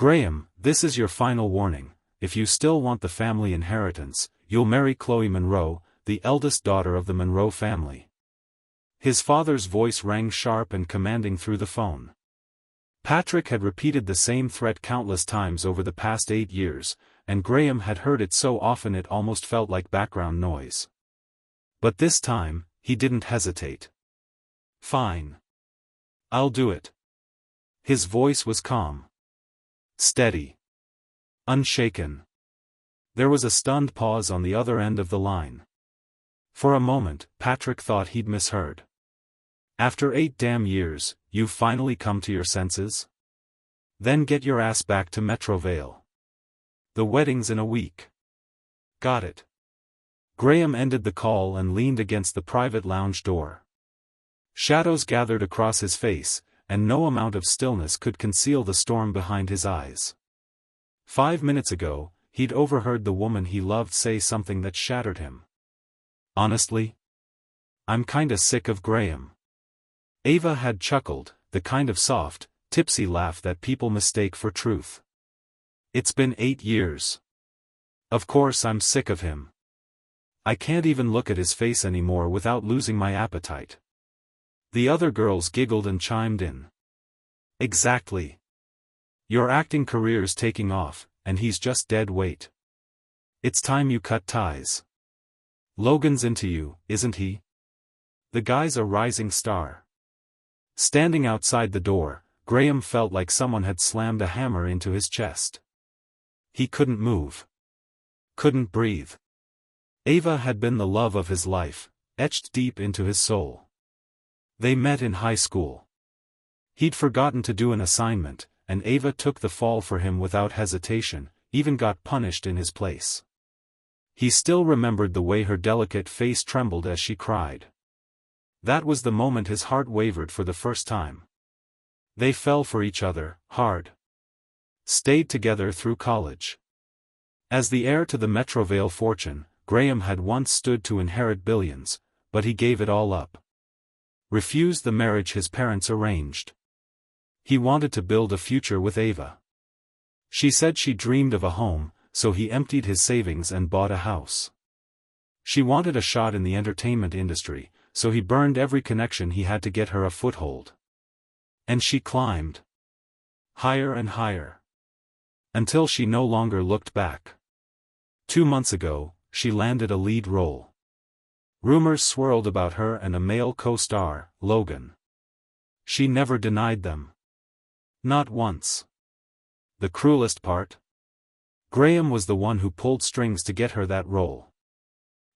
Graham, this is your final warning. If you still want the family inheritance, you'll marry Chloe Monroe, the eldest daughter of the Monroe family." His father's voice rang sharp and commanding through the phone. Patrick had repeated the same threat countless times over the past 8 years, and Graham had heard it so often it almost felt like background noise. But this time, he didn't hesitate. "Fine. I'll do it." His voice was calm. Steady. Unshaken. There was a stunned pause on the other end of the line. For a moment, Patrick thought he'd misheard. "After 8 damn years, you've finally come to your senses? Then get your ass back to Metrovale. The wedding's in a week." "Got it." Graham ended the call and leaned against the private lounge door. Shadows gathered across his face, and no amount of stillness could conceal the storm behind his eyes. 5 minutes ago, he'd overheard the woman he loved say something that shattered him. "Honestly? I'm kinda sick of Graham." Ava had chuckled, the kind of soft, tipsy laugh that people mistake for truth. "It's been 8 years. Of course I'm sick of him. I can't even look at his face anymore without losing my appetite." The other girls giggled and chimed in. "Exactly. Your acting career's taking off, and he's just dead weight. It's time you cut ties. Logan's into you, isn't he? The guy's a rising star." Standing outside the door, Graham felt like someone had slammed a hammer into his chest. He couldn't move. Couldn't breathe. Ava had been the love of his life, etched deep into his soul. They met in high school. He'd forgotten to do an assignment, and Ava took the fall for him without hesitation, even got punished in his place. He still remembered the way her delicate face trembled as she cried. That was the moment his heart wavered for the first time. They fell for each other, hard. Stayed together through college. As the heir to the Metrovale fortune, Graham had once stood to inherit billions, but he gave it all up. Refused the marriage his parents arranged. He wanted to build a future with Ava. She said she dreamed of a home, so he emptied his savings and bought a house. She wanted a shot in the entertainment industry, so he burned every connection he had to get her a foothold. And she climbed. Higher and higher. Until she no longer looked back. 2 months ago, she landed a lead role. Rumors swirled about her and a male co-star, Logan. She never denied them. Not once. The cruelest part? Graham was the one who pulled strings to get her that role.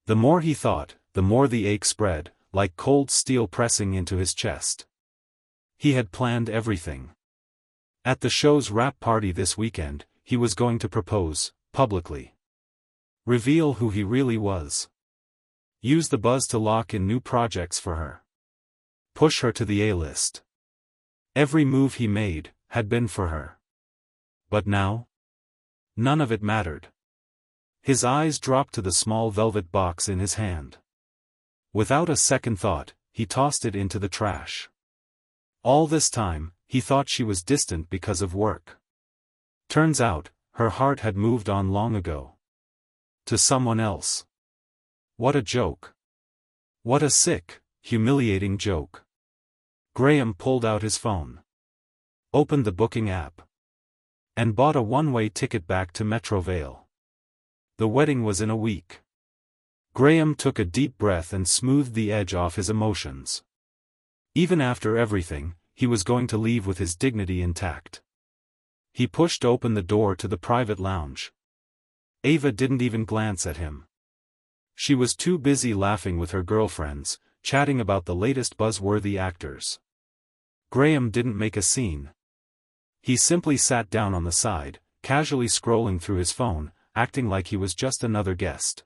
The more he thought, the more the ache spread, like cold steel pressing into his chest. He had planned everything. At the show's wrap party this weekend, he was going to propose, publicly. Reveal who he really was. Use the buzz to lock in new projects for her. Push her to the A-list. Every move he made had been for her. But now? None of it mattered. His eyes dropped to the small velvet box in his hand. Without a second thought, he tossed it into the trash. All this time, he thought she was distant because of work. Turns out, her heart had moved on long ago. To someone else. What a joke. What a sick, humiliating joke. Graham pulled out his phone. Opened the booking app. And bought a one-way ticket back to Metrovale. The wedding was in a week. Graham took a deep breath and smoothed the edge off his emotions. Even after everything, he was going to leave with his dignity intact. He pushed open the door to the private lounge. Ava didn't even glance at him. She was too busy laughing with her girlfriends, chatting about the latest buzzworthy actors. Graham didn't make a scene. He simply sat down on the side, casually scrolling through his phone, acting like he was just another guest.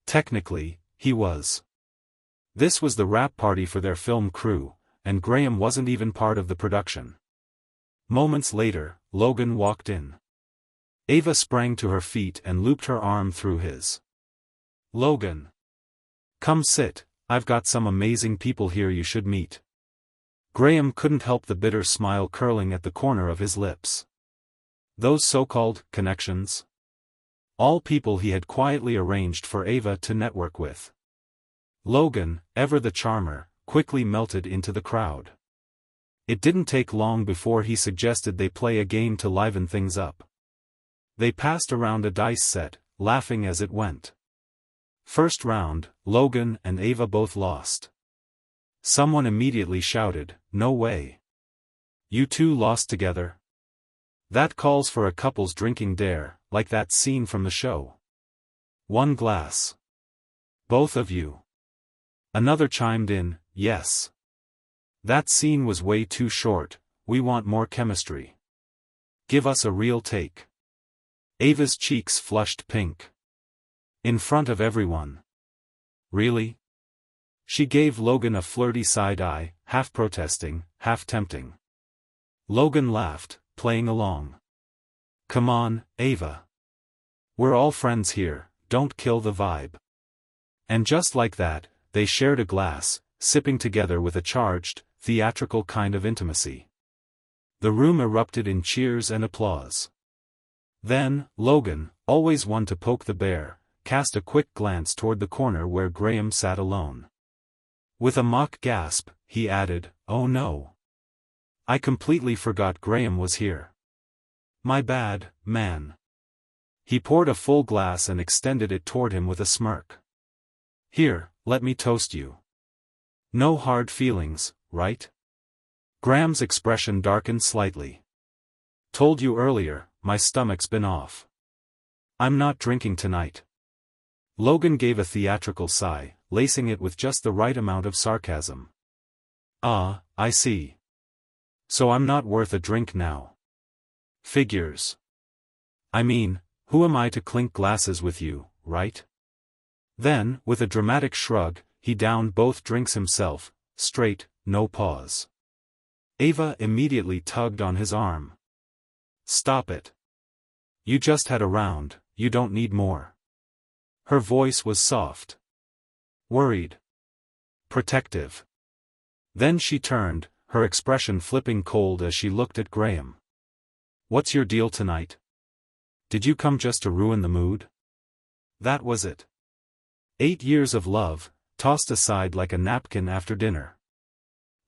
Technically, he was. This was the wrap party for their film crew, and Graham wasn't even part of the production. Moments later, Logan walked in. Ava sprang to her feet and looped her arm through his. "Logan. Come sit, I've got some amazing people here you should meet." Graham couldn't help the bitter smile curling at the corner of his lips. Those so-called connections? All people he had quietly arranged for Ava to network with. Logan, ever the charmer, quickly melted into the crowd. It didn't take long before he suggested they play a game to liven things up. They passed around a dice set, laughing as it went. First round, Logan and Ava both lost. Someone immediately shouted, "No way. You two lost together? That calls for a couple's drinking dare, like that scene from the show. One glass. Both of you." Another chimed in, "Yes. That scene was way too short, we want more chemistry. Give us a real take." Ava's cheeks flushed pink. In front of everyone. Really? She gave Logan a flirty side eye, half protesting, half tempting. Logan laughed, playing along. "Come on, Ava. We're all friends here, don't kill the vibe." And just like that, they shared a glass, sipping together with a charged, theatrical kind of intimacy. The room erupted in cheers and applause. Then, Logan, always one to poke the bear, cast a quick glance toward the corner where Graham sat alone. With a mock gasp, he added, "Oh no. I completely forgot Graham was here. My bad, man." He poured a full glass and extended it toward him with a smirk. "Here, let me toast you. No hard feelings, right?" Graham's expression darkened slightly. "Told you earlier, my stomach's been off. I'm not drinking tonight." Logan gave a theatrical sigh, lacing it with just the right amount of sarcasm. "Ah, I see. So I'm not worth a drink now. Figures. I mean, who am I to clink glasses with you, right?" Then, with a dramatic shrug, he downed both drinks himself, straight, no pause. Ava immediately tugged on his arm. "Stop it. You just had a round, you don't need more." Her voice was soft. Worried. Protective. Then she turned, her expression flipping cold as she looked at Graham. "What's your deal tonight? Did you come just to ruin the mood?" That was it. 8 years of love, tossed aside like a napkin after dinner.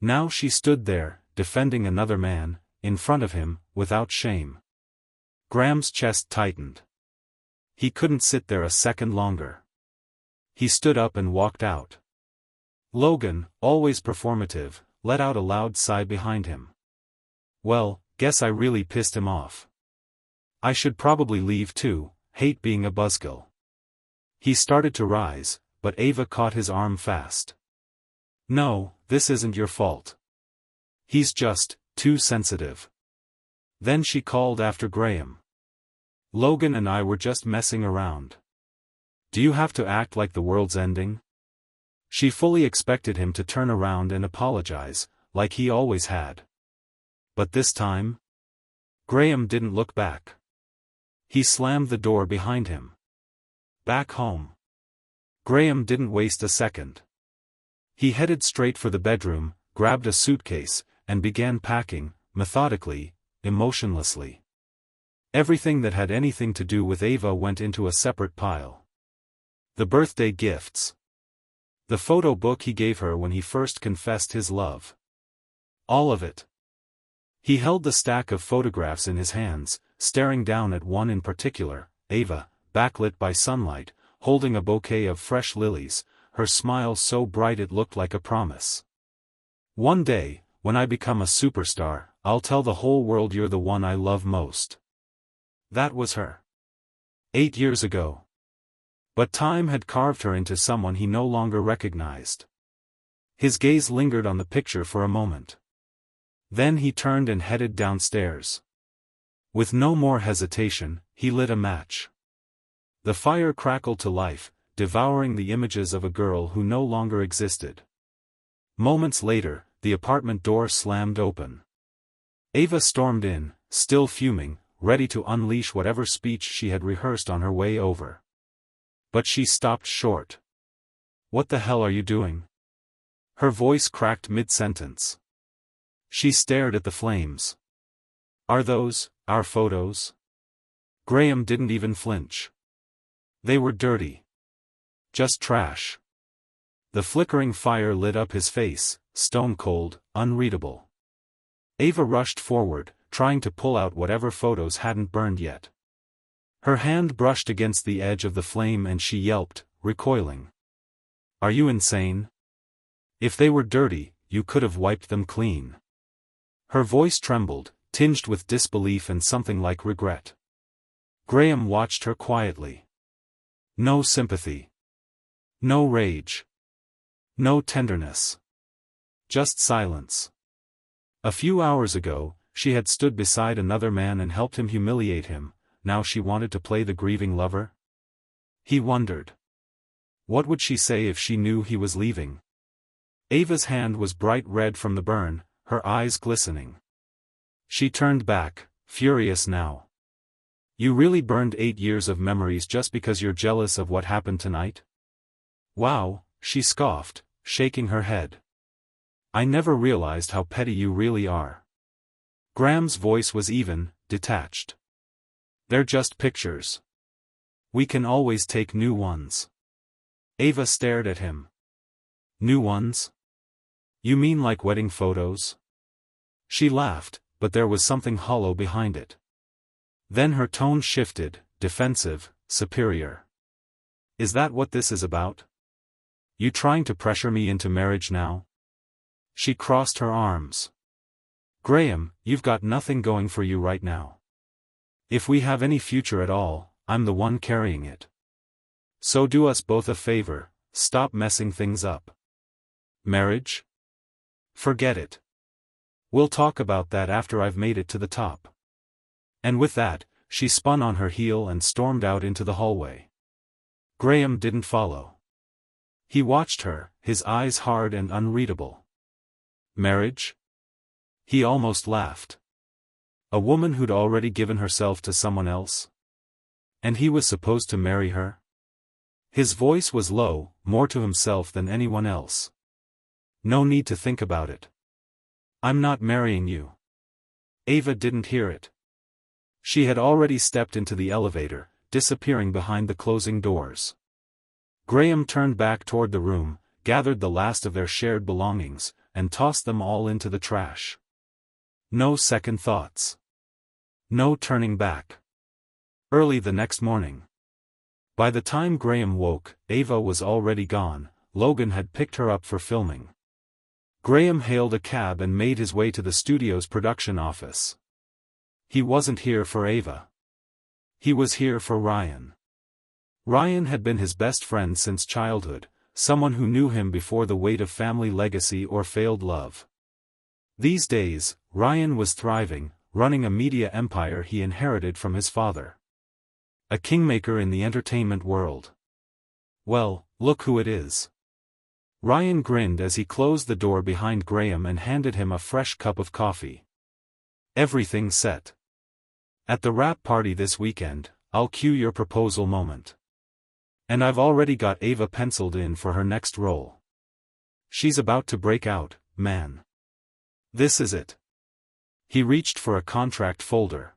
Now she stood there, defending another man, in front of him, without shame. Graham's chest tightened. He couldn't sit there a second longer. He stood up and walked out. Logan, always performative, let out a loud sigh behind him. "Well, guess I really pissed him off. I should probably leave too, hate being a buzzkill." He started to rise, but Ava caught his arm fast. "No, this isn't your fault. He's just too sensitive." Then she called after Graham. "Logan and I were just messing around. Do you have to act like the world's ending?" She fully expected him to turn around and apologize, like he always had. But this time? Graham didn't look back. He slammed the door behind him. Back home. Graham didn't waste a second. He headed straight for the bedroom, grabbed a suitcase, and began packing, methodically, emotionlessly. Everything that had anything to do with Ava went into a separate pile. The birthday gifts. The photo book he gave her when he first confessed his love. All of it. He held the stack of photographs in his hands, staring down at one in particular, Ava, backlit by sunlight, holding a bouquet of fresh lilies, her smile so bright it looked like a promise. "One day, when I become a superstar, I'll tell the whole world you're the one I love most." That was her. 8 years ago. But time had carved her into someone he no longer recognized. His gaze lingered on the picture for a moment. Then he turned and headed downstairs. With no more hesitation, he lit a match. The fire crackled to life, devouring the images of a girl who no longer existed. Moments later, the apartment door slammed open. Ava stormed in, still fuming, ready to unleash whatever speech she had rehearsed on her way over. But she stopped short. "What the hell are you doing?" Her voice cracked mid-sentence. She stared at the flames. "Are those our photos?" Graham didn't even flinch. They were dirty. Just trash. The flickering fire lit up his face, stone cold, unreadable. Ava rushed forward, trying to pull out whatever photos hadn't burned yet. Her hand brushed against the edge of the flame and she yelped, recoiling. Are you insane? If they were dirty, you could have wiped them clean. Her voice trembled, tinged with disbelief and something like regret. Graham watched her quietly. No sympathy. No rage. No tenderness. Just silence. A few hours ago, she had stood beside another man and helped him humiliate him. Now she wanted to play the grieving lover? He wondered. What would she say if she knew he was leaving? Ava's hand was bright red from the burn, her eyes glistening. She turned back, furious now. You really burned 8 years of memories just because you're jealous of what happened tonight? Wow, she scoffed, shaking her head. I never realized how petty you really are. Graham's voice was even, detached. They're just pictures. We can always take new ones. Ava stared at him. New ones? You mean like wedding photos? She laughed, but there was something hollow behind it. Then her tone shifted, defensive, superior. Is that what this is about? You trying to pressure me into marriage now? She crossed her arms. Graham, you've got nothing going for you right now. If we have any future at all, I'm the one carrying it. So do us both a favor, stop messing things up. Marriage? Forget it. We'll talk about that after I've made it to the top. And with that, she spun on her heel and stormed out into the hallway. Graham didn't follow. He watched her, his eyes hard and unreadable. Marriage? He almost laughed. A woman who'd already given herself to someone else? And he was supposed to marry her? His voice was low, more to himself than anyone else. No need to think about it. I'm not marrying you. Ava didn't hear it. She had already stepped into the elevator, disappearing behind the closing doors. Graham turned back toward the room, gathered the last of their shared belongings, and tossed them all into the trash. No second thoughts. No turning back. Early the next morning. By the time Graham woke, Ava was already gone. Logan had picked her up for filming. Graham hailed a cab and made his way to the studio's production office. He wasn't here for Ava. He was here for Ryan. Ryan had been his best friend since childhood, someone who knew him before the weight of family legacy or failed love. These days, Ryan was thriving, running a media empire he inherited from his father. A kingmaker in the entertainment world. Well, look who it is. Ryan grinned as he closed the door behind Graham and handed him a fresh cup of coffee. Everything set. At the wrap party this weekend, I'll cue your proposal moment. And I've already got Ava penciled in for her next role. She's about to break out, man. This is it. He reached for a contract folder.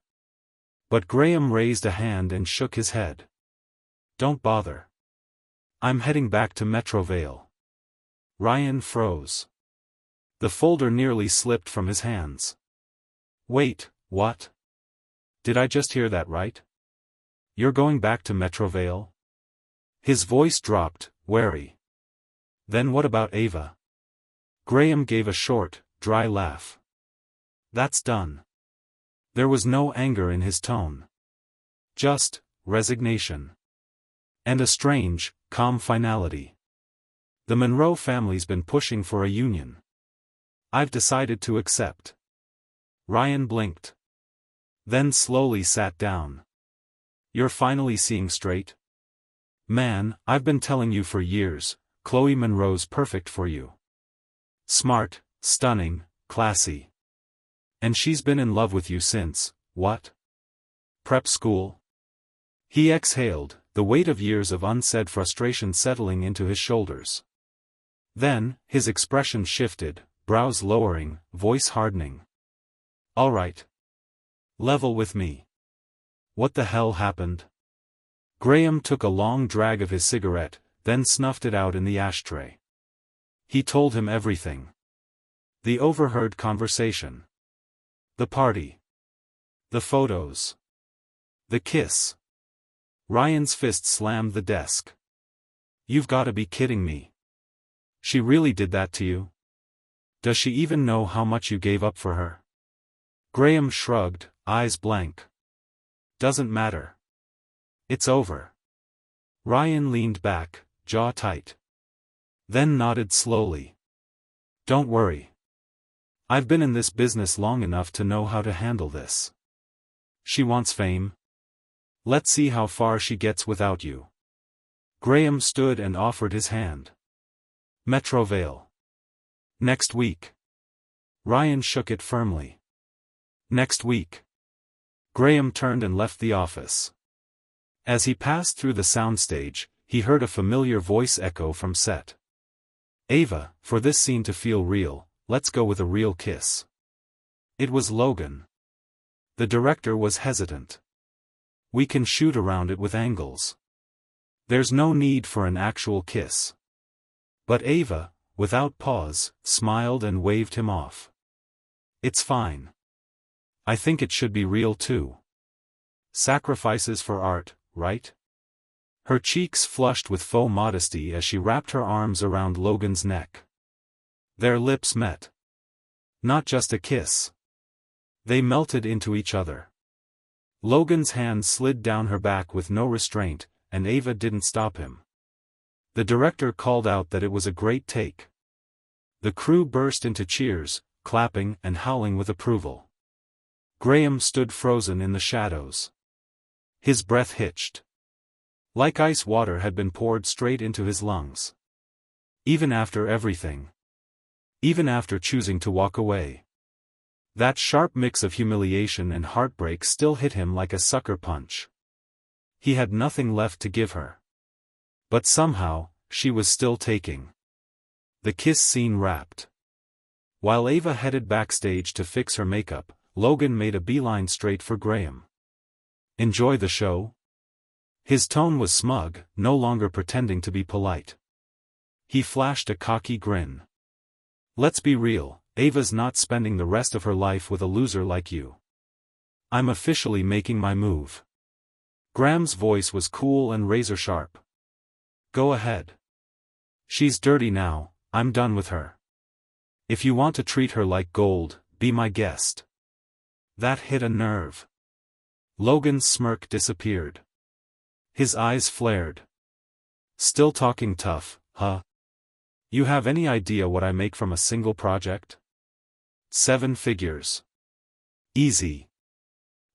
But Graham raised a hand and shook his head. Don't bother. I'm heading back to Metrovale. Ryan froze. The folder nearly slipped from his hands. Wait, what? Did I just hear that right? You're going back to Metrovale? His voice dropped, wary. Then what about Ava? Graham gave a short, dry laugh. That's done. There was no anger in his tone. Just resignation. And a strange, calm finality. The Monroe family's been pushing for a union. I've decided to accept. Ryan blinked. Then slowly sat down. You're finally seeing straight? Man, I've been telling you for years, Chloe Monroe's perfect for you. Smart, stunning, classy. And she's been in love with you since, what? Prep school? He exhaled, the weight of years of unsaid frustration settling into his shoulders. Then, his expression shifted, brows lowering, voice hardening. All right. Level with me. What the hell happened? Graham took a long drag of his cigarette, then snuffed it out in the ashtray. He told him everything. The overheard conversation. The party. The photos. The kiss. Ryan's fist slammed the desk. You've got to be kidding me. She really did that to you? Does she even know how much you gave up for her? Graham shrugged, eyes blank. Doesn't matter. It's over. Ryan leaned back, jaw tight. Then nodded slowly. Don't worry. I've been in this business long enough to know how to handle this. She wants fame. Let's see how far she gets without you. Graham stood and offered his hand. Metrovale. Next week. Ryan shook it firmly. Next week. Graham turned and left the office. As he passed through the soundstage, he heard a familiar voice echo from set. Ava, for this scene to feel real, let's go with a real kiss. It was Logan. The director was hesitant. We can shoot around it with angles. There's no need for an actual kiss. But Ava, without pause, smiled and waved him off. It's fine. I think it should be real too. Sacrifices for art, right? Her cheeks flushed with faux modesty as she wrapped her arms around Logan's neck. Their lips met. Not just a kiss. They melted into each other. Logan's hand slid down her back with no restraint, and Ava didn't stop him. The director called out that it was a great take. The crew burst into cheers, clapping and howling with approval. Graham stood frozen in the shadows. His breath hitched. Like ice water had been poured straight into his lungs. Even after everything. Even after choosing to walk away. That sharp mix of humiliation and heartbreak still hit him like a sucker punch. He had nothing left to give her. But somehow, she was still taking. The kiss scene wrapped. While Ava headed backstage to fix her makeup, Logan made a beeline straight for Graham. Enjoy the show? His tone was smug, no longer pretending to be polite. He flashed a cocky grin. Let's be real, Ava's not spending the rest of her life with a loser like you. I'm officially making my move. Graham's voice was cool and razor-sharp. Go ahead. She's dirty now, I'm done with her. If you want to treat her like gold, be my guest. That hit a nerve. Logan's smirk disappeared. His eyes flared. Still talking tough, huh? You have any idea what I make from a single project? 7 figures. Easy.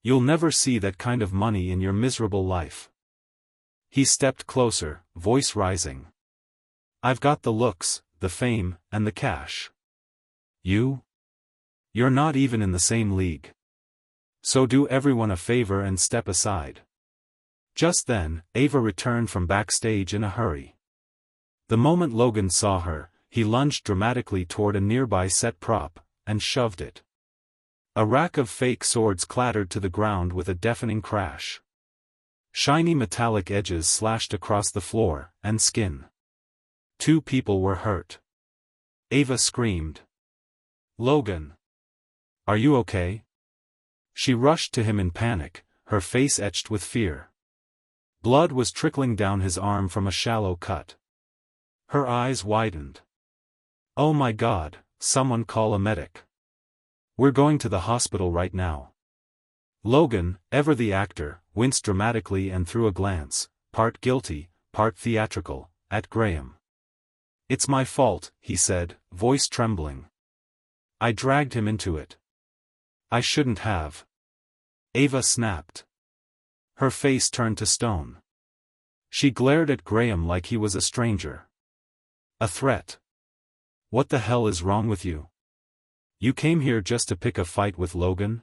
You'll never see that kind of money in your miserable life. He stepped closer, voice rising. I've got the looks, the fame, and the cash. You? You're not even in the same league. So do everyone a favor and step aside. Just then, Ava returned from backstage in a hurry. The moment Logan saw her, he lunged dramatically toward a nearby set prop, and shoved it. A rack of fake swords clattered to the ground with a deafening crash. Shiny metallic edges slashed across the floor, and skin. 2 people were hurt. Ava screamed. Logan! Are you okay? She rushed to him in panic, her face etched with fear. Blood was trickling down his arm from a shallow cut. Her eyes widened. Oh my God, someone call a medic. We're going to the hospital right now. Logan, ever the actor, winced dramatically and threw a glance, part guilty, part theatrical, at Graham. It's my fault, he said, voice trembling. I dragged him into it. I shouldn't have. Ava snapped. Her face turned to stone. She glared at Graham like he was a stranger. A threat. What the hell is wrong with you? You came here just to pick a fight with Logan?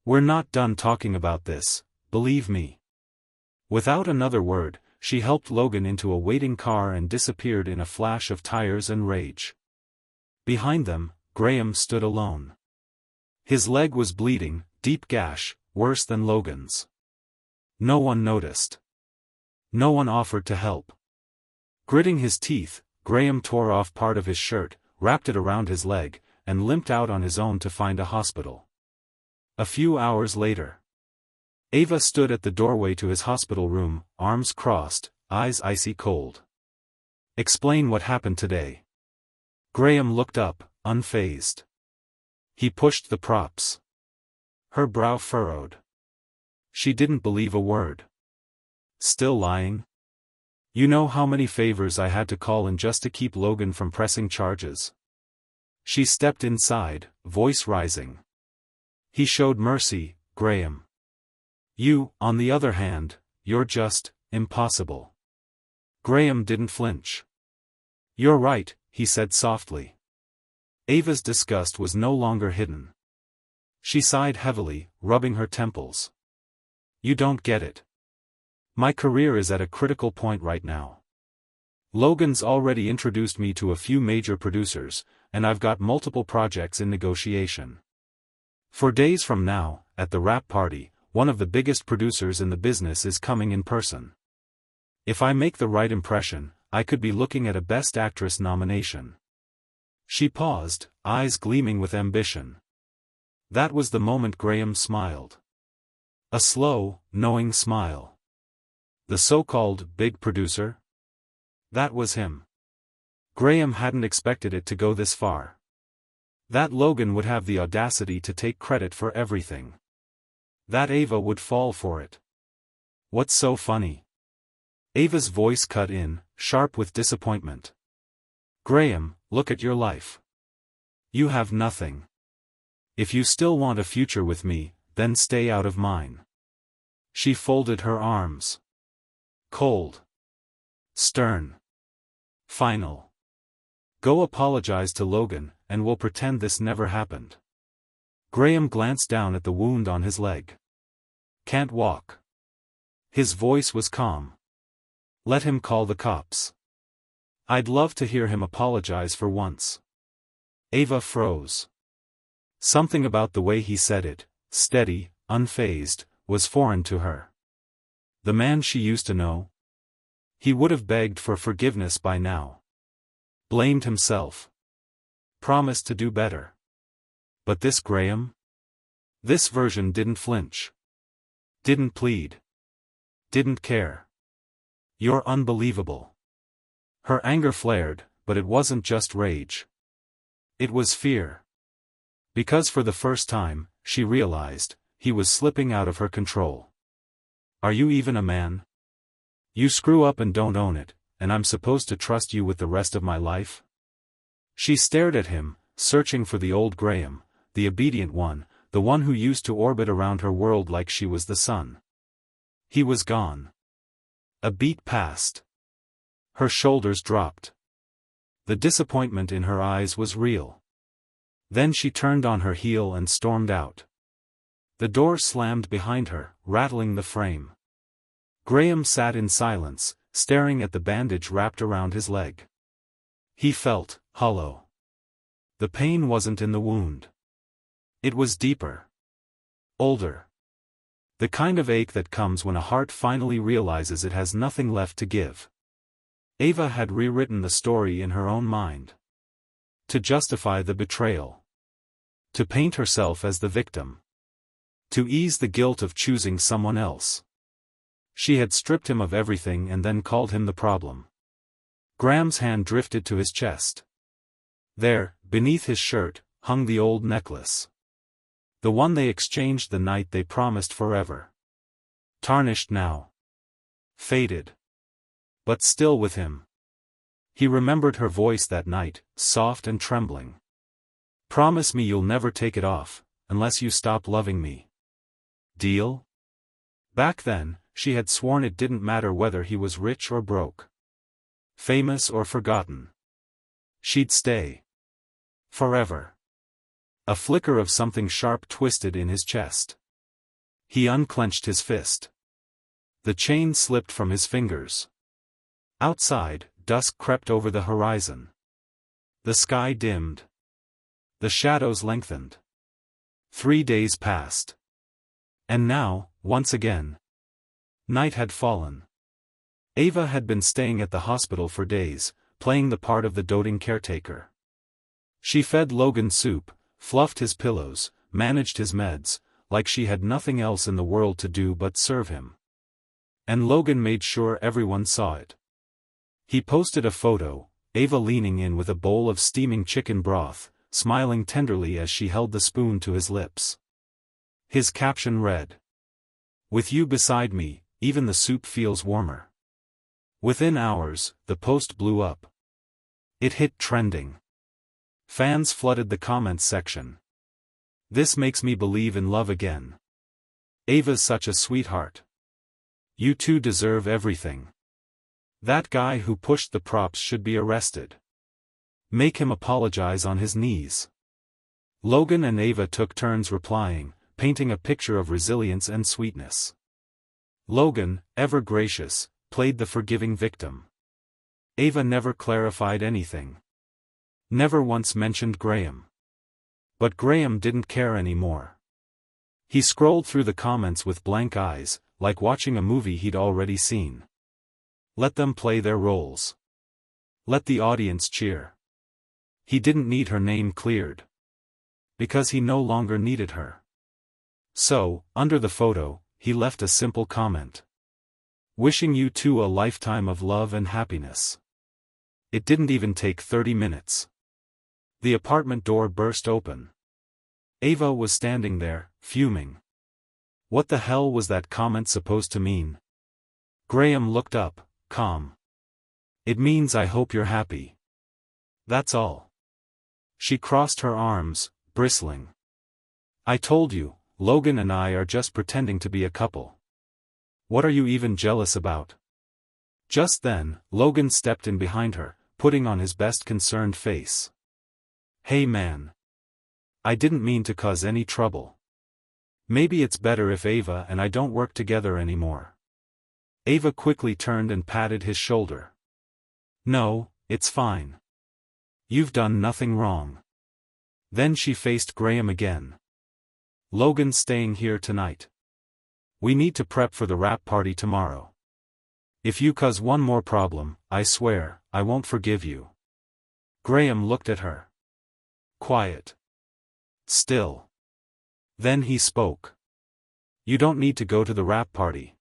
We're not done talking about this, believe me. Without another word, she helped Logan into a waiting car and disappeared in a flash of tires and rage. Behind them, Graham stood alone. His leg was bleeding, deep gash, worse than Logan's. No one noticed. No one offered to help. Gritting his teeth, Graham tore off part of his shirt, wrapped it around his leg, and limped out on his own to find a hospital. A few hours later, Ava stood at the doorway to his hospital room, arms crossed, eyes icy cold. "Explain what happened today." Graham looked up, unfazed. He pushed the props. Her brow furrowed. She didn't believe a word. "Still lying? You know how many favors I had to call in just to keep Logan from pressing charges?" She stepped inside, voice rising. "He showed mercy, Graham. You, on the other hand, you're just impossible." Graham didn't flinch. "You're right," he said softly. Ava's disgust was no longer hidden. She sighed heavily, rubbing her temples. "You don't get it. My career is at a critical point right now. Logan's already introduced me to a few major producers, and I've got multiple projects in negotiation. 4 days from now, at the wrap party, one of the biggest producers in the business is coming in person. If I make the right impression, I could be looking at a Best Actress nomination." She paused, eyes gleaming with ambition. That was the moment Graham smiled. A slow, knowing smile. The so-called big producer? That was him. Graham hadn't expected it to go this far. That Logan would have the audacity to take credit for everything. That Ava would fall for it. "What's so funny?" Ava's voice cut in, sharp with disappointment. "Graham, look at your life. You have nothing. If you still want a future with me, then stay out of mine." She folded her arms. Cold. Stern. Final. "Go apologize to Logan, and we'll pretend this never happened." Graham glanced down at the wound on his leg. "Can't walk." His voice was calm. "Let him call the cops. I'd love to hear him apologize for once." Ava froze. Something about the way he said it, steady, unfazed, was foreign to her. The man she used to know? He would have begged for forgiveness by now. Blamed himself. Promised to do better. But this Graham? This version didn't flinch. Didn't plead. Didn't care. "You're unbelievable." Her anger flared, but it wasn't just rage. It was fear. Because for the first time, she realized, he was slipping out of her control. "Are you even a man? You screw up and don't own it, and I'm supposed to trust you with the rest of my life?" She stared at him, searching for the old Graham, the obedient one, the one who used to orbit around her world like she was the sun. He was gone. A beat passed. Her shoulders dropped. The disappointment in her eyes was real. Then she turned on her heel and stormed out. The door slammed behind her, rattling the frame. Graham sat in silence, staring at the bandage wrapped around his leg. He felt hollow. The pain wasn't in the wound. It was deeper. Older. The kind of ache that comes when a heart finally realizes it has nothing left to give. Ava had rewritten the story in her own mind. To justify the betrayal. To paint herself as the victim. To ease the guilt of choosing someone else. She had stripped him of everything and then called him the problem. Graham's hand drifted to his chest. There, beneath his shirt, hung the old necklace. The one they exchanged the night they promised forever. Tarnished now. Faded. But still with him. He remembered her voice that night, soft and trembling. "Promise me you'll never take it off, unless you stop loving me. Deal?" Back then, she had sworn it didn't matter whether he was rich or broke. Famous or forgotten. She'd stay. Forever. A flicker of something sharp twisted in his chest. He unclenched his fist. The chain slipped from his fingers. Outside, dusk crept over the horizon. The sky dimmed. The shadows lengthened. 3 days passed. And now, once again, Night had fallen. Ava had been staying at the hospital for days, playing the part of the doting caretaker. She fed Logan soup, fluffed his pillows, managed his meds, like she had nothing else in the world to do but serve him. And Logan made sure everyone saw it. He posted a photo, Ava leaning in with a bowl of steaming chicken broth, smiling tenderly as she held the spoon to his lips. His caption read, "With you beside me, even the soup feels warmer." Within hours, the post blew up. It hit trending. Fans flooded the comments section. "This makes me believe in love again. Ava's such a sweetheart. You two deserve everything. That guy who pushed the props should be arrested. Make him apologize on his knees." Logan and Ava took turns replying, painting a picture of resilience and sweetness. Logan, ever gracious, played the forgiving victim. Ava never clarified anything. Never once mentioned Graham. But Graham didn't care anymore. He scrolled through the comments with blank eyes, like watching a movie he'd already seen. Let them play their roles. Let the audience cheer. He didn't need her name cleared. Because he no longer needed her. So, under the photo, he left a simple comment. "Wishing you two a lifetime of love and happiness." It didn't even take 30 minutes. The apartment door burst open. Ava was standing there, fuming. What the hell was that comment supposed to mean? Graham looked up, calm. "It means I hope you're happy. That's all." She crossed her arms, bristling. "I told you, Logan and I are just pretending to be a couple. What are you even jealous about?" Just then, Logan stepped in behind her, putting on his best concerned face. "Hey man. I didn't mean to cause any trouble. Maybe it's better if Ava and I don't work together anymore." Ava quickly turned and patted his shoulder. "No, it's fine. You've done nothing wrong." Then she faced Graham again. "Logan's staying here tonight. We need to prep for the wrap party tomorrow. If you cause one more problem, I swear, I won't forgive you." Graham looked at her. Quiet. Still. Then he spoke. "You don't need to go to the wrap party.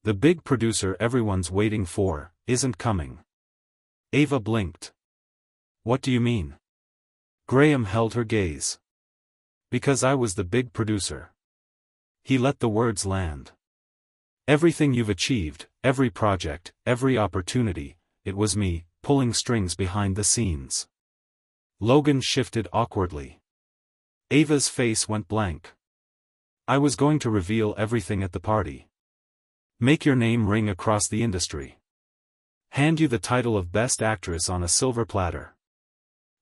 The big producer everyone's waiting for isn't coming." Ava blinked. "What do you mean?" Graham held her gaze. "Because I was the big producer." He let the words land. "Everything you've achieved, every project, every opportunity, it was me, pulling strings behind the scenes." Logan shifted awkwardly. Ava's face went blank. "I was going to reveal everything at the party. Make your name ring across the industry. Hand you the title of Best Actress on a silver platter."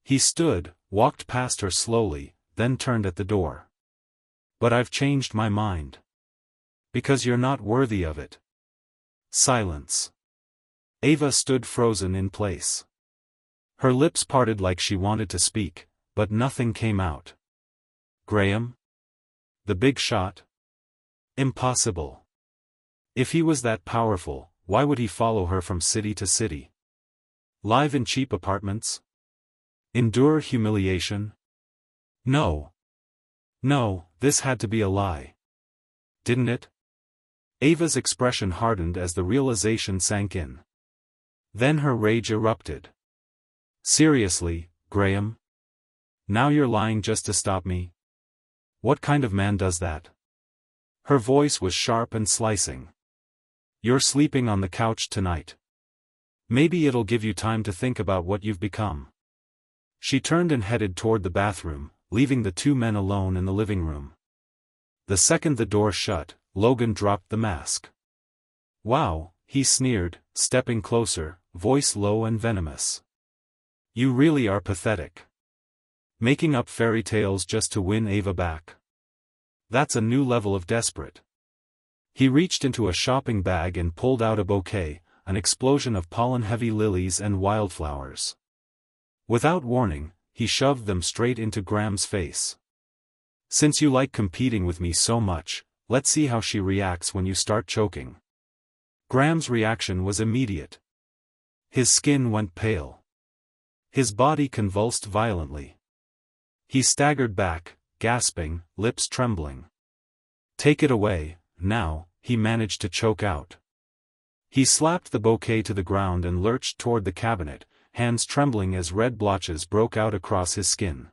He stood, walked past her slowly, then turned at the door. "But I've changed my mind. Because you're not worthy of it." Silence. Ava stood frozen in place. Her lips parted like she wanted to speak, but nothing came out. Graham? The big shot? Impossible. If he was that powerful, why would he follow her from city to city? Live in cheap apartments? Endure humiliation? No. No, this had to be a lie. Didn't it? Ava's expression hardened as the realization sank in. Then her rage erupted. "Seriously, Graham? Now you're lying just to stop me? What kind of man does that?" Her voice was sharp and slicing. "You're sleeping on the couch tonight. Maybe it'll give you time to think about what you've become." She turned and headed toward the bathroom, leaving the two men alone in the living room. The second the door shut, Logan dropped the mask. "Wow," he sneered, stepping closer, voice low and venomous. "You really are pathetic. Making up fairy tales just to win Ava back. That's a new level of desperate." He reached into a shopping bag and pulled out a bouquet, an explosion of pollen-heavy lilies and wildflowers. Without warning, he shoved them straight into Graham's face. "Since you like competing with me so much, let's see how she reacts when you start choking." Graham's reaction was immediate. His skin went pale. His body convulsed violently. He staggered back, gasping, lips trembling. "Take it away, now," he managed to choke out. He slapped the bouquet to the ground and lurched toward the cabinet, hands trembling as red blotches broke out across his skin.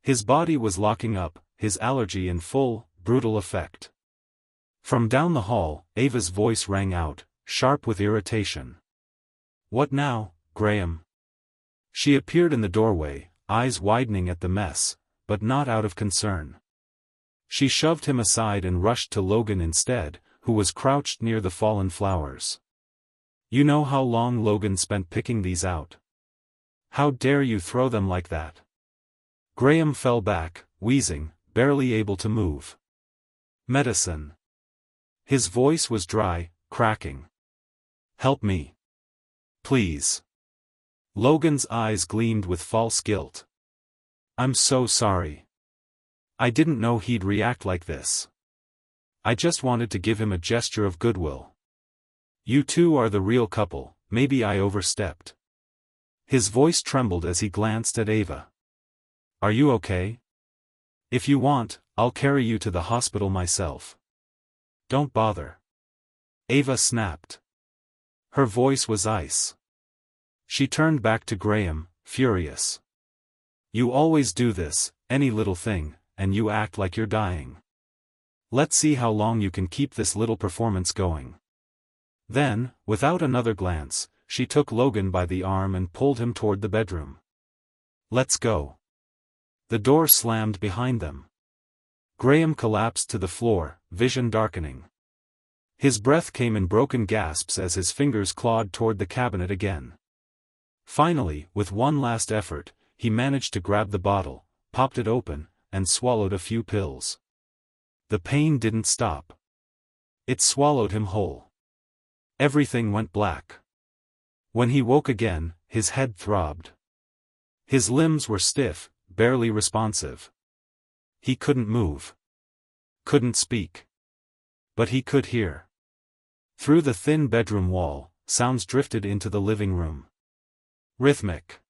His body was locking up, his allergy in full, brutal effect. From down the hall, Ava's voice rang out, sharp with irritation. "What now, Graham?" She appeared in the doorway, eyes widening at the mess, but not out of concern. She shoved him aside and rushed to Logan instead, who was crouched near the fallen flowers. "You know how long Logan spent picking these out. How dare you throw them like that?" Graham fell back, wheezing, barely able to move. "Medicine." His voice was dry, cracking. "Help me. Please." Logan's eyes gleamed with false guilt. "I'm so sorry. I didn't know he'd react like this. I just wanted to give him a gesture of goodwill. You two are the real couple, maybe I overstepped." His voice trembled as he glanced at Ava. "Are you okay? If you want, I'll carry you to the hospital myself." "Don't bother." Ava snapped. Her voice was ice. She turned back to Graham, furious. "You always do this, any little thing, and you act like you're dying. Let's see how long you can keep this little performance going." Then, without another glance, she took Logan by the arm and pulled him toward the bedroom. "Let's go." The door slammed behind them. Graham collapsed to the floor, vision darkening. His breath came in broken gasps as his fingers clawed toward the cabinet again. Finally, with one last effort, he managed to grab the bottle, popped it open, and swallowed a few pills. The pain didn't stop. It swallowed him whole. Everything went black. When he woke again, his head throbbed. His limbs were stiff, barely responsive. He couldn't move. Couldn't speak. But he could hear. Through the thin bedroom wall, sounds drifted into the living room. Rhythmic.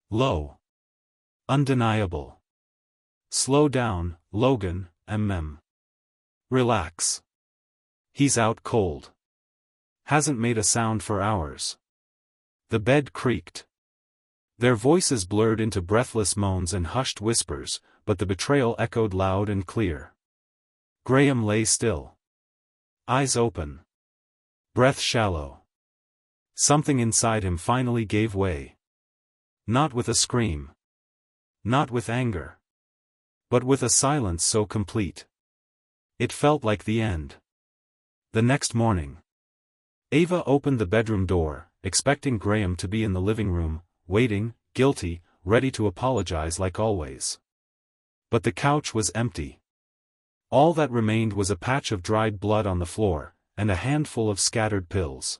Low. Undeniable. "Slow down, Logan, Relax. He's out cold. Hasn't made a sound for hours." The bed creaked. Their voices blurred into breathless moans and hushed whispers, but the betrayal echoed loud and clear. Graham lay still. Eyes open. Breath shallow. Something inside him finally gave way. Not with a scream. Not with anger. But with a silence so complete. It felt like the end. The next morning, Ava opened the bedroom door, expecting Graham to be in the living room, waiting, guilty, ready to apologize like always. But the couch was empty. All that remained was a patch of dried blood on the floor, and a handful of scattered pills.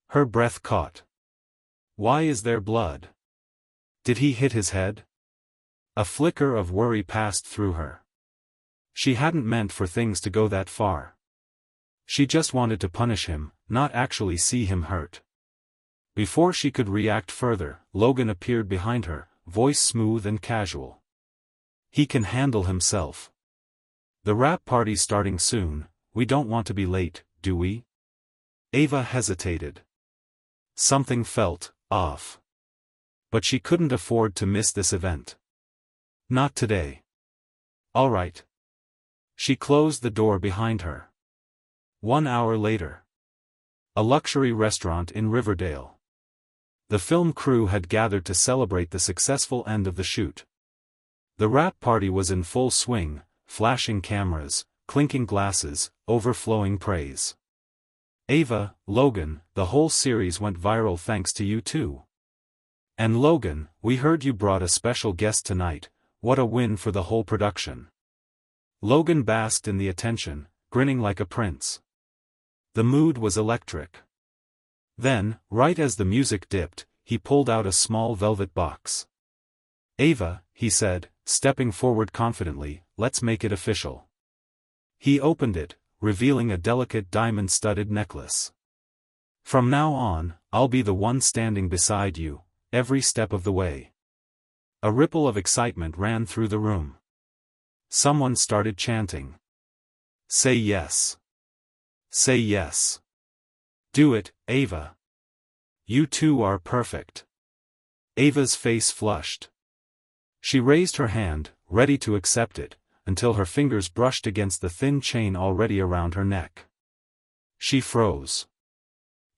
Her breath caught. Why is there blood? Did he hit his head? A flicker of worry passed through her. She hadn't meant for things to go that far. She just wanted to punish him, not actually see him hurt. Before she could react further, Logan appeared behind her, voice smooth and casual. "He can handle himself. The rap party's starting soon, we don't want to be late, do we?" Ava hesitated. Something felt off. But she couldn't afford to miss this event. Not today. All right. She closed the door behind her. 1 hour later. A luxury restaurant in Riverdale. The film crew had gathered to celebrate the successful end of the shoot. The rap party was in full swing, flashing cameras, clinking glasses, overflowing praise. "Ava, Logan, the whole series went viral thanks to you too. And Logan, we heard you brought a special guest tonight, what a win for the whole production." Logan basked in the attention, grinning like a prince. The mood was electric. Then, right as the music dipped, he pulled out a small velvet box. "Ava," he said, stepping forward confidently, "let's make it official." He opened it, revealing a delicate diamond-studded necklace. "From now on, I'll be the one standing beside you, every step of the way." A ripple of excitement ran through the room. Someone started chanting. "Say yes. Say yes. Do it, Ava. You two are perfect." Ava's face flushed. She raised her hand, ready to accept it, until her fingers brushed against the thin chain already around her neck. She froze.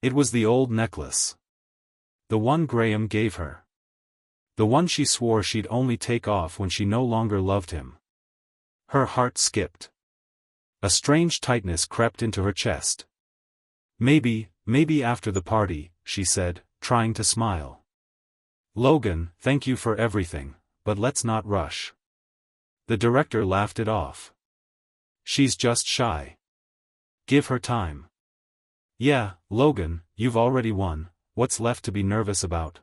It was the old necklace. The one Graham gave her. The one she swore she'd only take off when she no longer loved him. Her heart skipped. A strange tightness crept into her chest. Maybe after the party," she said, trying to smile. "Logan, thank you for everything, but let's not rush." The director laughed it off. "She's just shy. Give her time." "Yeah, Logan, you've already won, what's left to be nervous about?"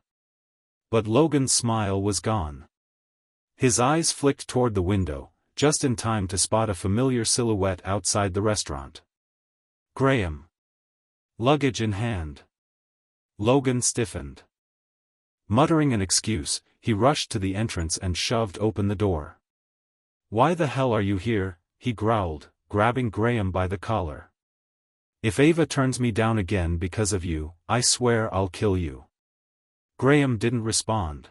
But Logan's smile was gone. His eyes flicked toward the window, just in time to spot a familiar silhouette outside the restaurant. Graham. Luggage in hand. Logan stiffened. Muttering an excuse, he rushed to the entrance and shoved open the door. "Why the hell are you here?" he growled, grabbing Graham by the collar. "If Ava turns me down again because of you, I swear I'll kill you." Graham didn't respond.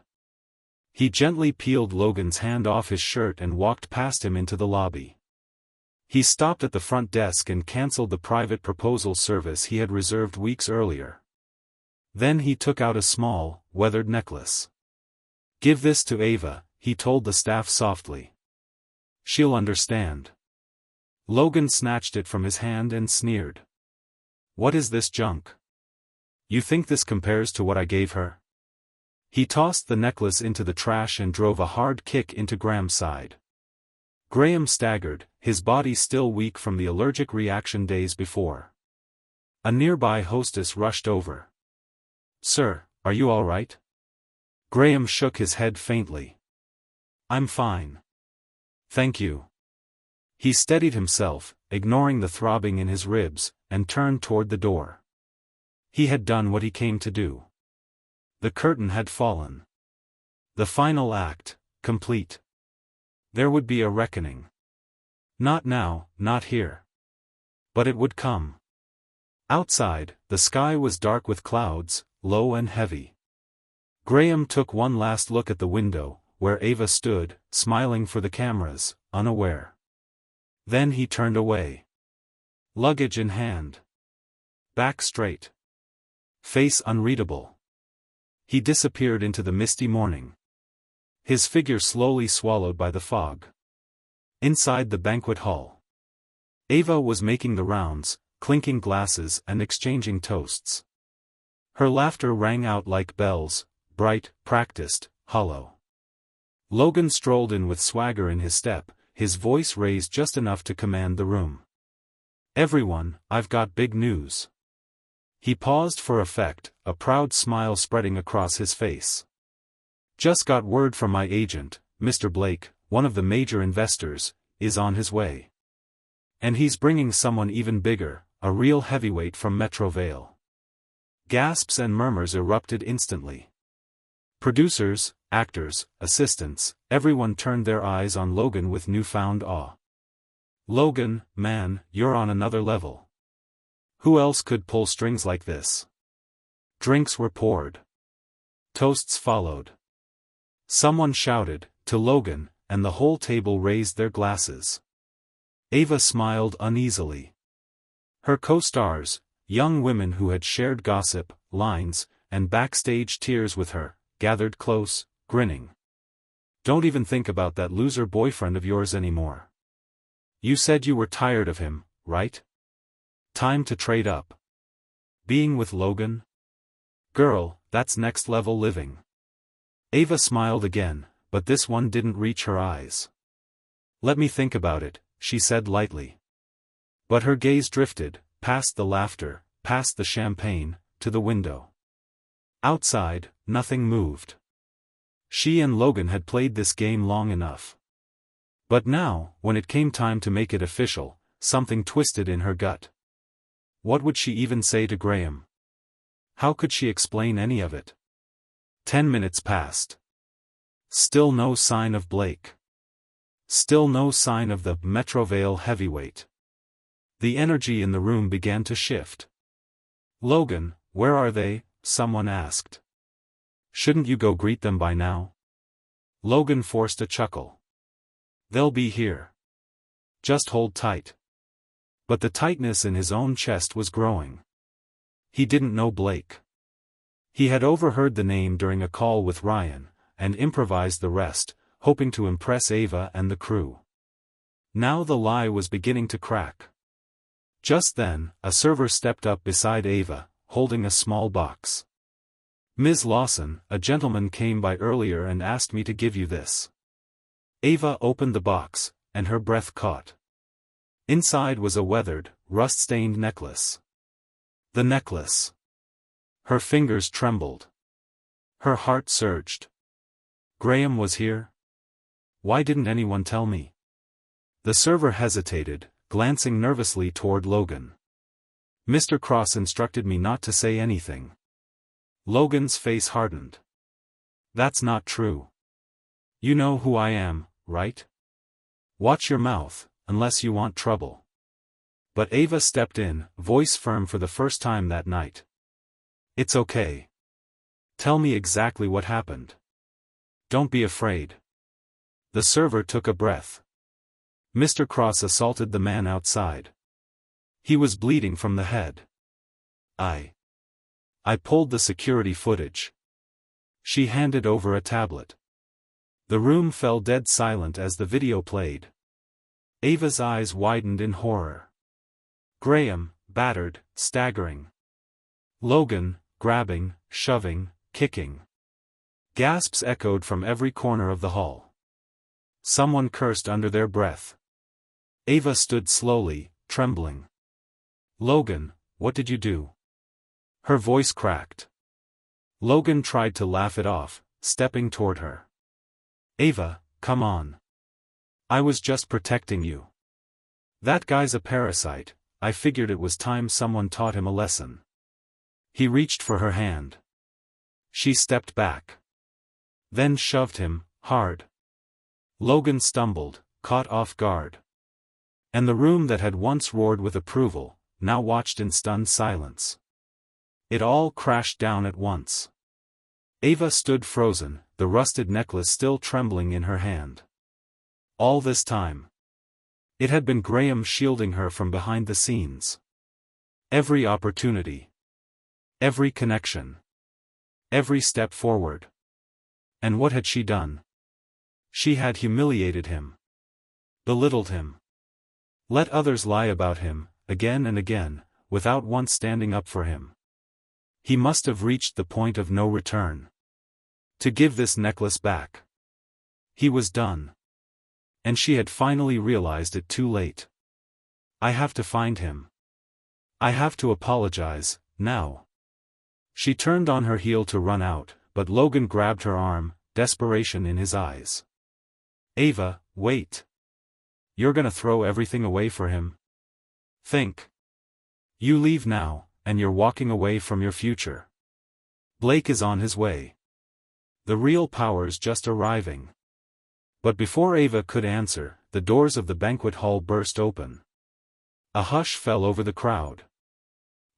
He gently peeled Logan's hand off his shirt and walked past him into the lobby. He stopped at the front desk and canceled the private proposal service he had reserved weeks earlier. Then he took out a small, weathered necklace. "Give this to Ava," he told the staff softly. "She'll understand." Logan snatched it from his hand and sneered. "What is this junk? You think this compares to what I gave her?" He tossed the necklace into the trash and drove a hard kick into Graham's side. Graham staggered, his body still weak from the allergic reaction days before. A nearby hostess rushed over. "Sir, are you all right?" Graham shook his head faintly. "I'm fine. Thank you." He steadied himself, ignoring the throbbing in his ribs, and turned toward the door. He had done what he came to do. The curtain had fallen. The final act, complete. There would be a reckoning. Not now, not here. But it would come. Outside, the sky was dark with clouds, low and heavy. Graham took one last look at the window, where Ava stood, smiling for the cameras, unaware. Then he turned away. Luggage in hand. Back straight. Face unreadable. He disappeared into the misty morning. His figure slowly swallowed by the fog. Inside the banquet hall. Ava was making the rounds, clinking glasses and exchanging toasts. Her laughter rang out like bells, bright, practiced, hollow. Logan strolled in with swagger in his step, his voice raised just enough to command the room. "Everyone, I've got big news." He paused for effect, a proud smile spreading across his face. "Just got word from my agent, Mr. Blake, one of the major investors, is on his way. And he's bringing someone even bigger, a real heavyweight from Metrovale." Gasps and murmurs erupted instantly. Producers, actors, assistants, everyone turned their eyes on Logan with newfound awe. "Logan, man, you're on another level. Who else could pull strings like this?" Drinks were poured. Toasts followed. Someone shouted, "To Logan," and the whole table raised their glasses. Ava smiled uneasily. Her co-stars, young women who had shared gossip, lines, and backstage tears with her, gathered close, grinning. "Don't even think about that loser boyfriend of yours anymore. You said you were tired of him, right? Time to trade up. Being with Logan? Girl, that's next-level living." Ava smiled again, but this one didn't reach her eyes. "Let me think about it," she said lightly. But her gaze drifted, past the laughter, past the champagne, to the window. Outside, nothing moved. She and Logan had played this game long enough. But now, when it came time to make it official, something twisted in her gut. What would she even say to Graham? How could she explain any of it? 10 minutes passed. Still no sign of Blake. Still no sign of the Metrovale heavyweight. The energy in the room began to shift. "Logan, where are they?" someone asked. "Shouldn't you go greet them by now?" Logan forced a chuckle. "They'll be here. Just hold tight." But the tightness in his own chest was growing. He didn't know Blake. He had overheard the name during a call with Ryan, and improvised the rest, hoping to impress Ava and the crew. Now the lie was beginning to crack. Just then, a server stepped up beside Ava, holding a small box. "Ms. Lawson, a gentleman came by earlier and asked me to give you this." Ava opened the box, and her breath caught. Inside was a weathered, rust-stained necklace. The necklace. Her fingers trembled. Her heart surged. Graham was here? Why didn't anyone tell me? The server hesitated, glancing nervously toward Logan. "Mr. Cross instructed me not to say anything." Logan's face hardened. "That's not true. You know who I am, right? Watch your mouth, unless you want trouble." But Ava stepped in, voice firm for the first time that night. "It's okay. Tell me exactly what happened. Don't be afraid." The server took a breath. "Mr. Cross assaulted the man outside. He was bleeding from the head. I pulled the security footage." She handed over a tablet. The room fell dead silent as the video played. Ava's eyes widened in horror. Graham, battered, staggering. Logan, grabbing, shoving, kicking. Gasps echoed from every corner of the hall. Someone cursed under their breath. Ava stood slowly, trembling. "Logan, what did you do?" Her voice cracked. Logan tried to laugh it off, stepping toward her. "Ava, come on. I was just protecting you. That guy's a parasite. I figured it was time someone taught him a lesson." He reached for her hand. She stepped back. Then shoved him, hard. Logan stumbled, caught off guard. And the room that had once roared with approval, now watched in stunned silence. It all crashed down at once. Ava stood frozen, the rusted necklace still trembling in her hand. All this time, it had been Graham shielding her from behind the scenes. Every opportunity. Every connection. Every step forward. And what had she done? She had humiliated him. Belittled him. Let others lie about him, again and again, without once standing up for him. He must have reached the point of no return. To give this necklace back. He was done. And she had finally realized it too late. "I have to find him. I have to apologize, now." She turned on her heel to run out, but Logan grabbed her arm, desperation in his eyes. "Ava, wait. You're gonna throw everything away for him? Think. You leave now, and you're walking away from your future. Blake is on his way. The real power's just arriving." But before Ava could answer, the doors of the banquet hall burst open. A hush fell over the crowd.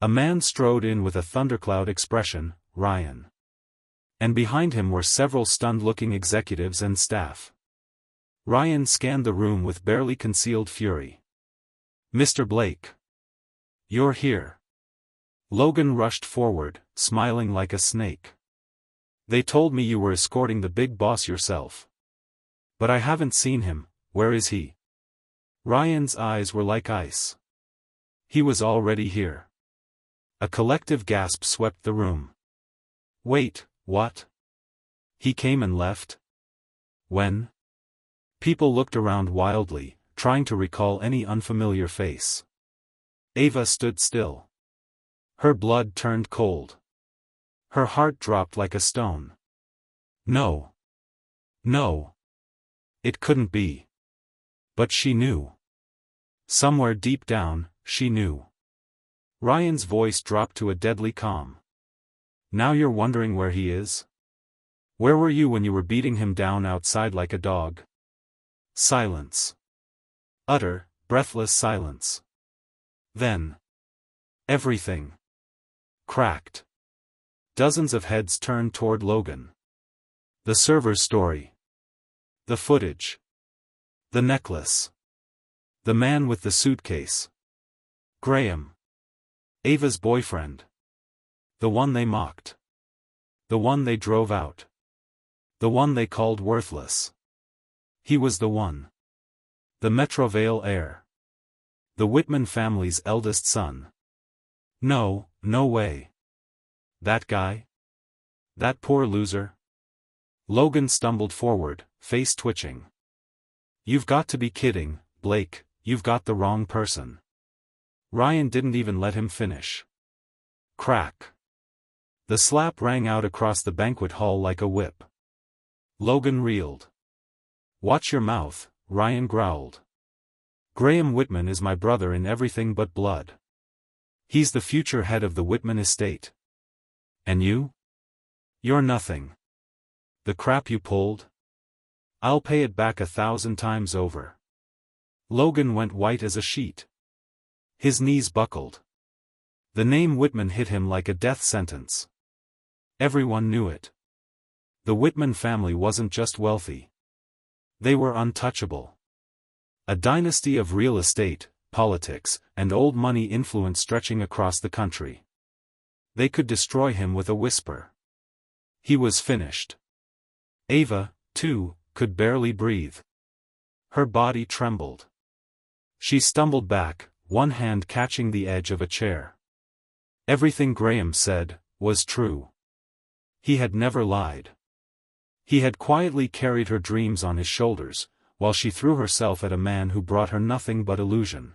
A man strode in with a thundercloud expression, Ryan. And behind him were several stunned-looking executives and staff. Ryan scanned the room with barely concealed fury. "Mr. Blake. You're here." Logan rushed forward, smiling like a snake. "They told me you were escorting the big boss yourself. But I haven't seen him. Where is he?" Ryan's eyes were like ice. He was already here. A collective gasp swept the room. "Wait, what? He came and left? When?" People looked around wildly, trying to recall any unfamiliar face. Ava stood still. Her blood turned cold. Her heart dropped like a stone. No. No. It couldn't be. But she knew. Somewhere deep down, she knew. Ryan's voice dropped to a deadly calm. Now you're wondering where he is? Where were you when you were beating him down outside like a dog? Silence. Utter, breathless silence. Then. Everything. Cracked. Dozens of heads turned toward Logan. The server's story. The footage. The necklace. The man with the suitcase. Graham. Ava's boyfriend. The one they mocked. The one they drove out. The one they called worthless. He was the one. The Metrovale heir. The Whitman family's eldest son. No, no way. That guy? That poor loser? Logan stumbled forward, face twitching. You've got to be kidding, Blake, you've got the wrong person. Ryan didn't even let him finish. Crack. The slap rang out across the banquet hall like a whip. Logan reeled. Watch your mouth, Ryan growled. Graham Whitman is my brother in everything but blood. He's the future head of the Whitman estate. And you? You're nothing. The crap you pulled? I'll pay it back 1,000 times over. Logan went white as a sheet. His knees buckled. The name Whitman hit him like a death sentence. Everyone knew it. The Whitman family wasn't just wealthy. They were untouchable. A dynasty of real estate, politics, and old money influence stretching across the country. They could destroy him with a whisper. He was finished. Ava, too, could barely breathe. Her body trembled. She stumbled back, one hand catching the edge of a chair. Everything Graham said was true. He had never lied. He had quietly carried her dreams on his shoulders, while she threw herself at a man who brought her nothing but illusion.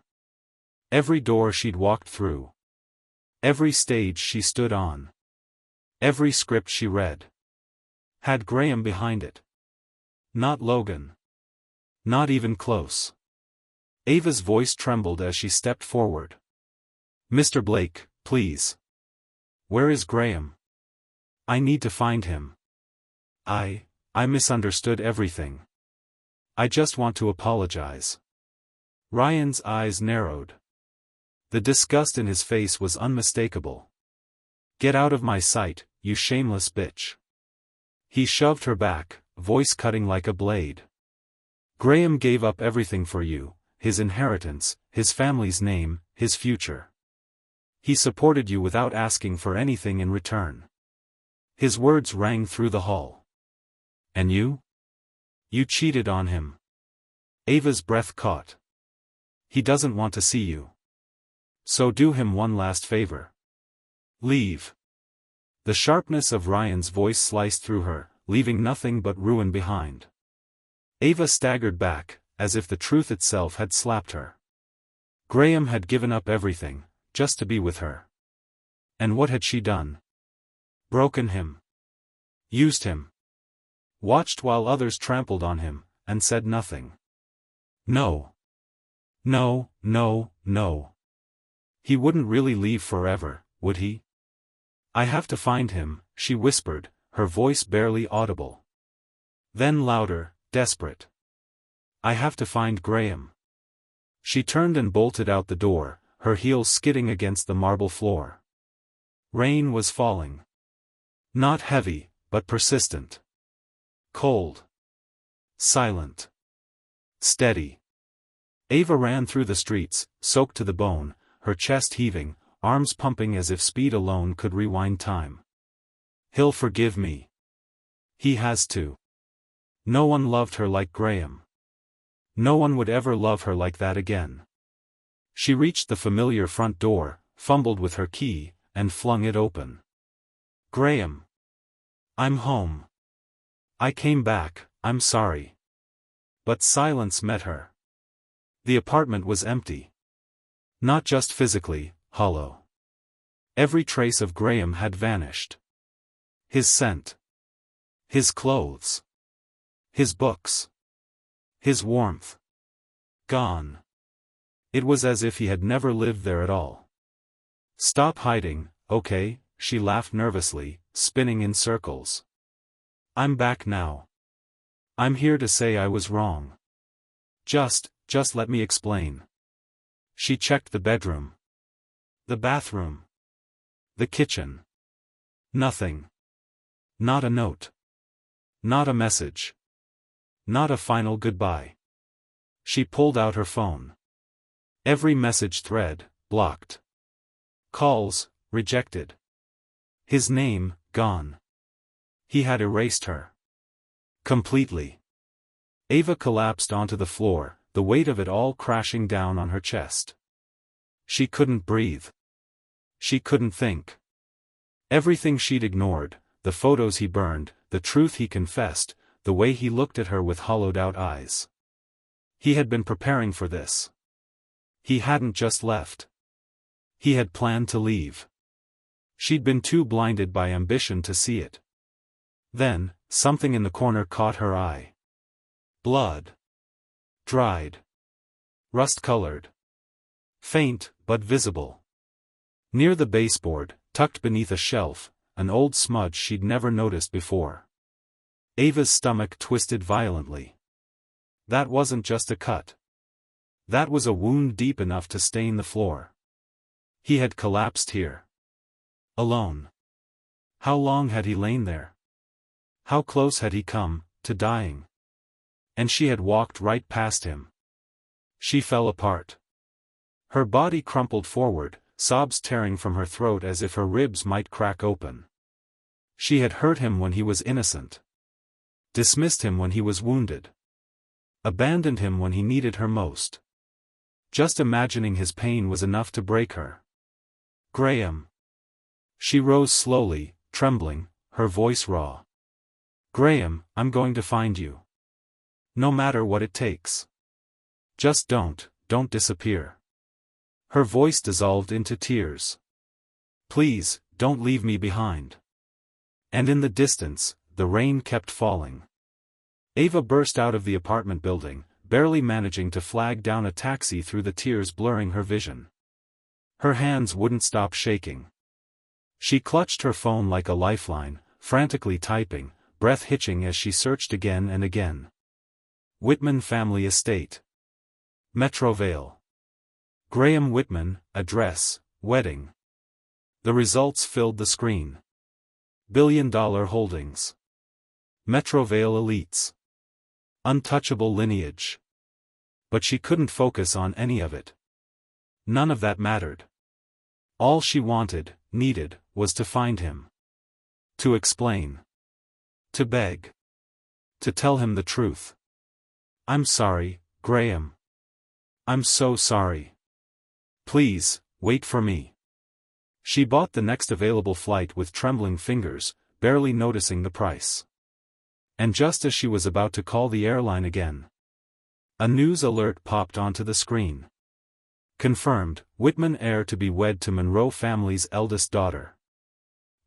Every door she'd walked through. Every stage she stood on. Every script she read. Had Graham behind it. Not Logan. Not even close. Ava's voice trembled as she stepped forward. Mr. Blake, please. Where is Graham? I need to find him. I misunderstood everything. I just want to apologize. Ryan's eyes narrowed. The disgust in his face was unmistakable. Get out of my sight, you shameless bitch. He shoved her back, voice cutting like a blade. Graham gave up everything for you, his inheritance, his family's name, his future. He supported you without asking for anything in return. His words rang through the hall. And you? You cheated on him. Ava's breath caught. He doesn't want to see you. So do him one last favor. Leave. The sharpness of Ryan's voice sliced through her, leaving nothing but ruin behind. Ava staggered back, as if the truth itself had slapped her. Graham had given up everything, just to be with her. And what had she done? Broken him. Used him. Watched while others trampled on him, and said nothing. No. No, no, no. He wouldn't really leave forever, would he? I have to find him, she whispered, her voice barely audible. Then louder, desperate. I have to find Graham. She turned and bolted out the door, her heels skidding against the marble floor. Rain was falling. Not heavy, but persistent. Cold. Silent. Steady. Ava ran through the streets, soaked to the bone, her chest heaving, arms pumping as if speed alone could rewind time. He'll forgive me. He has to. No one loved her like Graham. No one would ever love her like that again. She reached the familiar front door, fumbled with her key, and flung it open. Graham. I'm home. I came back, I'm sorry. But silence met her. The apartment was empty. Not just physically, hollow. Every trace of Graham had vanished. His scent. His clothes. His books. His warmth. Gone. It was as if he had never lived there at all. "Stop hiding, okay?" she laughed nervously, spinning in circles. "I'm back now. I'm here to say I was wrong. Just let me explain." She checked the bedroom, the bathroom, the kitchen. Nothing. Not a note. Not a message. Not a final goodbye. She pulled out her phone. Every message thread, blocked. Calls, rejected. His name, gone. He had erased her. Completely. Ava collapsed onto the floor, the weight of it all crashing down on her chest. She couldn't breathe. She couldn't think. Everything she'd ignored, the photos he burned, the truth he confessed, the way he looked at her with hollowed-out eyes. He had been preparing for this. He hadn't just left. He had planned to leave. She'd been too blinded by ambition to see it. Then, something in the corner caught her eye. Blood. Dried. Rust-colored. Faint, but visible. Near the baseboard, tucked beneath a shelf, an old smudge she'd never noticed before. Ava's stomach twisted violently. That wasn't just a cut. That was a wound deep enough to stain the floor. He had collapsed here. Alone. How long had he lain there? How close had he come to dying? And she had walked right past him. She fell apart. Her body crumpled forward, sobs tearing from her throat as if her ribs might crack open. She had hurt him when he was innocent. Dismissed him when he was wounded. Abandoned him when he needed her most. Just imagining his pain was enough to break her. "Graham." She rose slowly, trembling, her voice raw. "Graham, I'm going to find you. No matter what it takes. Just don't disappear." Her voice dissolved into tears. "Please, don't leave me behind." And in the distance, the rain kept falling. Ava burst out of the apartment building, barely managing to flag down a taxi through the tears blurring her vision. Her hands wouldn't stop shaking. She clutched her phone like a lifeline, frantically typing, breath hitching as she searched again and again. Whitman Family Estate. Metrovale. Graham Whitman, address, wedding. The results filled the screen. Billion-dollar holdings. Metrovale elites. Untouchable lineage. But she couldn't focus on any of it. None of that mattered. All she needed, was to find him. To explain. To beg. To tell him the truth. "I'm sorry, Graham. I'm so sorry. Please, wait for me." She bought the next available flight with trembling fingers, barely noticing the price. And just as she was about to call the airline again, a news alert popped onto the screen. Confirmed, Whitman heir to be wed to Monroe family's eldest daughter.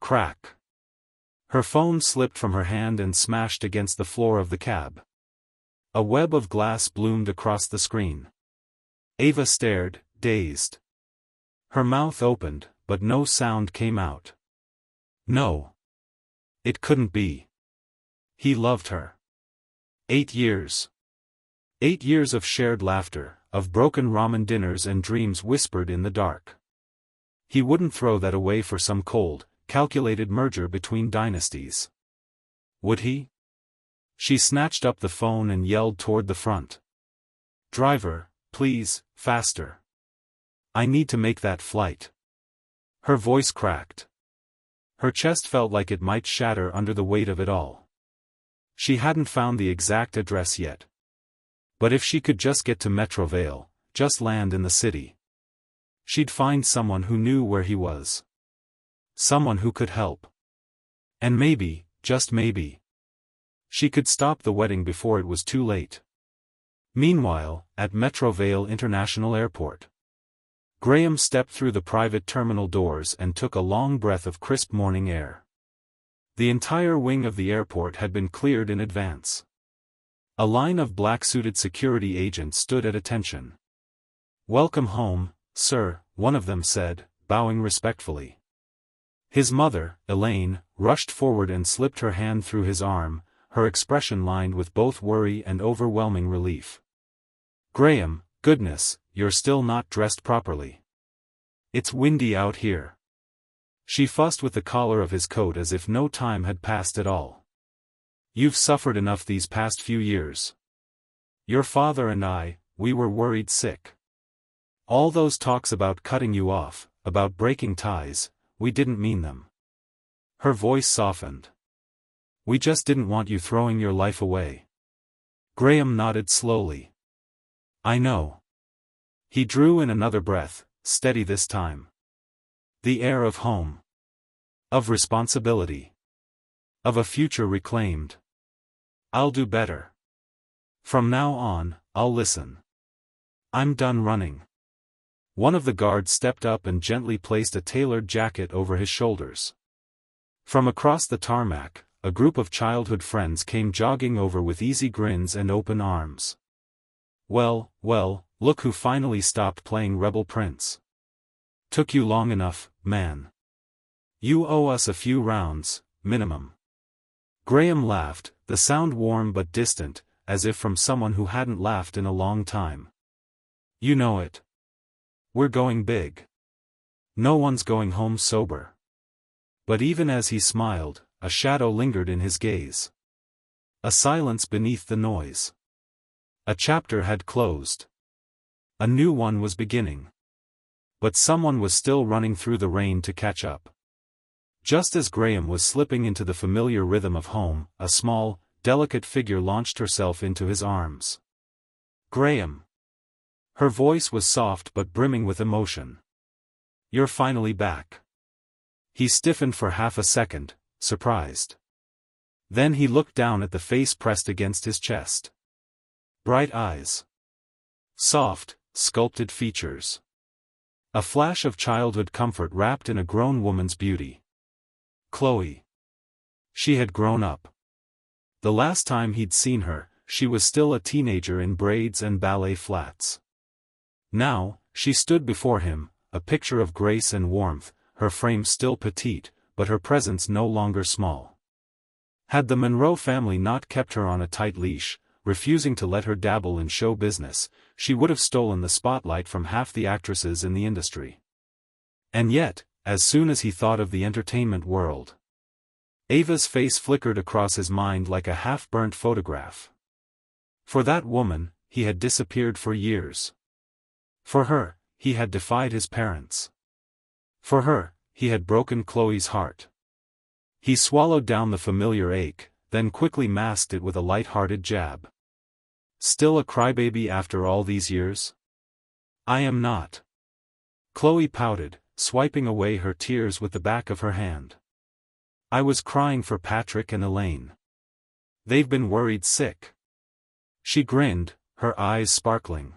Crack. Her phone slipped from her hand and smashed against the floor of the cab. A web of glass bloomed across the screen. Ava stared, dazed. Her mouth opened, but no sound came out. No. It couldn't be. He loved her. 8 years. 8 years of shared laughter, of broken ramen dinners and dreams whispered in the dark. He wouldn't throw that away for some cold, calculated merger between dynasties. Would he? She snatched up the phone and yelled toward the front. "Driver, please, faster. I need to make that flight." Her voice cracked. Her chest felt like it might shatter under the weight of it all. She hadn't found the exact address yet. But if she could just get to Metrovale, just land in the city, she'd find someone who knew where he was. Someone who could help. And maybe, just maybe, she could stop the wedding before it was too late. Meanwhile, at Metrovale International Airport, Graham stepped through the private terminal doors and took a long breath of crisp morning air. The entire wing of the airport had been cleared in advance. A line of black-suited security agents stood at attention. "Welcome home, sir," one of them said, bowing respectfully. His mother, Elaine, rushed forward and slipped her hand through his arm, her expression lined with both worry and overwhelming relief. "Graham, goodness, you're still not dressed properly. It's windy out here." She fussed with the collar of his coat as if no time had passed at all. "You've suffered enough these past few years. Your father and we were worried sick. All those talks about cutting you off, about breaking ties, we didn't mean them." Her voice softened. "We just didn't want you throwing your life away." Graham nodded slowly. "I know." He drew in another breath, steady this time. The air of home. Of responsibility. Of a future reclaimed. "I'll do better. From now on, I'll listen. I'm done running." One of the guards stepped up and gently placed a tailored jacket over his shoulders. From across the tarmac, a group of childhood friends came jogging over with easy grins and open arms. Well, look who finally stopped playing Rebel Prince. Took you long enough, man. You owe us a few rounds, minimum." Graham laughed, the sound warm but distant, as if from someone who hadn't laughed in a long time. "You know it. We're going big. No one's going home sober." But even as he smiled, a shadow lingered in his gaze. A silence beneath the noise. A chapter had closed. A new one was beginning. But someone was still running through the rain to catch up. Just as Graham was slipping into the familiar rhythm of home, a small, delicate figure launched herself into his arms. "Graham." Her voice was soft but brimming with emotion. "You're finally back." He stiffened for half a second, surprised. Then he looked down at the face pressed against his chest. Bright eyes. Soft, sculpted features. A flash of childhood comfort wrapped in a grown woman's beauty. Chloe. She had grown up. The last time he'd seen her, she was still a teenager in braids and ballet flats. Now, she stood before him, a picture of grace and warmth, her frame still petite, but her presence no longer small. Had the Monroe family not kept her on a tight leash, refusing to let her dabble in show business, she would have stolen the spotlight from half the actresses in the industry. And yet, as soon as he thought of the entertainment world, Ava's face flickered across his mind like a half-burnt photograph. For that woman, he had disappeared for years. For her, he had defied his parents. For her, he had broken Chloe's heart. He swallowed down the familiar ache, then quickly masked it with a light-hearted jab. "Still a crybaby after all these years?" "I am not." Chloe pouted, swiping away her tears with the back of her hand. "I was crying for Patrick and Elaine. They've been worried sick." She grinned, her eyes sparkling.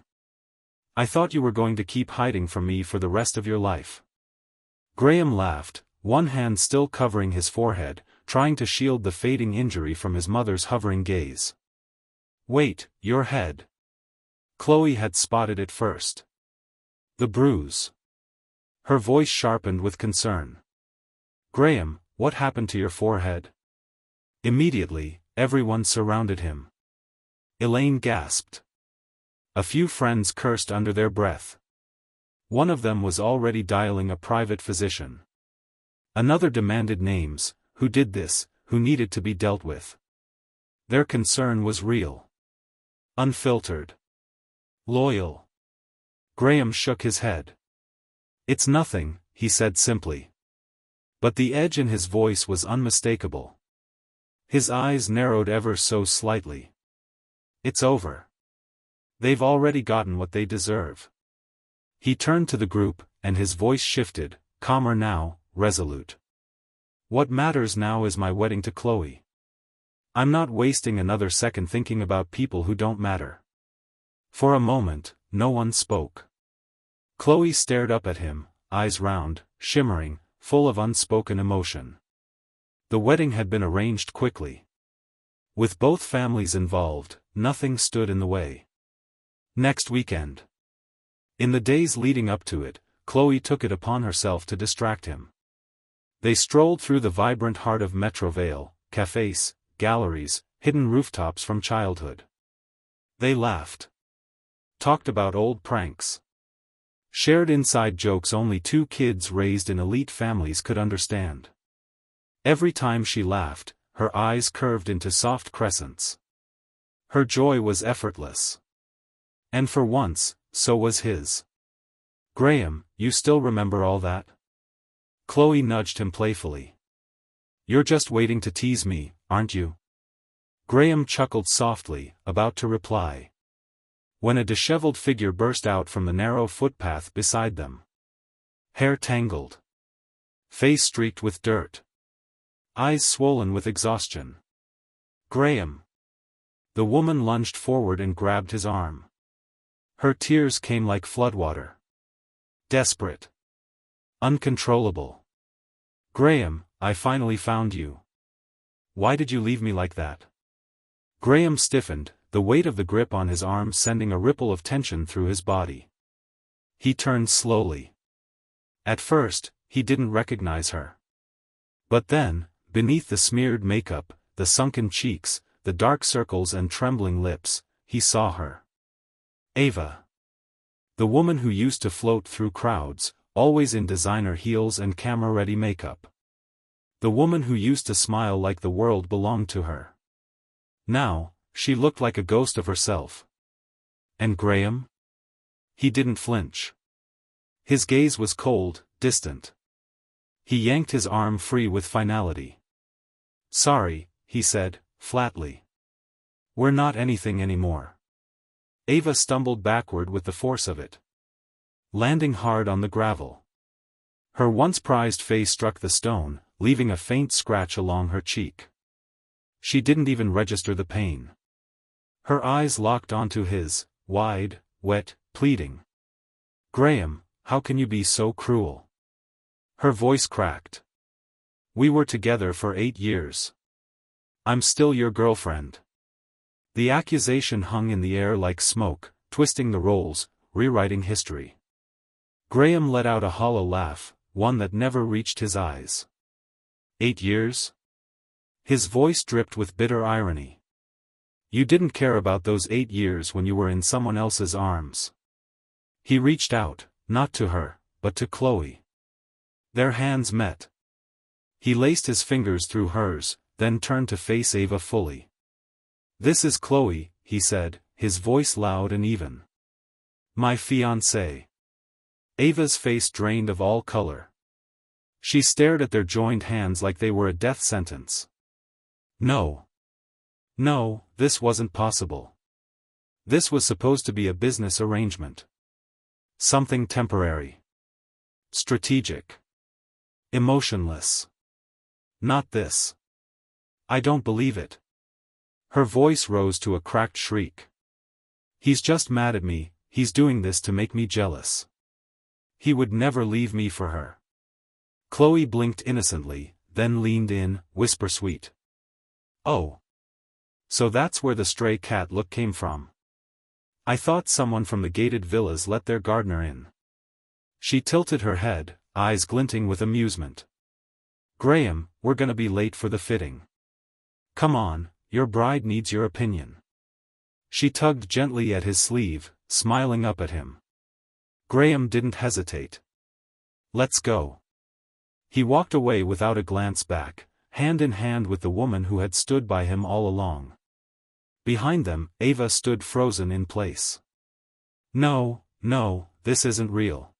"I thought you were going to keep hiding from me for the rest of your life." Graham laughed, one hand still covering his forehead, trying to shield the fading injury from his mother's hovering gaze. "Wait, your head." Chloe had spotted it first. "The bruise." Her voice sharpened with concern. "Graham, what happened to your forehead?" Immediately, everyone surrounded him. Elaine gasped. A few friends cursed under their breath. One of them was already dialing a private physician. Another demanded names, who did this, who needed to be dealt with. Their concern was real. Unfiltered. Loyal. Graham shook his head. "It's nothing," he said simply. But the edge in his voice was unmistakable. His eyes narrowed ever so slightly. "It's over. They've already gotten what they deserve." He turned to the group, and his voice shifted, calmer now, resolute. "What matters now is my wedding to Chloe. I'm not wasting another second thinking about people who don't matter." For a moment, no one spoke. Chloe stared up at him, eyes round, shimmering, full of unspoken emotion. The wedding had been arranged quickly. With both families involved, nothing stood in the way. Next weekend. In the days leading up to it, Chloe took it upon herself to distract him. They strolled through the vibrant heart of Metrovale, cafes, galleries, hidden rooftops from childhood. They laughed. Talked about old pranks. Shared inside jokes only two kids raised in elite families could understand. Every time she laughed, her eyes curved into soft crescents. Her joy was effortless. And for once, so was his. "Graham, you still remember all that?" Chloe nudged him playfully. "You're just waiting to tease me, aren't you?" Graham chuckled softly, about to reply, when a disheveled figure burst out from the narrow footpath beside them. Hair tangled. Face streaked with dirt. Eyes swollen with exhaustion. "Graham!" The woman lunged forward and grabbed his arm. Her tears came like floodwater. Desperate. Uncontrollable. "Graham, I finally found you. Why did you leave me like that?" Graham stiffened, the weight of the grip on his arm sending a ripple of tension through his body. He turned slowly. At first, he didn't recognize her. But then, beneath the smeared makeup, the sunken cheeks, the dark circles and trembling lips, he saw her. Ava. The woman who used to float through crowds, always in designer heels and camera-ready makeup. The woman who used to smile like the world belonged to her. Now, she looked like a ghost of herself. And Graham? He didn't flinch. His gaze was cold, distant. He yanked his arm free with finality. "Sorry," he said, flatly. "We're not anything anymore." Ava stumbled backward with the force of it, landing hard on the gravel. Her once prized face struck the stone, leaving a faint scratch along her cheek. She didn't even register the pain. Her eyes locked onto his, wide, wet, pleading. "Graham, how can you be so cruel?" Her voice cracked. "We were together for 8 years. I'm still your girlfriend." The accusation hung in the air like smoke, twisting the roles, rewriting history. Graham let out a hollow laugh, one that never reached his eyes. 8 years? His voice dripped with bitter irony. "You didn't care about those 8 years when you were in someone else's arms." He reached out, not to her, but to Chloe. Their hands met. He laced his fingers through hers, then turned to face Ava fully. "This is Chloe," he said, his voice loud and even. "My fiancée." Ava's face drained of all color. She stared at their joined hands like they were a death sentence. No. No, this wasn't possible. This was supposed to be a business arrangement. Something temporary. Strategic. Emotionless. Not this. "I don't believe it." Her voice rose to a cracked shriek. "He's just mad at me, he's doing this to make me jealous. He would never leave me for her." Chloe blinked innocently, then leaned in, whisper sweet. "Oh. So that's where the stray cat look came from. I thought someone from the gated villas let their gardener in." She tilted her head, eyes glinting with amusement. "Graham, we're gonna be late for the fitting. Come on, your bride needs your opinion." She tugged gently at his sleeve, smiling up at him. Graham didn't hesitate. "Let's go." He walked away without a glance back, hand in hand with the woman who had stood by him all along. Behind them, Ava stood frozen in place. "No, no, this isn't real."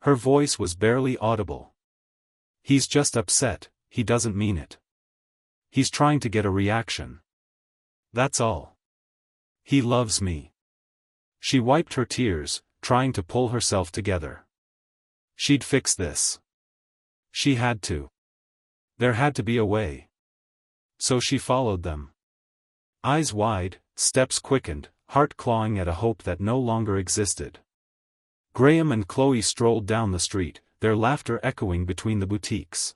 Her voice was barely audible. "He's just upset, he doesn't mean it. He's trying to get a reaction. That's all. He loves me." She wiped her tears, trying to pull herself together. She'd fix this. She had to. There had to be a way. So she followed them. Eyes wide, steps quickened, heart clawing at a hope that no longer existed. Graham and Chloe strolled down the street, their laughter echoing between the boutiques.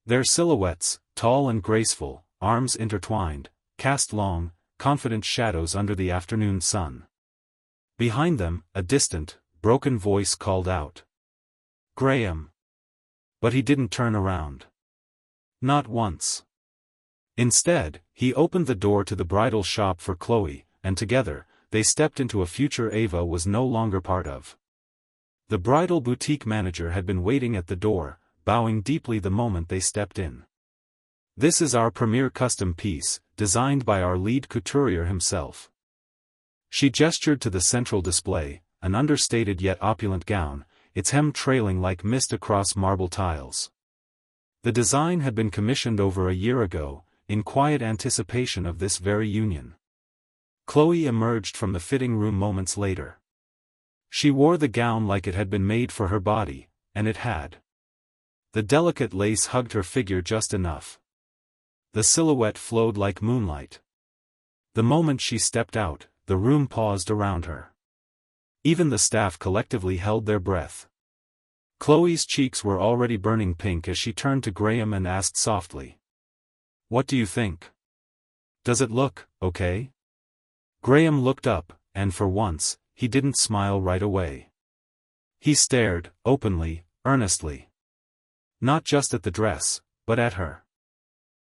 Their silhouettes, tall and graceful, arms intertwined, cast long, confident shadows under the afternoon sun. Behind them, a distant, broken voice called out. "Graham." But he didn't turn around. Not once. Instead, he opened the door to the bridal shop for Chloe, and together, they stepped into a future Ava was no longer part of. The bridal boutique manager had been waiting at the door, bowing deeply the moment they stepped in. "This is our premier custom piece, designed by our lead couturier himself." She gestured to the central display, an understated yet opulent gown, its hem trailing like mist across marble tiles. The design had been commissioned over a year ago, in quiet anticipation of this very union. Chloe emerged from the fitting room moments later. She wore the gown like it had been made for her body, and it had. The delicate lace hugged her figure just enough. The silhouette flowed like moonlight. The moment she stepped out, the room paused around her. Even the staff collectively held their breath. Chloe's cheeks were already burning pink as she turned to Graham and asked softly, "What do you think? Does it look okay?" Graham looked up, and for once, he didn't smile right away. He stared, openly, earnestly. Not just at the dress, but at her.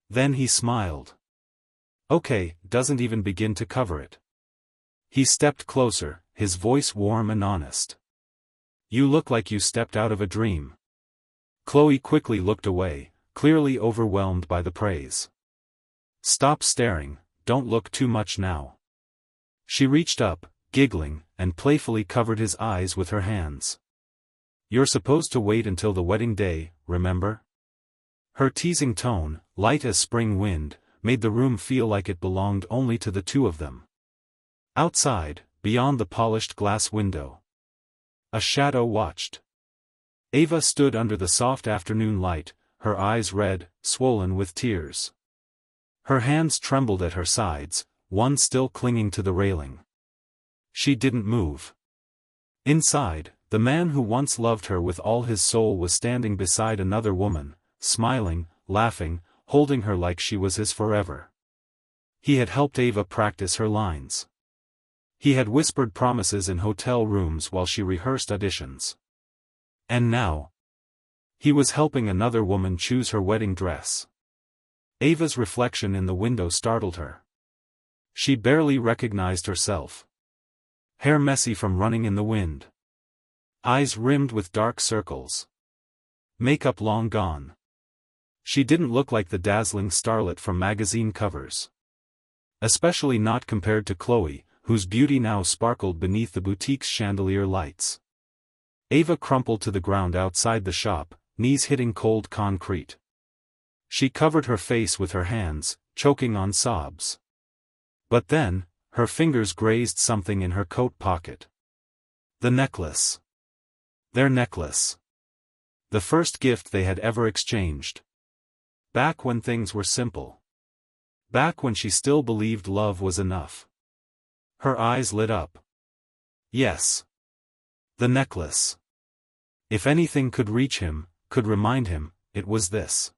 Then he smiled. "Okay, doesn't even begin to cover it." He stepped closer, his voice warm and honest. "You look like you stepped out of a dream." Chloe quickly looked away, clearly overwhelmed by the praise. "Stop staring, don't look too much now." She reached up, giggling, and playfully covered his eyes with her hands. "You're supposed to wait until the wedding day, remember?" Her teasing tone, light as spring wind, made the room feel like it belonged only to the two of them. Outside, beyond the polished glass window, a shadow watched. Ava stood under the soft afternoon light, her eyes red, swollen with tears. Her hands trembled at her sides, one still clinging to the railing. She didn't move. Inside, the man who once loved her with all his soul was standing beside another woman, smiling, laughing, holding her like she was his forever. He had helped Ava practice her lines. He had whispered promises in hotel rooms while she rehearsed auditions. And now, he was helping another woman choose her wedding dress. Ava's reflection in the window startled her. She barely recognized herself. Hair messy from running in the wind. Eyes rimmed with dark circles. Makeup long gone. She didn't look like the dazzling starlet from magazine covers. Especially not compared to Chloe, whose beauty now sparkled beneath the boutique's chandelier lights. Ava crumpled to the ground outside the shop, knees hitting cold concrete. She covered her face with her hands, choking on sobs. But then, her fingers grazed something in her coat pocket. The necklace. Their necklace. The first gift they had ever exchanged. Back when things were simple. Back when she still believed love was enough. Her eyes lit up. Yes. The necklace. If anything could reach him, could remind him, it was this.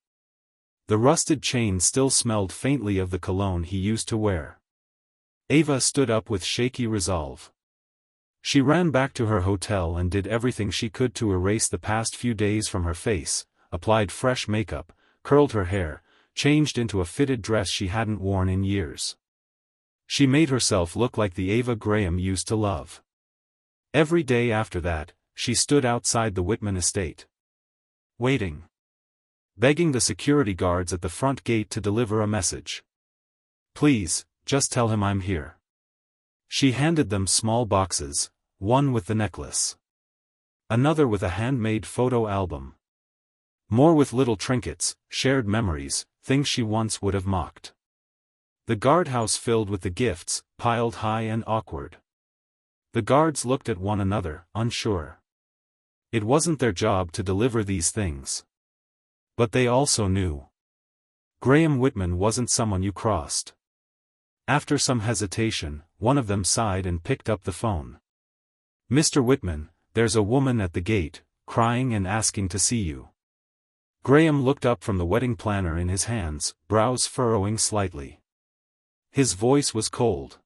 The rusted chain still smelled faintly of the cologne he used to wear. Ava stood up with shaky resolve. She ran back to her hotel and did everything she could to erase the past few days from her face, applied fresh makeup, curled her hair, changed into a fitted dress she hadn't worn in years. She made herself look like the Ava Graham used to love. Every day after that, she stood outside the Whitman estate. Waiting. Begging the security guards at the front gate to deliver a message. "Please, just tell him I'm here." She handed them small boxes, one with the necklace. Another with a handmade photo album. More with little trinkets, shared memories, things she once would have mocked. The guardhouse filled with the gifts, piled high and awkward. The guards looked at one another, unsure. It wasn't their job to deliver these things. But they also knew. Graham Whitman wasn't someone you crossed. After some hesitation, one of them sighed and picked up the phone. "Mr. Whitman, there's a woman at the gate, crying and asking to see you." Graham looked up from the wedding planner in his hands, brows furrowing slightly. His voice was cold.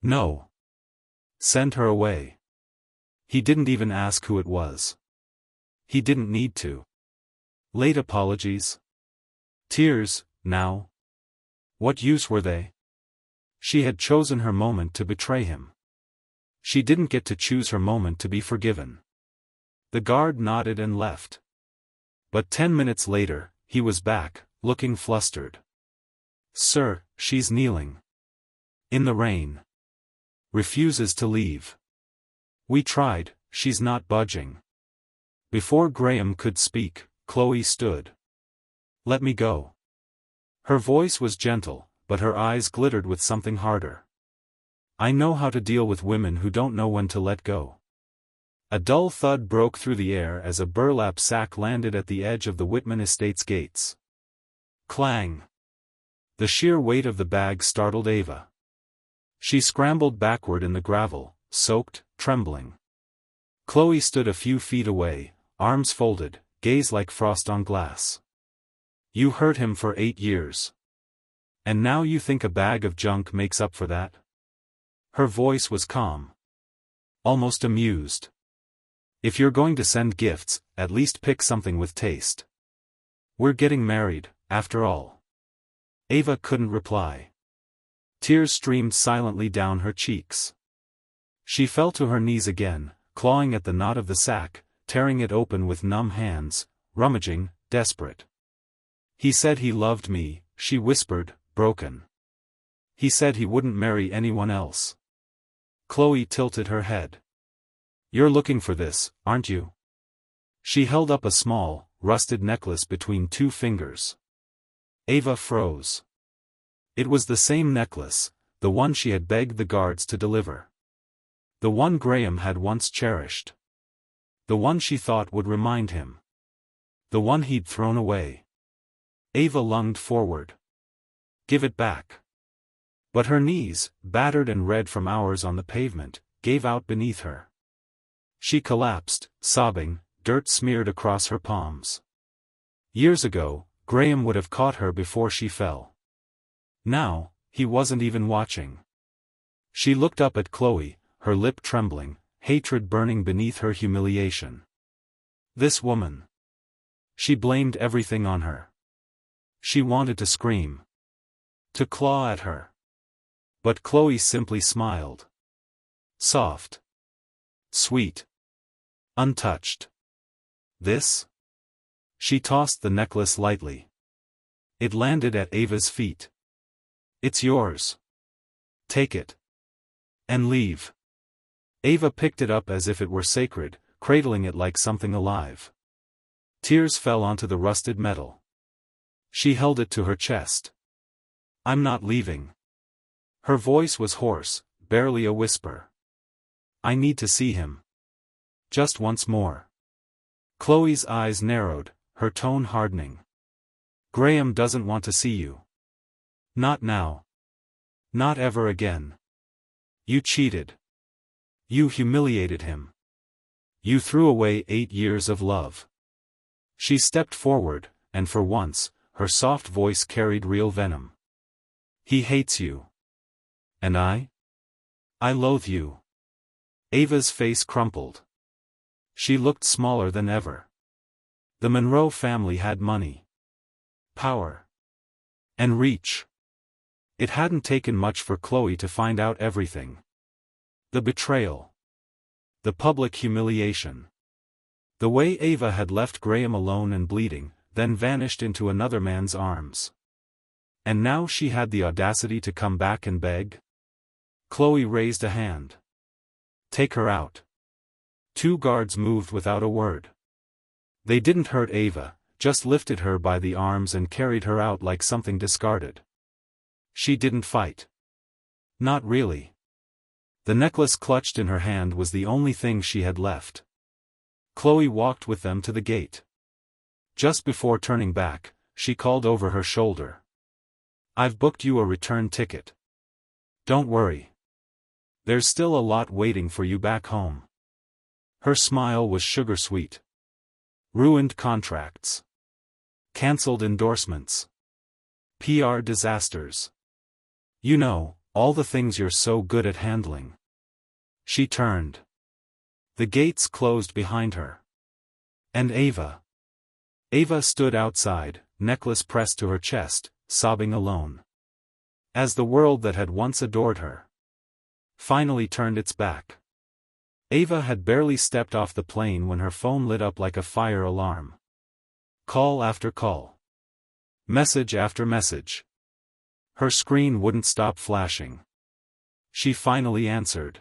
"No. Send her away." He didn't even ask who it was. He didn't need to. Late apologies? Tears, now? What use were they? She had chosen her moment to betray him. She didn't get to choose her moment to be forgiven. The guard nodded and left. But 10 minutes later, he was back, looking flustered. Sir, she's kneeling. In the rain. Refuses to leave. We tried, she's not budging. Before Graham could speak, Chloe stood. Let me go. Her voice was gentle, but her eyes glittered with something harder. I know how to deal with women who don't know when to let go. A dull thud broke through the air as a burlap sack landed at the edge of the Whitman estate's gates. Clang! The sheer weight of the bag startled Ava. She scrambled backward in the gravel, soaked, trembling. Chloe stood a few feet away, arms folded, gaze like frost on glass. You hurt him for 8 years. And now you think a bag of junk makes up for that? Her voice was calm. Almost amused. If you're going to send gifts, at least pick something with taste. We're getting married, after all. Ava couldn't reply. Tears streamed silently down her cheeks. She fell to her knees again, clawing at the knot of the sack, tearing it open with numb hands, rummaging, desperate. He said he loved me, she whispered, broken. He said he wouldn't marry anyone else. Chloe tilted her head. You're looking for this, aren't you? She held up a small, rusted necklace between 2 fingers. Ava froze. It was the same necklace, the one she had begged the guards to deliver. The one Graham had once cherished. The one she thought would remind him. The one he'd thrown away. Ava lunged forward. Give it back. But her knees, battered and red from hours on the pavement, gave out beneath her. She collapsed, sobbing, dirt smeared across her palms. Years ago, Graham would have caught her before she fell. Now, he wasn't even watching. She looked up at Chloe, her lip trembling, hatred burning beneath her humiliation. This woman. She blamed everything on her. She wanted to scream. To claw at her. But Chloe simply smiled. Soft. Sweet. Untouched. This? She tossed the necklace lightly. It landed at Ava's feet. It's yours. Take it. And leave. Ava picked it up as if it were sacred, cradling it like something alive. Tears fell onto the rusted metal. She held it to her chest. I'm not leaving. Her voice was hoarse, barely a whisper. I need to see him. Just once more. Chloe's eyes narrowed, her tone hardening. Graham doesn't want to see you. Not now. Not ever again. You cheated. You humiliated him. You threw away 8 years of love. She stepped forward, and for once, her soft voice carried real venom. He hates you. And I? I loathe you. Ava's face crumpled. She looked smaller than ever. The Monroe family had money. Power. And reach. It hadn't taken much for Chloe to find out everything. The betrayal. The public humiliation. The way Ava had left Graham alone and bleeding, then vanished into another man's arms. And now she had the audacity to come back and beg? Chloe raised a hand. Take her out. 2 guards moved without a word. They didn't hurt Ava, just lifted her by the arms and carried her out like something discarded. She didn't fight. Not really. The necklace clutched in her hand was the only thing she had left. Chloe walked with them to the gate. Just before turning back, she called over her shoulder. I've booked you a return ticket. Don't worry. There's still a lot waiting for you back home. Her smile was sugar-sweet. Ruined contracts. Cancelled endorsements. PR disasters. You know, all the things you're so good at handling. She turned. The gates closed behind her. And Ava. Ava stood outside, necklace pressed to her chest, sobbing alone. As the world that had once adored her finally turned its back. Ava had barely stepped off the plane when her phone lit up like a fire alarm. Call after call. Message after message. Her screen wouldn't stop flashing. She finally answered.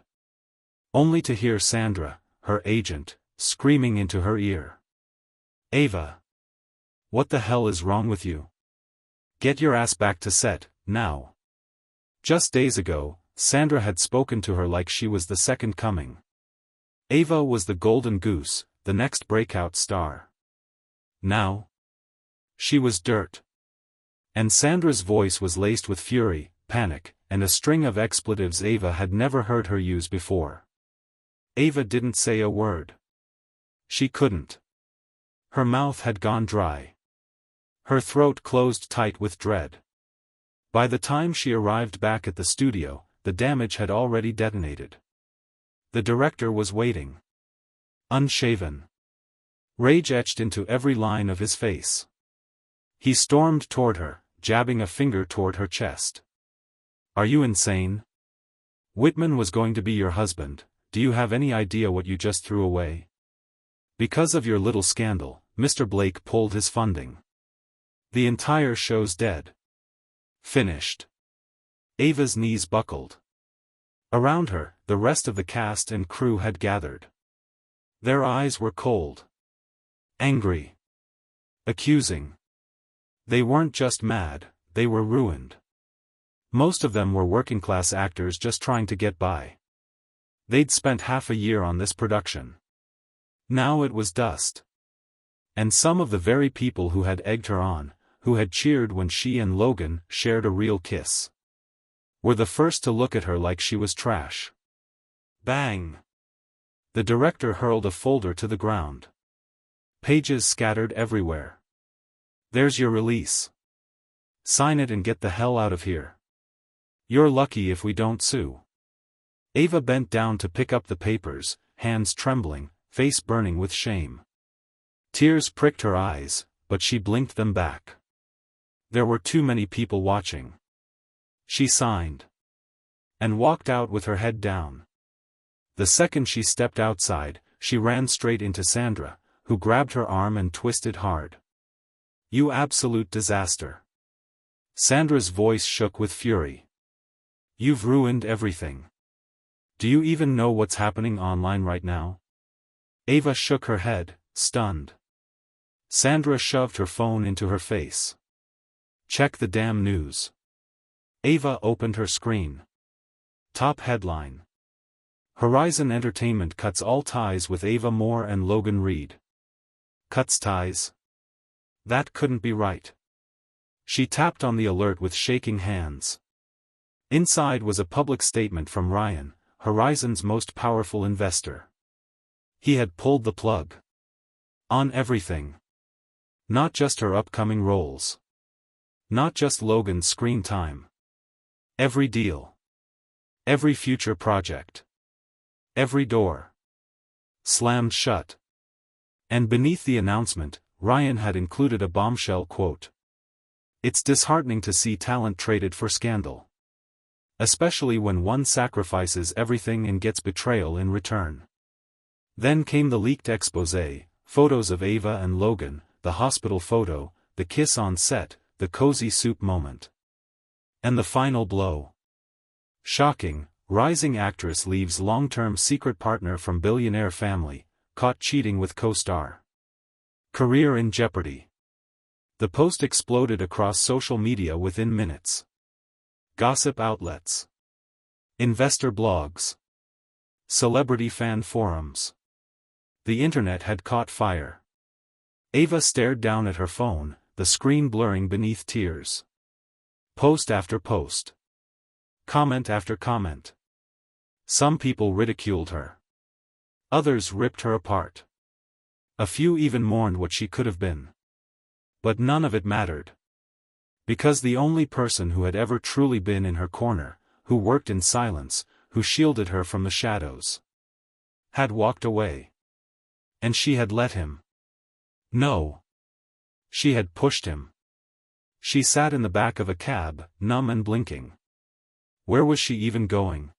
Only to hear Sandra, her agent, screaming into her ear. Ava. What the hell is wrong with you? Get your ass back to set, now. Just days ago, Sandra had spoken to her like she was the second coming. Ava was the golden goose, the next breakout star. Now? She was dirt. And Sandra's voice was laced with fury, panic, and a string of expletives Ava had never heard her use before. Ava didn't say a word. She couldn't. Her mouth had gone dry. Her throat closed tight with dread. By the time she arrived back at the studio, the damage had already detonated. The director was waiting. Unshaven. Rage etched into every line of his face. He stormed toward her, jabbing a finger toward her chest. Are you insane? Whitman was going to be your husband. Do you have any idea what you just threw away? Because of your little scandal, Mr. Blake pulled his funding. The entire show's dead. Finished. Ava's knees buckled. Around her, the rest of the cast and crew had gathered. Their eyes were cold. Angry. Accusing. They weren't just mad, they were ruined. Most of them were working-class actors just trying to get by. They'd spent half a year on this production. Now it was dust. And some of the very people who had egged her on, who had cheered when she and Logan shared a real kiss, were the first to look at her like she was trash. Bang! The director hurled a folder to the ground. Pages scattered everywhere. There's your release. Sign it and get the hell out of here. You're lucky if we don't sue. Ava bent down to pick up the papers, hands trembling, face burning with shame. Tears pricked her eyes, but she blinked them back. There were too many people watching. She signed. And walked out with her head down. The second she stepped outside, she ran straight into Sandra, who grabbed her arm and twisted hard. You absolute disaster. Sandra's voice shook with fury. You've ruined everything. Do you even know what's happening online right now? Ava shook her head, stunned. Sandra shoved her phone into her face. Check the damn news. Ava opened her screen. Top headline. Horizon Entertainment cuts all ties with Ava Moore and Logan Reed. Cuts ties? That couldn't be right. She tapped on the alert with shaking hands. Inside was a public statement from Ryan, Horizon's most powerful investor. He had pulled the plug. On everything. Not just her upcoming roles. Not just Logan's screen time. Every deal. Every future project. Every door. Slammed shut. And beneath the announcement, Ryan had included a bombshell quote. It's disheartening to see talent traded for scandal. Especially when one sacrifices everything and gets betrayal in return. Then came the leaked exposé, photos of Ava and Logan, the hospital photo, the kiss on set, the cozy soup moment. And the final blow. Shocking, rising actress leaves long-term secret partner from billionaire family, caught cheating with co-star. Career in jeopardy. The post exploded across social media within minutes. Gossip outlets. Investor blogs. Celebrity fan forums. The internet had caught fire. Ava stared down at her phone, the screen blurring beneath tears. Post after post. Comment after comment. Some people ridiculed her. Others ripped her apart. A few even mourned what she could have been. But none of it mattered. Because the only person who had ever truly been in her corner, who worked in silence, who shielded her from the shadows, Had walked away. And she had let him. No. She had pushed him. She sat in the back of a cab, numb and blinking. Where was she even going?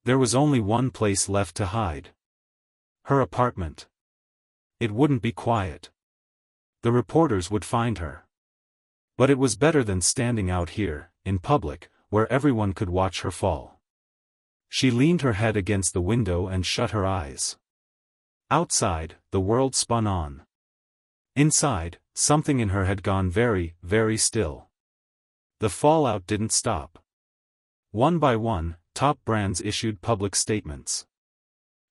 There was only one place left to hide. Her apartment. It wouldn't be quiet. The reporters would find her. But it was better than standing out here, in public, where everyone could watch her fall. She leaned her head against the window and shut her eyes. Outside, the world spun on. Inside, something in her had gone very, very still. The fallout didn't stop. One by one, top brands issued public statements.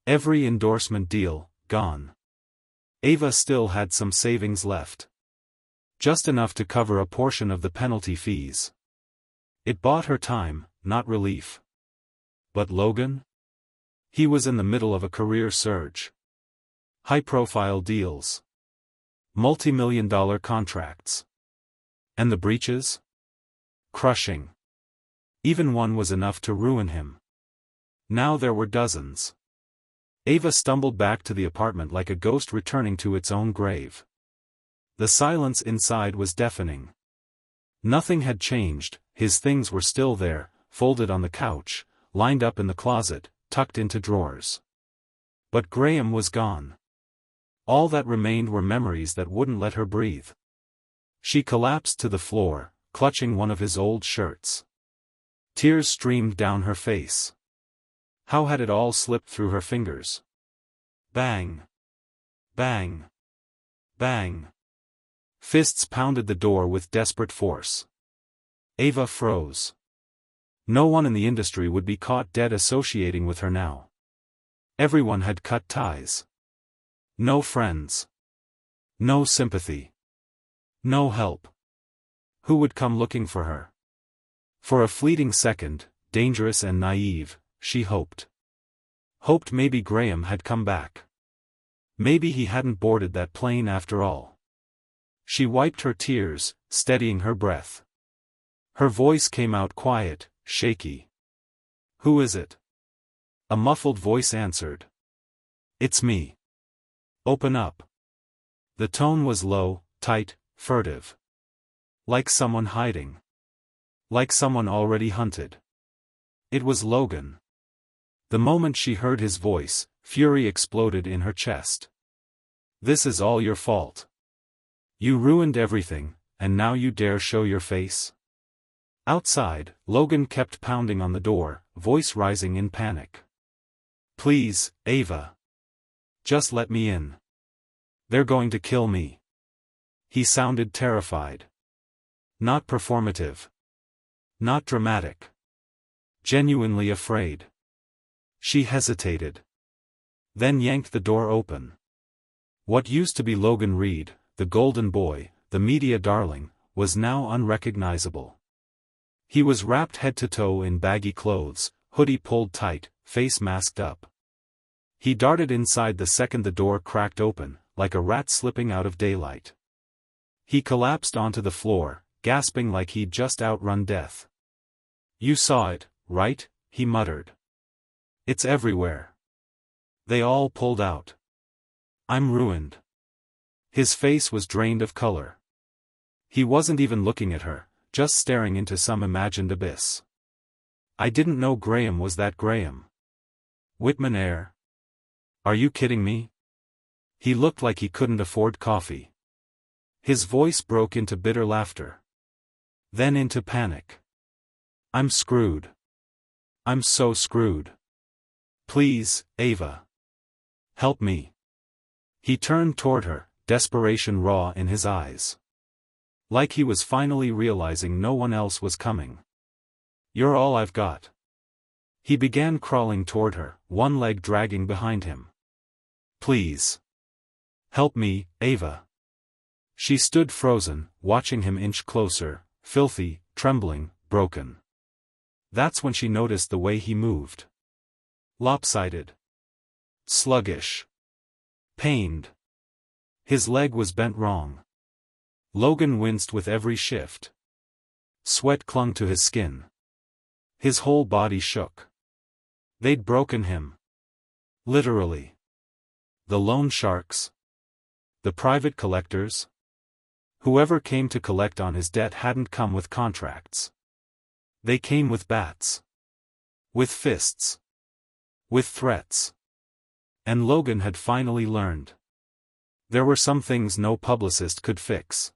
Every endorsement deal, gone. Ava still had some savings left. Just enough to cover a portion of the penalty fees. It bought her time, not relief. But Logan? He was in the middle of a career surge. High-profile deals. Multi-million-dollar contracts. And the breaches? Crushing. Even one was enough to ruin him. Now there were dozens. Ava stumbled back to the apartment like a ghost returning to its own grave. The silence inside was deafening. Nothing had changed, his things were still there, folded on the couch, lined up in the closet, tucked into drawers. But Graham was gone. All that remained were memories that wouldn't let her breathe. She collapsed to the floor, clutching one of his old shirts. Tears streamed down her face. How had it all slipped through her fingers? Bang! Bang! Bang! Fists pounded the door with desperate force. Ava froze. No one in the industry would be caught dead associating with her now. Everyone had cut ties. No friends. No sympathy. No help. Who would come looking for her? For a fleeting second, dangerous and naive, she hoped. Hoped maybe Graham had come back. Maybe he hadn't boarded that plane after all. She wiped her tears, steadying her breath. Her voice came out quiet, shaky. "Who is it?" A muffled voice answered. "It's me. Open up." The tone was low, tight, furtive. Like someone hiding. Like someone already hunted. It was Logan. The moment she heard his voice, fury exploded in her chest. "This is all your fault. You ruined everything, and now you dare show your face?" Outside, Logan kept pounding on the door, voice rising in panic. "Please, Ava. Just let me in. They're going to kill me." He sounded terrified. Not performative. Not dramatic. Genuinely afraid. She hesitated. Then yanked the door open. What used to be Logan Reed, the golden boy, the media darling, was now unrecognizable. He was wrapped head to toe in baggy clothes, hoodie pulled tight, face masked up. He darted inside the second the door cracked open, like a rat slipping out of daylight. He collapsed onto the floor, gasping like he'd just outrun death. "You saw it, right?" he muttered. "It's everywhere. They all pulled out. I'm ruined." His face was drained of color. He wasn't even looking at her, just staring into some imagined abyss. "I didn't know Graham was that Graham. Whitman Air. Are you kidding me?" He looked like he couldn't afford coffee. His voice broke into bitter laughter. Then into panic. "I'm screwed. I'm so screwed. Please, Ava. Help me." He turned toward her, desperation raw in his eyes. Like he was finally realizing no one else was coming. "You're all I've got." He began crawling toward her, one leg dragging behind him. "Please. Help me, Ava." She stood frozen, watching him inch closer, filthy, trembling, broken. That's when she noticed the way he moved. Lopsided. Sluggish. Pained. His leg was bent wrong. Logan winced with every shift. Sweat clung to his skin. His whole body shook. They'd broken him. Literally. The loan sharks? The private collectors? Whoever came to collect on his debt hadn't come with contracts. They came with bats. With fists. With threats. And Logan had finally learned. There were some things no publicist could fix.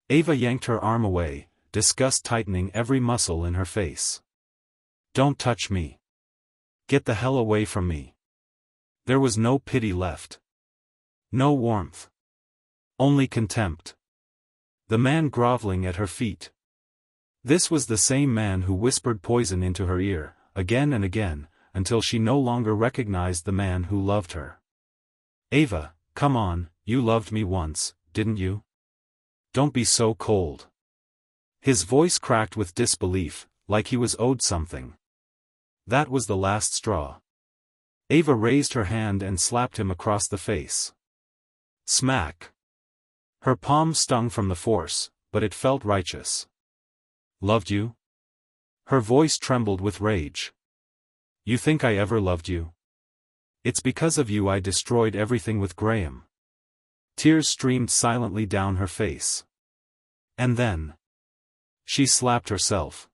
Ava yanked her arm away, disgust tightening every muscle in her face. Don't touch me. Get the hell away from me. There was no pity left. No warmth. Only contempt. The man groveling at her feet. This was the same man who whispered poison into her ear, again and again, until she no longer recognized the man who loved her. Ava, come on, you loved me once, didn't you? Don't be so cold. His voice cracked with disbelief, like he was owed something. That was the last straw. Ava raised her hand and slapped him across the face. Smack. Her palm stung from the force, but it felt righteous. Loved you? Her voice trembled with rage. You think I ever loved you? It's because of you I destroyed everything with Graham. Tears streamed silently down her face. And then she slapped herself.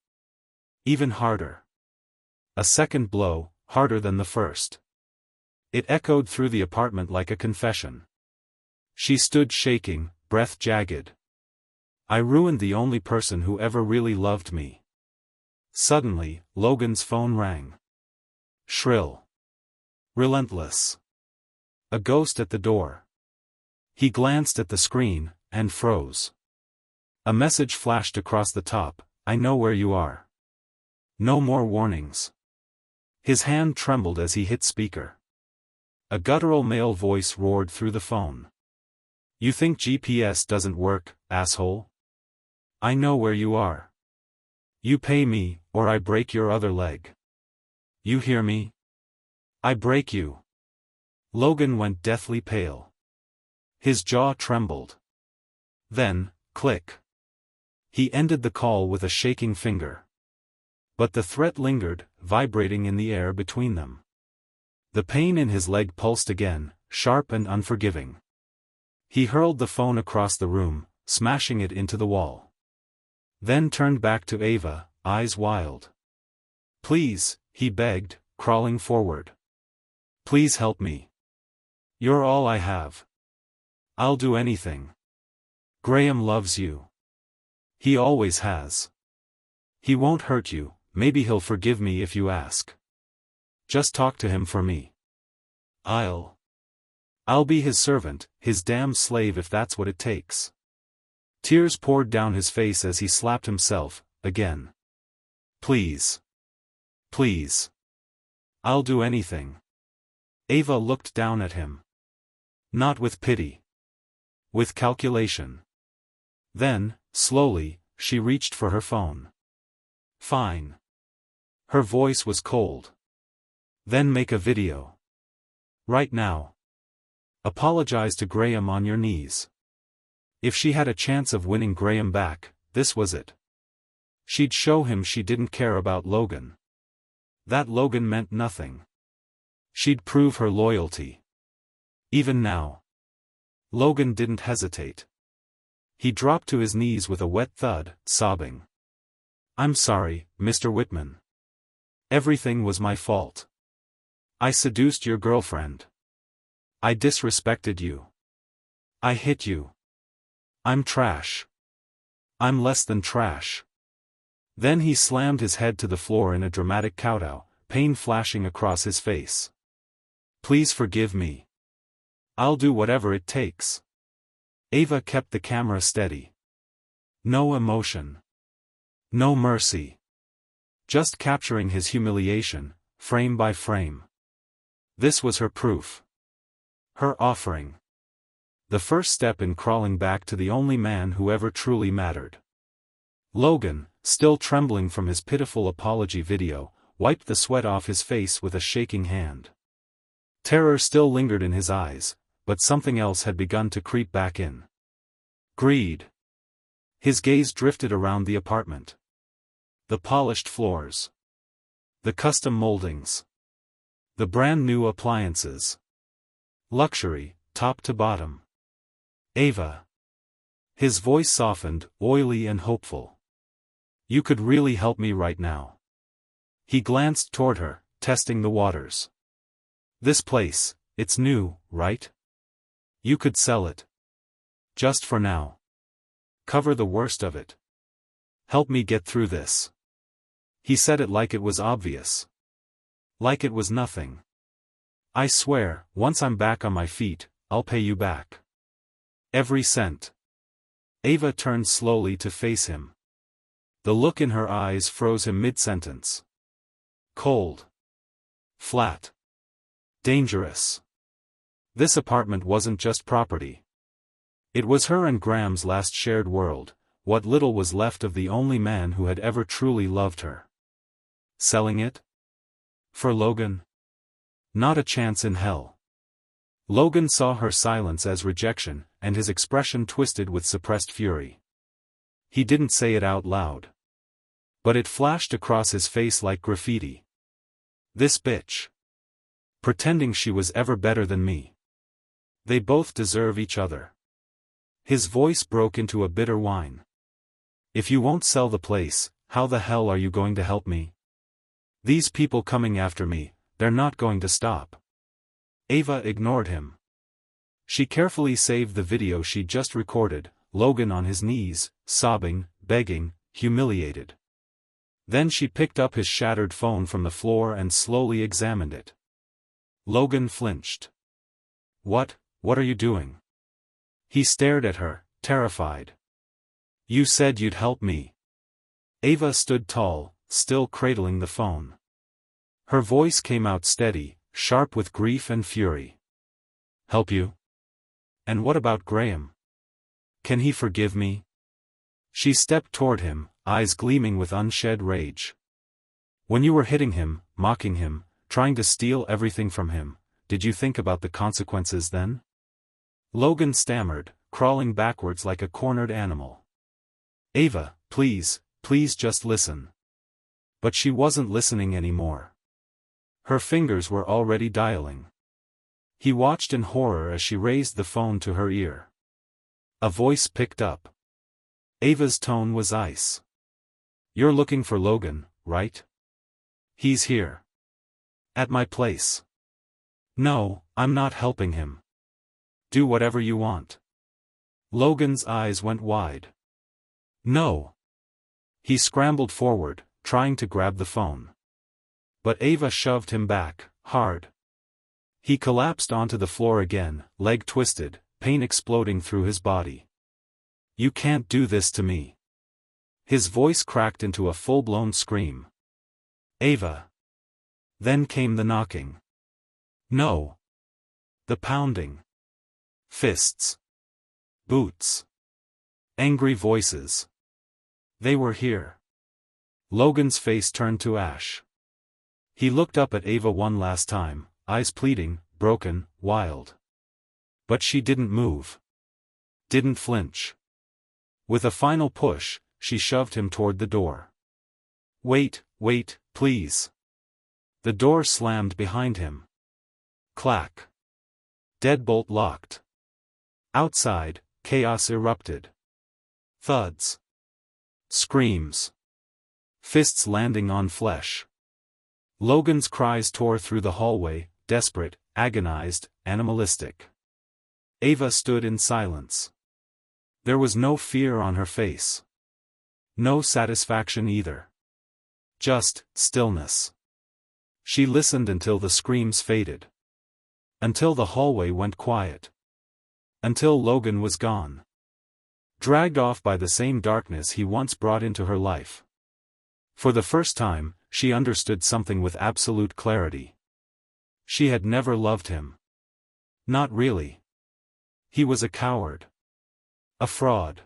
Even harder. A second blow, harder than the first. It echoed through the apartment like a confession. She stood shaking, breath jagged. I ruined the only person who ever really loved me. Suddenly, Logan's phone rang. Shrill. Relentless. A ghost at the door. He glanced at the screen, and froze. A message flashed across the top, I know where you are. No more warnings. His hand trembled as he hit speaker. A guttural male voice roared through the phone. You think GPS doesn't work, asshole? I know where you are. You pay me, or I break your other leg. You hear me? I break you. Logan went deathly pale. His jaw trembled. Then, click. He ended the call with a shaking finger. But the threat lingered, vibrating in the air between them. The pain in his leg pulsed again, sharp and unforgiving. He hurled the phone across the room, smashing it into the wall. Then turned back to Ava, eyes wild. Please, he begged, crawling forward. Please help me. You're all I have. I'll do anything. Graham loves you. He always has. He won't hurt you, maybe he'll forgive me if you ask. Just talk to him for me. I'll be his servant, his damn slave if that's what it takes. Tears poured down his face as he slapped himself, again. Please. Please. I'll do anything. Ava looked down at him. Not with pity. With calculation. Then, slowly, she reached for her phone. Fine. Her voice was cold. Then make a video. Right now. Apologize to Graham on your knees. If she had a chance of winning Graham back, this was it. She'd show him she didn't care about Logan. That Logan meant nothing. She'd prove her loyalty. Even now. Logan didn't hesitate. He dropped to his knees with a wet thud, sobbing. I'm sorry, Mr. Whitman. Everything was my fault. I seduced your girlfriend. I disrespected you. I hit you. I'm trash. I'm less than trash. Then he slammed his head to the floor in a dramatic kowtow, pain flashing across his face. Please forgive me. I'll do whatever it takes. Ava kept the camera steady. No emotion. No mercy. Just capturing his humiliation, frame by frame. This was her proof. Her offering. The first step in crawling back to the only man who ever truly mattered. Logan, still trembling from his pitiful apology video, wiped the sweat off his face with a shaking hand. Terror still lingered in his eyes, but something else had begun to creep back in. Greed. His gaze drifted around the apartment. The polished floors. The custom moldings. The brand new appliances. Luxury, top to bottom. Ava. His voice softened, oily and hopeful. You could really help me right now. He glanced toward her, testing the waters. This place, it's new, right? You could sell it. Just for now. Cover the worst of it. Help me get through this. He said it like it was obvious. Like it was nothing. I swear, once I'm back on my feet, I'll pay you back. Every cent. Ava turned slowly to face him. The look in her eyes froze him mid-sentence. Cold. Flat. Dangerous. This apartment wasn't just property. It was her and Graham's last shared world, what little was left of the only man who had ever truly loved her. Selling it? For Logan? Not a chance in hell. Logan saw her silence as rejection, and his expression twisted with suppressed fury. He didn't say it out loud. But it flashed across his face like graffiti. This bitch. Pretending she was ever better than me. They both deserve each other. His voice broke into a bitter whine. If you won't sell the place, how the hell are you going to help me? These people coming after me, they're not going to stop. Ava ignored him. She carefully saved the video she'd just recorded, Logan on his knees, sobbing, begging, humiliated. Then she picked up his shattered phone from the floor and slowly examined it. Logan flinched. What are you doing? He stared at her, terrified. You said you'd help me. Ava stood tall, still cradling the phone. Her voice came out steady, sharp with grief and fury. Help you? And what about Graham? Can he forgive me? She stepped toward him, eyes gleaming with unshed rage. When you were hitting him, mocking him, trying to steal everything from him, did you think about the consequences then? Logan stammered, crawling backwards like a cornered animal. Ava, please just listen. But she wasn't listening anymore. Her fingers were already dialing. He watched in horror as she raised the phone to her ear. A voice picked up. Ava's tone was ice. You're looking for Logan, right? He's here. At my place. No, I'm not helping him. Do whatever you want. Logan's eyes went wide. No. He scrambled forward, trying to grab the phone. But Ava shoved him back, hard. He collapsed onto the floor again, leg twisted, pain exploding through his body. You can't do this to me. His voice cracked into a full-blown scream. Ava. Then came the knocking. No. The pounding. Fists. Boots. Angry voices. They were here. Logan's face turned to ash. He looked up at Ava one last time, eyes pleading, broken, wild. But she didn't move. Didn't flinch. With a final push, she shoved him toward the door. Wait, please. The door slammed behind him. Clack. Deadbolt locked. Outside, chaos erupted. Thuds. Screams. Fists landing on flesh. Logan's cries tore through the hallway, desperate, agonized, animalistic. Ava stood in silence. There was no fear on her face. No satisfaction either. Just stillness. She listened until the screams faded. Until the hallway went quiet. Until Logan was gone. Dragged off by the same darkness he once brought into her life. For the first time, she understood something with absolute clarity. She had never loved him. Not really. He was a coward. A fraud.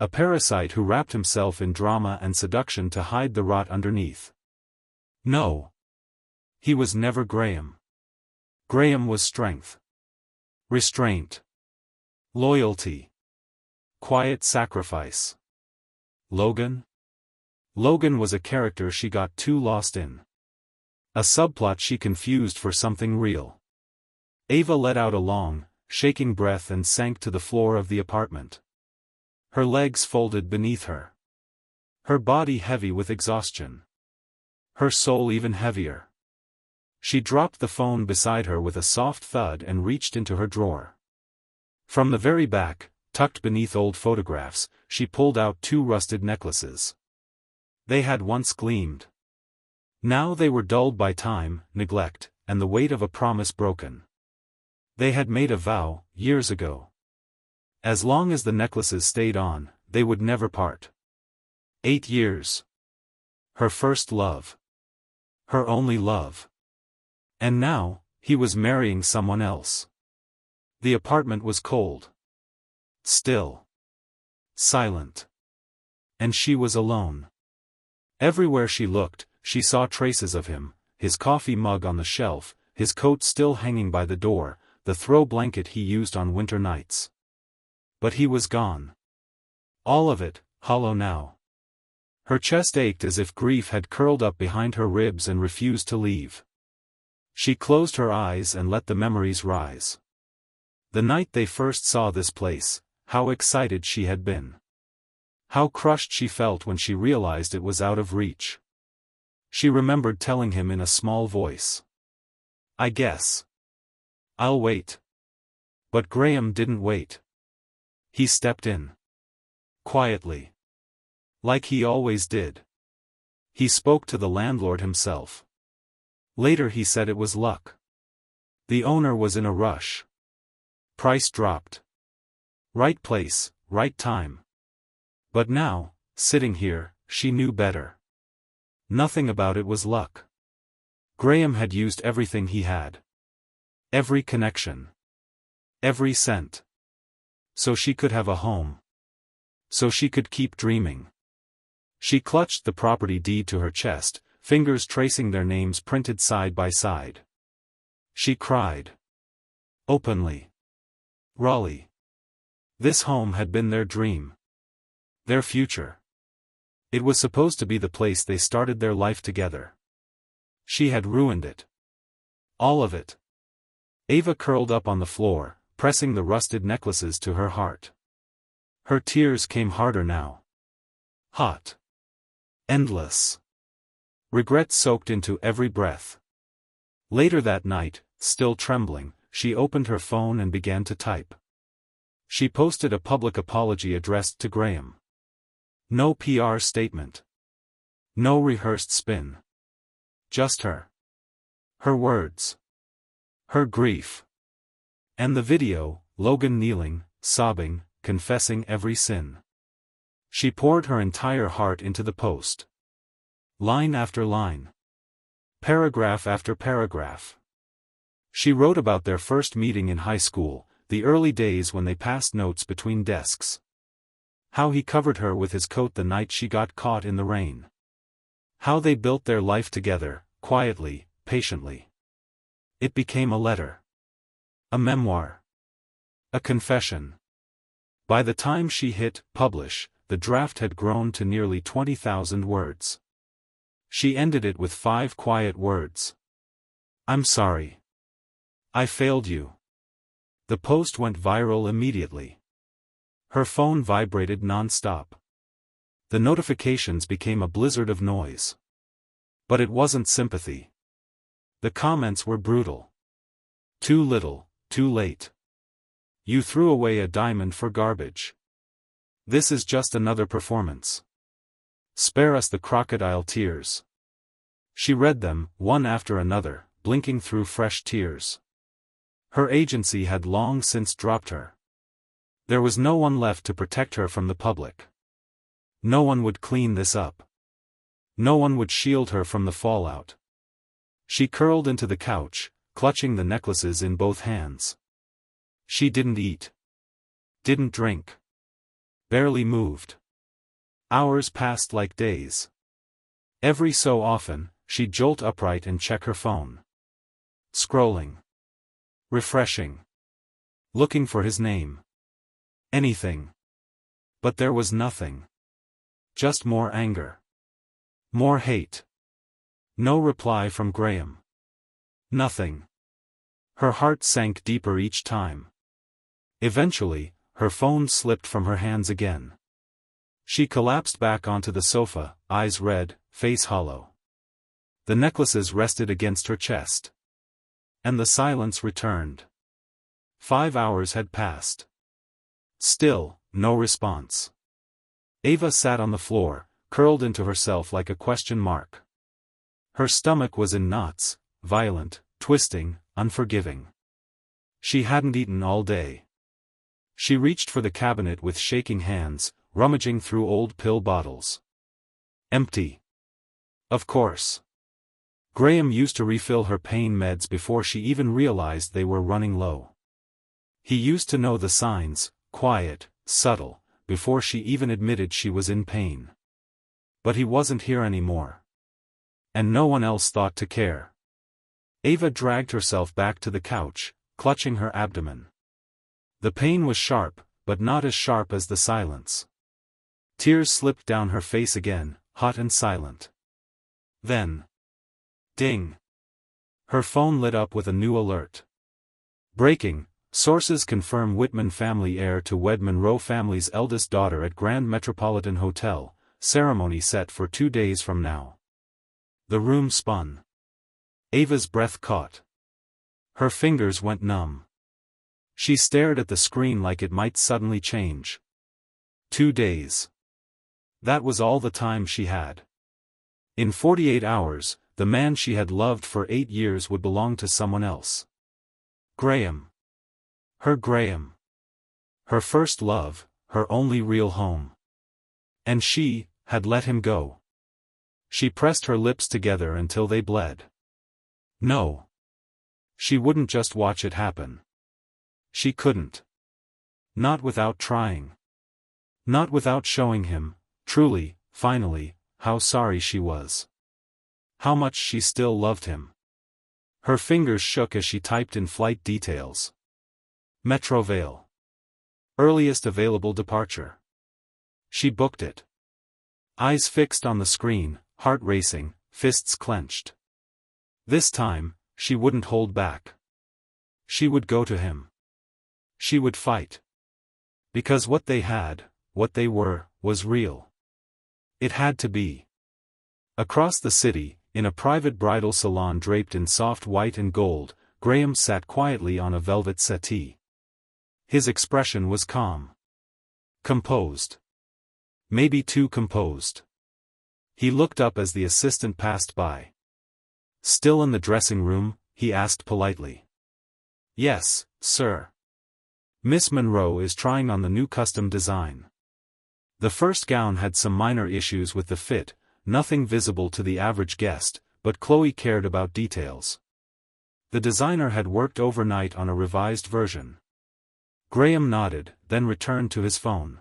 A parasite who wrapped himself in drama and seduction to hide the rot underneath. No. He was never Graham. Graham was strength. Restraint. Loyalty. Quiet sacrifice. Logan? Logan was a character she got too lost in. A subplot she confused for something real. Ava let out a long, shaking breath and sank to the floor of the apartment. Her legs folded beneath her. Her body heavy with exhaustion. Her soul even heavier. She dropped the phone beside her with a soft thud and reached into her drawer. From the very back, tucked beneath old photographs, she pulled out 2 rusted necklaces. They had once gleamed. Now they were dulled by time, neglect, and the weight of a promise broken. They had made a vow, years ago. As long as the necklaces stayed on, they would never part. 8 years. Her first love. Her only love. And now, he was marrying someone else. The apartment was cold. Still. Silent. And she was alone. Everywhere she looked, she saw traces of him, his coffee mug on the shelf, his coat still hanging by the door, the throw blanket he used on winter nights. But he was gone. All of it, hollow now. Her chest ached as if grief had curled up behind her ribs and refused to leave. She closed her eyes and let the memories rise. The night they first saw this place, how excited she had been. How crushed she felt when she realized it was out of reach. She remembered telling him in a small voice, "I guess I'll wait." But Graham didn't wait. He stepped in. Quietly. Like he always did. He spoke to the landlord himself. Later he said it was luck. The owner was in a rush. Price dropped. Right place, right time. But now, sitting here, she knew better. Nothing about it was luck. Graham had used everything he had. Every connection. Every cent. So she could have a home. So she could keep dreaming. She clutched the property deed to her chest, fingers tracing their names printed side by side. She cried. Openly. Raleigh. This home had been their dream. Their future. It was supposed to be the place they started their life together. She had ruined it. All of it. Ava curled up on the floor, pressing the rusted necklaces to her heart. Her tears came harder now. Hot. Endless. Regret soaked into every breath. Later that night, still trembling, she opened her phone and began to type. She posted a public apology addressed to Graham. No PR statement. No rehearsed spin. Just her. Her words. Her grief. And the video, Logan kneeling, sobbing, confessing every sin. She poured her entire heart into the post. Line after line. Paragraph after paragraph. She wrote about their first meeting in high school, the early days when they passed notes between desks. How he covered her with his coat the night she got caught in the rain. How they built their life together, quietly, patiently. It became a letter. A memoir. A confession. By the time she hit publish, the draft had grown to nearly 20,000 words. She ended it with 5 quiet words. I'm sorry. I failed you. The post went viral immediately. Her phone vibrated non-stop. The notifications became a blizzard of noise. But it wasn't sympathy. The comments were brutal. Too little, too late. You threw away a diamond for garbage. This is just another performance. Spare us the crocodile tears. She read them, one after another, blinking through fresh tears. Her agency had long since dropped her. There was no one left to protect her from the public. No one would clean this up. No one would shield her from the fallout. She curled into the couch, clutching the necklaces in both hands. She didn't eat. Didn't drink. Barely moved. Hours passed like days. Every so often, she'd jolt upright and check her phone. Scrolling. Refreshing. Looking for his name. Anything. But there was nothing. Just more anger. More hate. No reply from Graham. Nothing. Her heart sank deeper each time. Eventually, her phone slipped from her hands again. She collapsed back onto the sofa, eyes red, face hollow. The necklaces rested against her chest. And the silence returned. 5 hours had passed. Still, no response. Ava sat on the floor, curled into herself like a question mark. Her stomach was in knots, violent, twisting, unforgiving. She hadn't eaten all day. She reached for the cabinet with shaking hands, rummaging through old pill bottles. Empty. Of course. Graham used to refill her pain meds before she even realized they were running low. He used to know the signs, quiet, subtle, before she even admitted she was in pain. But he wasn't here anymore. And no one else thought to care. Ava dragged herself back to the couch, clutching her abdomen. The pain was sharp, but not as sharp as the silence. Tears slipped down her face again, hot and silent. Then. Ding. Her phone lit up with a new alert. Breaking, sources confirm Whitman family heir to wed Monroe family's eldest daughter at Grand Metropolitan Hotel, ceremony set for 2 days from now. The room spun. Ava's breath caught. Her fingers went numb. She stared at the screen like it might suddenly change. 2 days. That was all the time she had. In 48 hours, the man she had loved for 8 years would belong to someone else. Graham. Her Graham. Her first love, her only real home. And she had let him go. She pressed her lips together until they bled. No. She wouldn't just watch it happen. She couldn't. Not without trying. Not without showing him, truly, finally, how sorry she was. How much she still loved him. Her fingers shook as she typed in flight details. Metrovale. Earliest available departure. She booked it. Eyes fixed on the screen, heart racing, fists clenched. This time, she wouldn't hold back. She would go to him. She would fight. Because what they had, what they were, was real. It had to be. Across the city, in a private bridal salon draped in soft white and gold, Graham sat quietly on a velvet settee. His expression was calm. Composed. Maybe too composed. He looked up as the assistant passed by. Still in the dressing room, he asked politely. Yes, sir. Miss Monroe is trying on the new custom design. The first gown had some minor issues with the fit, nothing visible to the average guest, but Chloe cared about details. The designer had worked overnight on a revised version. Graham nodded, then returned to his phone.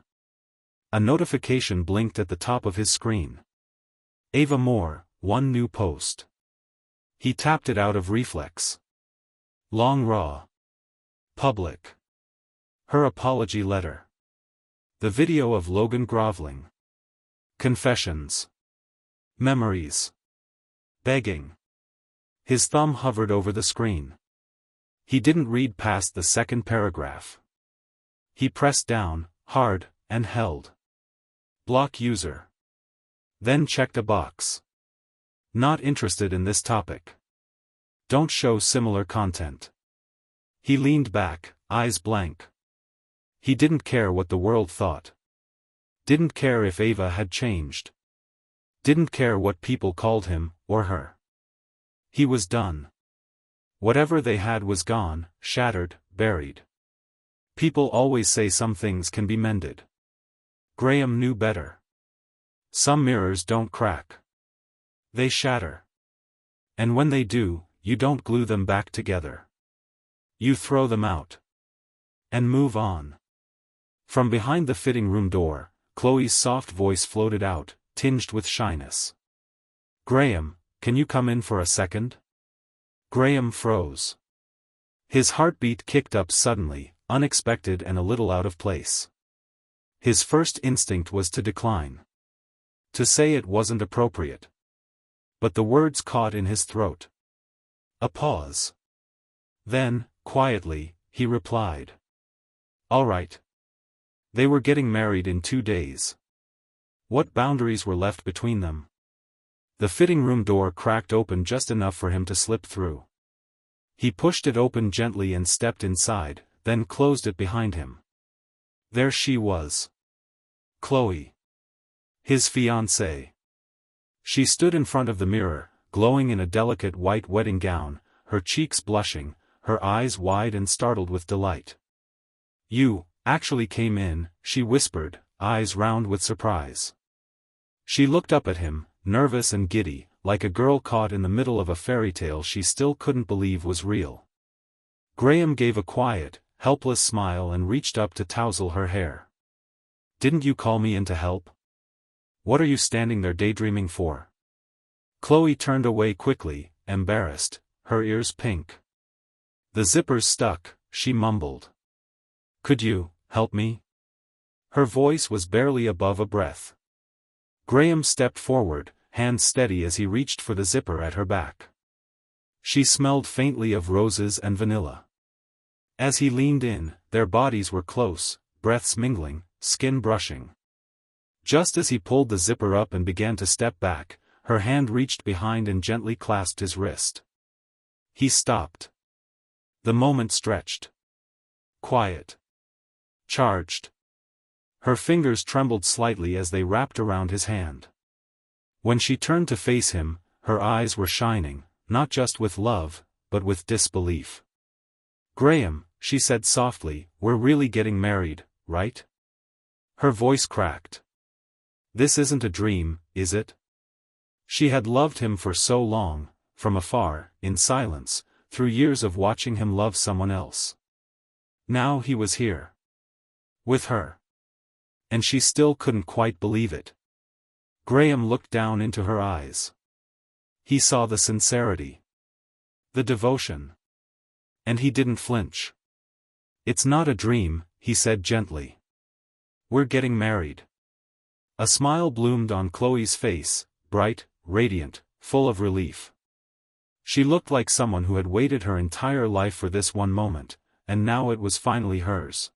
A notification blinked at the top of his screen. Ava Moore, one new post. He tapped it out of reflex. Long raw. Public. Her apology letter. The video of Logan groveling. Confessions. Memories. Begging. His thumb hovered over the screen. He didn't read past the second paragraph. He pressed down, hard, and held. Block user. Then checked a box. Not interested in this topic. Don't show similar content. He leaned back, eyes blank. He didn't care what the world thought. Didn't care if Ava had changed. Didn't care what people called him, or her. He was done. Whatever they had was gone, shattered, buried. People always say some things can be mended. Graham knew better. Some mirrors don't crack. They shatter. And when they do, you don't glue them back together. You throw them out. And move on. From behind the fitting room door, Chloe's soft voice floated out, tinged with shyness. Graham, can you come in for a second? Graham froze. His heartbeat kicked up suddenly, unexpected and a little out of place. His first instinct was to decline. To say it wasn't appropriate. But the words caught in his throat. A pause. Then, quietly, he replied. All right. They were getting married in 2 days. What boundaries were left between them? The fitting room door cracked open just enough for him to slip through. He pushed it open gently and stepped inside, then closed it behind him. There she was. Chloe. His fiancée. She stood in front of the mirror, glowing in a delicate white wedding gown, her cheeks blushing, her eyes wide and startled with delight. You actually came in, she whispered, eyes round with surprise. She looked up at him, nervous and giddy, like a girl caught in the middle of a fairy tale she still couldn't believe was real. Graham gave a quiet, helpless smile and reached up to tousle her hair. Didn't you call me in to help? What are you standing there daydreaming for? Chloe turned away quickly, embarrassed, her ears pink. The zippers stuck, she mumbled. Could you help me? Her voice was barely above a breath. Graham stepped forward, hands steady as he reached for the zipper at her back. She smelled faintly of roses and vanilla. As he leaned in, their bodies were close, breaths mingling, skin brushing. Just as he pulled the zipper up and began to step back, her hand reached behind and gently clasped his wrist. He stopped. The moment stretched. Quiet. Charged. Her fingers trembled slightly as they wrapped around his hand. When she turned to face him, her eyes were shining, not just with love, but with disbelief. Graham, she said softly, we're really getting married, right? Her voice cracked. This isn't a dream, is it? She had loved him for so long, from afar, in silence, through years of watching him love someone else. Now he was here. With her. And she still couldn't quite believe it. Graham looked down into her eyes. He saw the sincerity. The devotion. And he didn't flinch. It's not a dream, he said gently. We're getting married. A smile bloomed on Chloe's face, bright, radiant, full of relief. She looked like someone who had waited her entire life for this one moment, and now it was finally hers.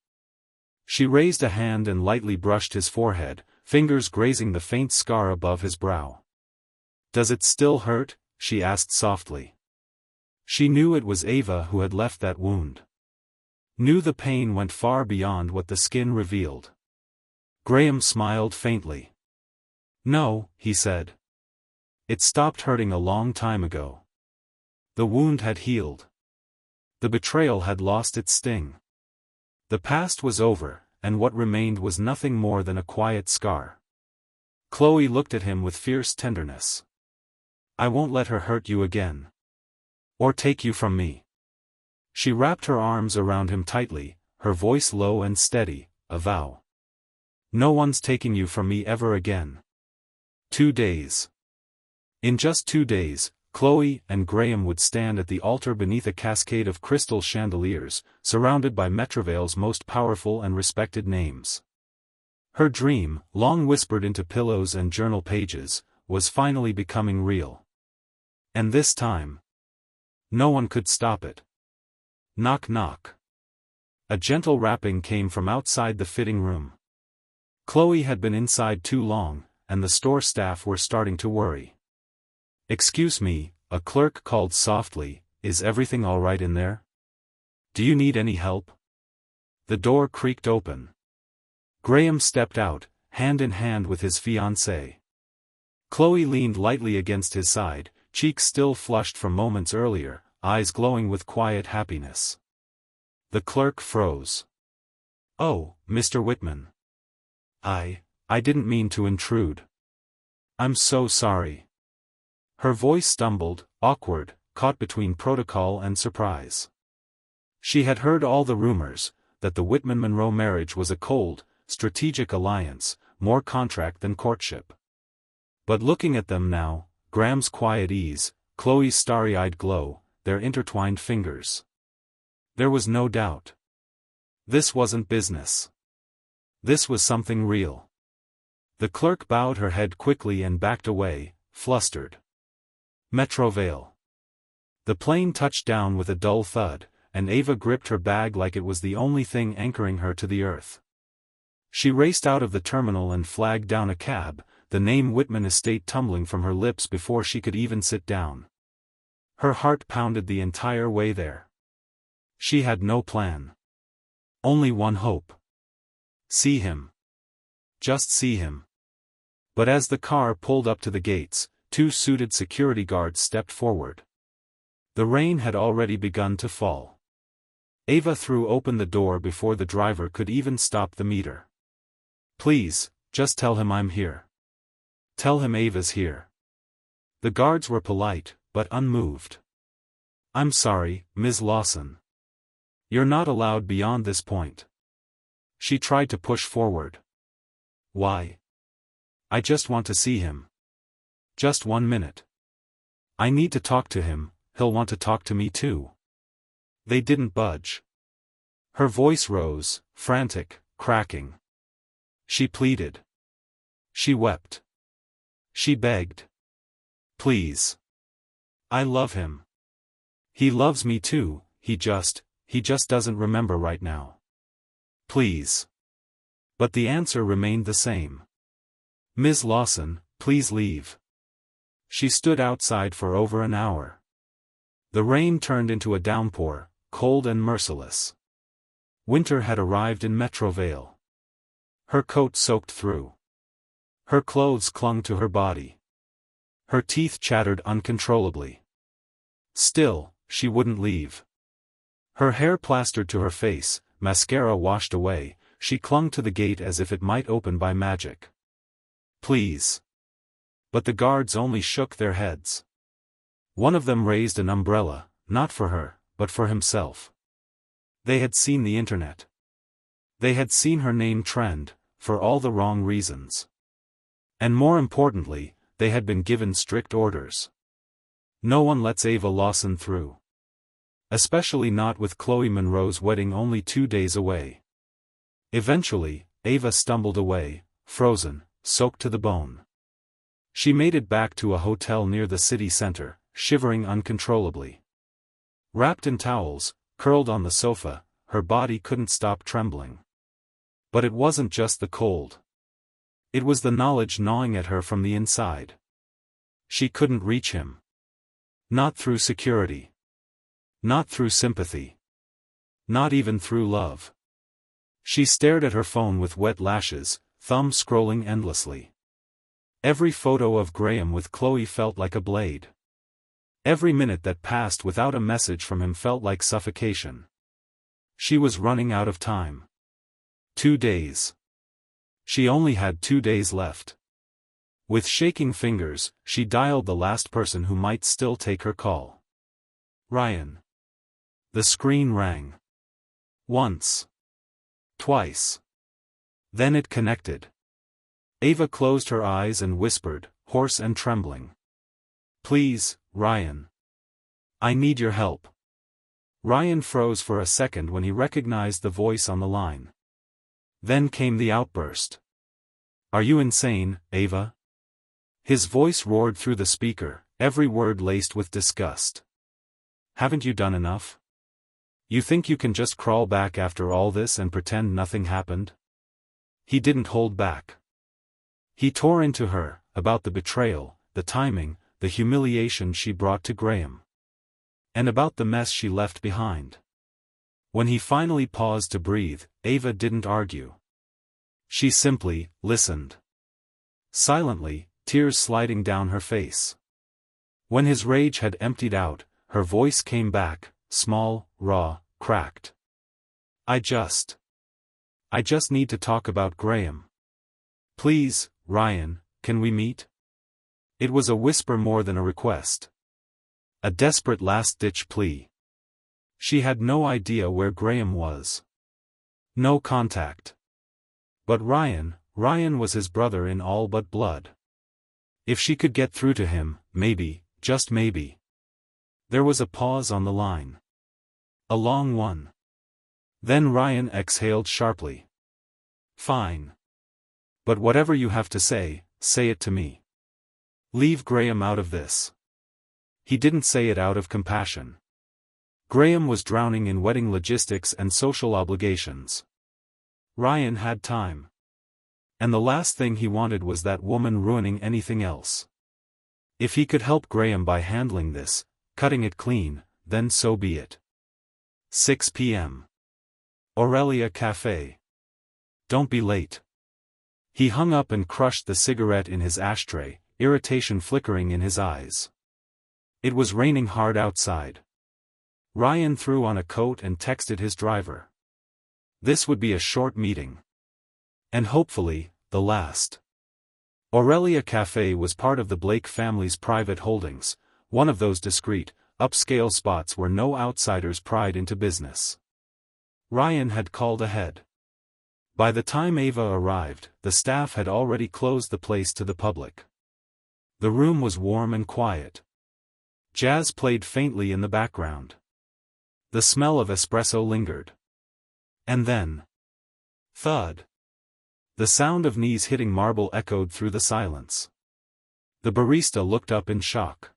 She raised a hand and lightly brushed his forehead, fingers grazing the faint scar above his brow. Does it still hurt? She asked softly. She knew it was Ava who had left that wound. Knew the pain went far beyond what the skin revealed. Graham smiled faintly. No, he said. It stopped hurting a long time ago. The wound had healed. The betrayal had lost its sting. The past was over, and what remained was nothing more than a quiet scar. Chloe looked at him with fierce tenderness. I won't let her hurt you again. Or take you from me. She wrapped her arms around him tightly, her voice low and steady, a vow. No one's taking you from me ever again. 2 days. In just 2 days, Chloe and Graham would stand at the altar beneath a cascade of crystal chandeliers, surrounded by Metrovale's most powerful and respected names. Her dream, long whispered into pillows and journal pages, was finally becoming real. And this time, no one could stop it. Knock knock. A gentle rapping came from outside the fitting room. Chloe had been inside too long, and the store staff were starting to worry. Excuse me, a clerk called softly, is everything all right in there? Do you need any help? The door creaked open. Graham stepped out, hand in hand with his fiancée. Chloe leaned lightly against his side, cheeks still flushed from moments earlier, eyes glowing with quiet happiness. The clerk froze. Oh, Mr. Whitman. I didn't mean to intrude. I'm so sorry. Her voice stumbled, awkward, caught between protocol and surprise. She had heard all the rumors, that the Whitman-Monroe marriage was a cold, strategic alliance, more contract than courtship. But looking at them now, Graham's quiet ease, Chloe's starry-eyed glow, their intertwined fingers. There was no doubt. This wasn't business. This was something real. The clerk bowed her head quickly and backed away, flustered. Metrovale. The plane touched down with a dull thud, and Ava gripped her bag like it was the only thing anchoring her to the earth. She raced out of the terminal and flagged down a cab, the name Whitman Estate tumbling from her lips before she could even sit down. Her heart pounded the entire way there. She had no plan. Only one hope. See him. Just see him. But as the car pulled up to the gates, two suited security guards stepped forward. The rain had already begun to fall. Ava threw open the door before the driver could even stop the meter. "Please, just tell him I'm here. Tell him Ava's here." The guards were polite, but unmoved. "I'm sorry, Ms. Lawson. You're not allowed beyond this point." She tried to push forward. "Why? I just want to see him. Just 1 minute. I need to talk to him, he'll want to talk to me too." They didn't budge. Her voice rose, frantic, cracking. She pleaded. She wept. She begged. "Please. I love him. He loves me too, he just doesn't remember right now. Please." But the answer remained the same. "Ms. Lawson, please leave." She stood outside for over an hour. The rain turned into a downpour, cold and merciless. Winter had arrived in Metrovale. Her coat soaked through. Her clothes clung to her body. Her teeth chattered uncontrollably. Still, she wouldn't leave. Her hair plastered to her face, mascara washed away, she clung to the gate as if it might open by magic. "Please." But the guards only shook their heads. One of them raised an umbrella, not for her, but for himself. They had seen the internet. They had seen her name trend, for all the wrong reasons. And more importantly, they had been given strict orders. No one lets Ava Lawson through. Especially not with Chloe Monroe's wedding only 2 days away. Eventually, Ava stumbled away, frozen, soaked to the bone. She made it back to a hotel near the city center, shivering uncontrollably. Wrapped in towels, curled on the sofa, her body couldn't stop trembling. But it wasn't just the cold. It was the knowledge gnawing at her from the inside. She couldn't reach him. Not through security. Not through sympathy. Not even through love. She stared at her phone with wet lashes, thumb scrolling endlessly. Every photo of Graham with Chloe felt like a blade. Every minute that passed without a message from him felt like suffocation. She was running out of time. 2 days. She only had 2 days left. With shaking fingers, she dialed the last person who might still take her call. Ryan. The screen rang. Once. Twice. Then it connected. Ava closed her eyes and whispered, hoarse and trembling. "Please, Ryan. I need your help." Ryan froze for a second when he recognized the voice on the line. Then came the outburst. "Are you insane, Ava?" His voice roared through the speaker, every word laced with disgust. "Haven't you done enough? You think you can just crawl back after all this and pretend nothing happened?" He didn't hold back. He tore into her, about the betrayal, the timing, the humiliation she brought to Graham. And about the mess she left behind. When he finally paused to breathe, Ava didn't argue. She simply listened. Silently, tears sliding down her face. When his rage had emptied out, her voice came back, small, raw, cracked. I just need to talk about Graham. Please, Ryan, can we meet?" It was a whisper more than a request. A desperate last-ditch plea. She had no idea where Graham was. No contact. But Ryan was his brother in all but blood. If she could get through to him, maybe, just maybe. There was a pause on the line. A long one. Then Ryan exhaled sharply. "Fine. But whatever you have to say, say it to me. Leave Graham out of this." He didn't say it out of compassion. Graham was drowning in wedding logistics and social obligations. Ryan had time. And the last thing he wanted was that woman ruining anything else. If he could help Graham by handling this, cutting it clean, then so be it. 6 p.m. Aurelia Cafe. Don't be late. He hung up and crushed the cigarette in his ashtray, irritation flickering in his eyes. It was raining hard outside. Ryan threw on a coat and texted his driver. This would be a short meeting. And hopefully, the last. Aurelia Cafe was part of the Blake family's private holdings, one of those discreet, upscale spots where no outsiders pried into business. Ryan had called ahead. By the time Ava arrived, the staff had already closed the place to the public. The room was warm and quiet. Jazz played faintly in the background. The smell of espresso lingered. And then... thud. The sound of knees hitting marble echoed through the silence. The barista looked up in shock.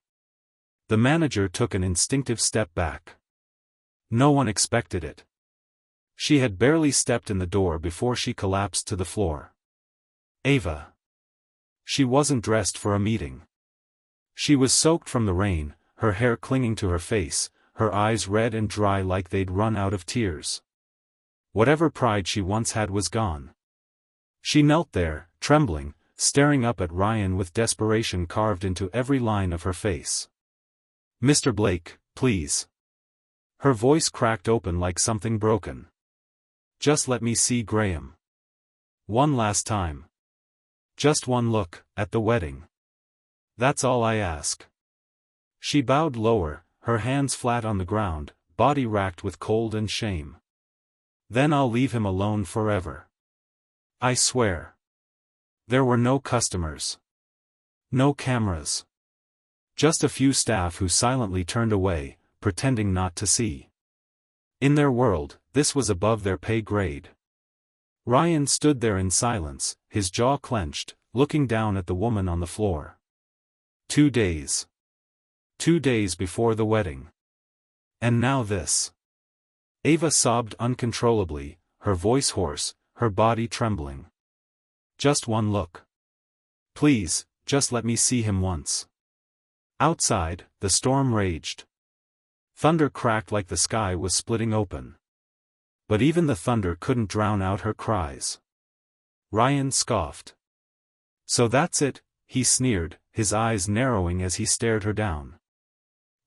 The manager took an instinctive step back. No one expected it. She had barely stepped in the door before she collapsed to the floor. Ava. She wasn't dressed for a meeting. She was soaked from the rain, her hair clinging to her face, her eyes red and dry like they'd run out of tears. Whatever pride she once had was gone. She knelt there, trembling, staring up at Ryan with desperation carved into every line of her face. "Mr. Blake, please." Her voice cracked open like something broken. "Just let me see Graham. One last time. Just one look, at the wedding. That's all I ask." She bowed lower, her hands flat on the ground, body racked with cold and shame. "Then I'll leave him alone forever. I swear." There were no customers. No cameras. Just a few staff who silently turned away, pretending not to see. In their world, this was above their pay grade. Ryan stood there in silence, his jaw clenched, looking down at the woman on the floor. 2 days. 2 days before the wedding. And now this. Ava sobbed uncontrollably, her voice hoarse, her body trembling. "Just one look. Please, just let me see him once." Outside, the storm raged. Thunder cracked like the sky was splitting open. But even the thunder couldn't drown out her cries. Ryan scoffed. "So that's it," he sneered, his eyes narrowing as he stared her down.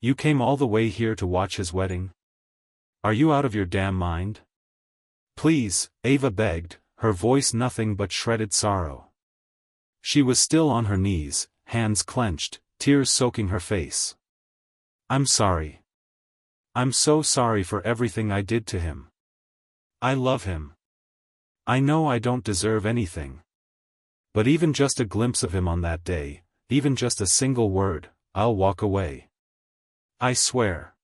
"You came all the way here to watch his wedding? Are you out of your damn mind?" "Please," Ava begged, her voice nothing but shredded sorrow. She was still on her knees, hands clenched, tears soaking her face. "I'm sorry. I'm so sorry for everything I did to him. I love him. I know I don't deserve anything. But even just a glimpse of him on that day, even just a single word, I'll walk away. I swear."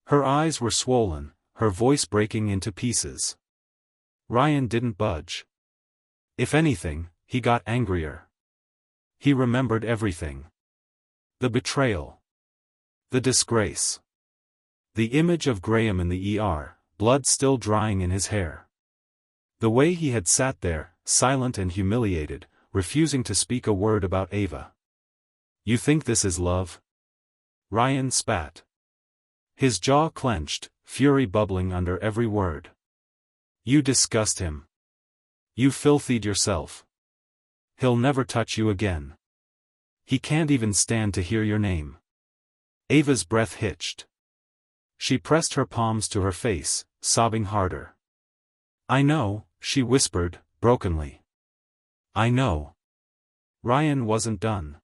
Her eyes were swollen, her voice breaking into pieces. Ryan didn't budge. If anything, he got angrier. He remembered everything. The betrayal. The disgrace. The image of Graham in the ER, blood still drying in his hair. The way he had sat there, silent and humiliated, refusing to speak a word about Ava. "You think this is love?" Ryan spat. His jaw clenched, fury bubbling under every word. "You disgust him. You filthied yourself. He'll never touch you again. He can't even stand to hear your name." Ava's breath hitched. She pressed her palms to her face, sobbing harder. "I know," she whispered, brokenly. "I know." Ryan wasn't done.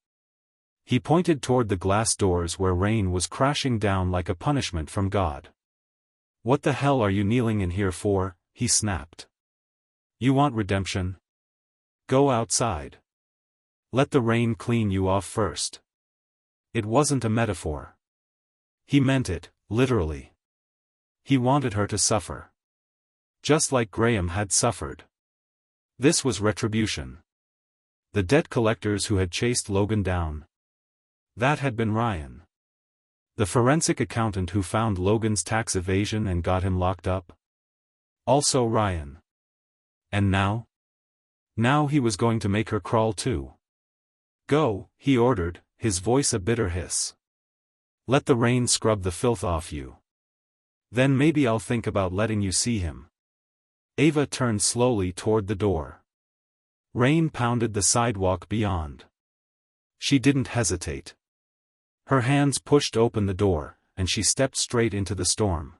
He pointed toward the glass doors where rain was crashing down like a punishment from God. "What the hell are you kneeling in here for?" he snapped. "You want redemption? Go outside. Let the rain clean you off first." It wasn't a metaphor. He meant it, literally. He wanted her to suffer. Just like Graham had suffered. This was retribution. The debt collectors who had chased Logan down. That had been Ryan. The forensic accountant who found Logan's tax evasion and got him locked up? Also Ryan. And now? Now he was going to make her crawl too. Go, he ordered, his voice a bitter hiss. Let the rain scrub the filth off you. Then maybe I'll think about letting you see him. Ava turned slowly toward the door. Rain pounded the sidewalk beyond. She didn't hesitate. Her hands pushed open the door, and she stepped straight into the storm.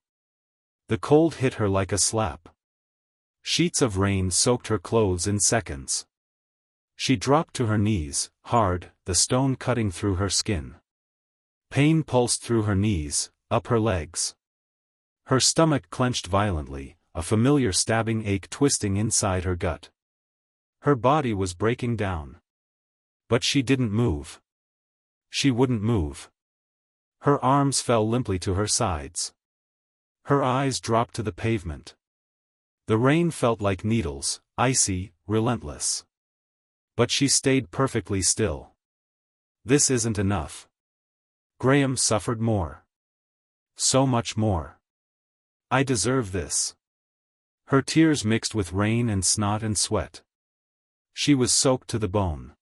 The cold hit her like a slap. Sheets of rain soaked her clothes in seconds. She dropped to her knees, hard, the stone cutting through her skin. Pain pulsed through her knees, up her legs. Her stomach clenched violently, a familiar stabbing ache twisting inside her gut. Her body was breaking down. But she didn't move. She wouldn't move. Her arms fell limply to her sides. Her eyes dropped to the pavement. The rain felt like needles, icy, relentless. But she stayed perfectly still. This isn't enough. Graham suffered more. So much more. I deserve this. Her tears mixed with rain and snot and sweat. She was soaked to the bone.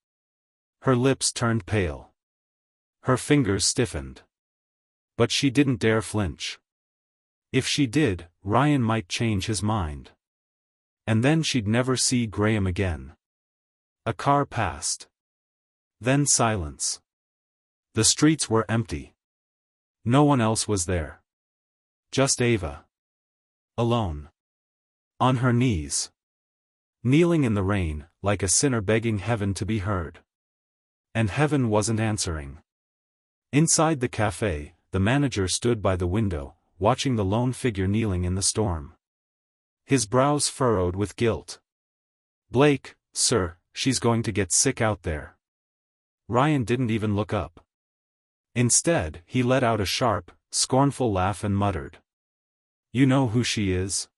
Her lips turned pale. Her fingers stiffened. But she didn't dare flinch. If she did, Ryan might change his mind. And then she'd never see Graham again. A car passed. Then silence. The streets were empty. No one else was there. Just Ava. Alone. On her knees. Kneeling in the rain, like a sinner begging heaven to be heard. And heaven wasn't answering. Inside the cafe, the manager stood by the window, watching the lone figure kneeling in the storm. His brows furrowed with guilt. Blake, sir, she's going to get sick out there. Ryan didn't even look up. Instead, he let out a sharp, scornful laugh and muttered. You know who she is?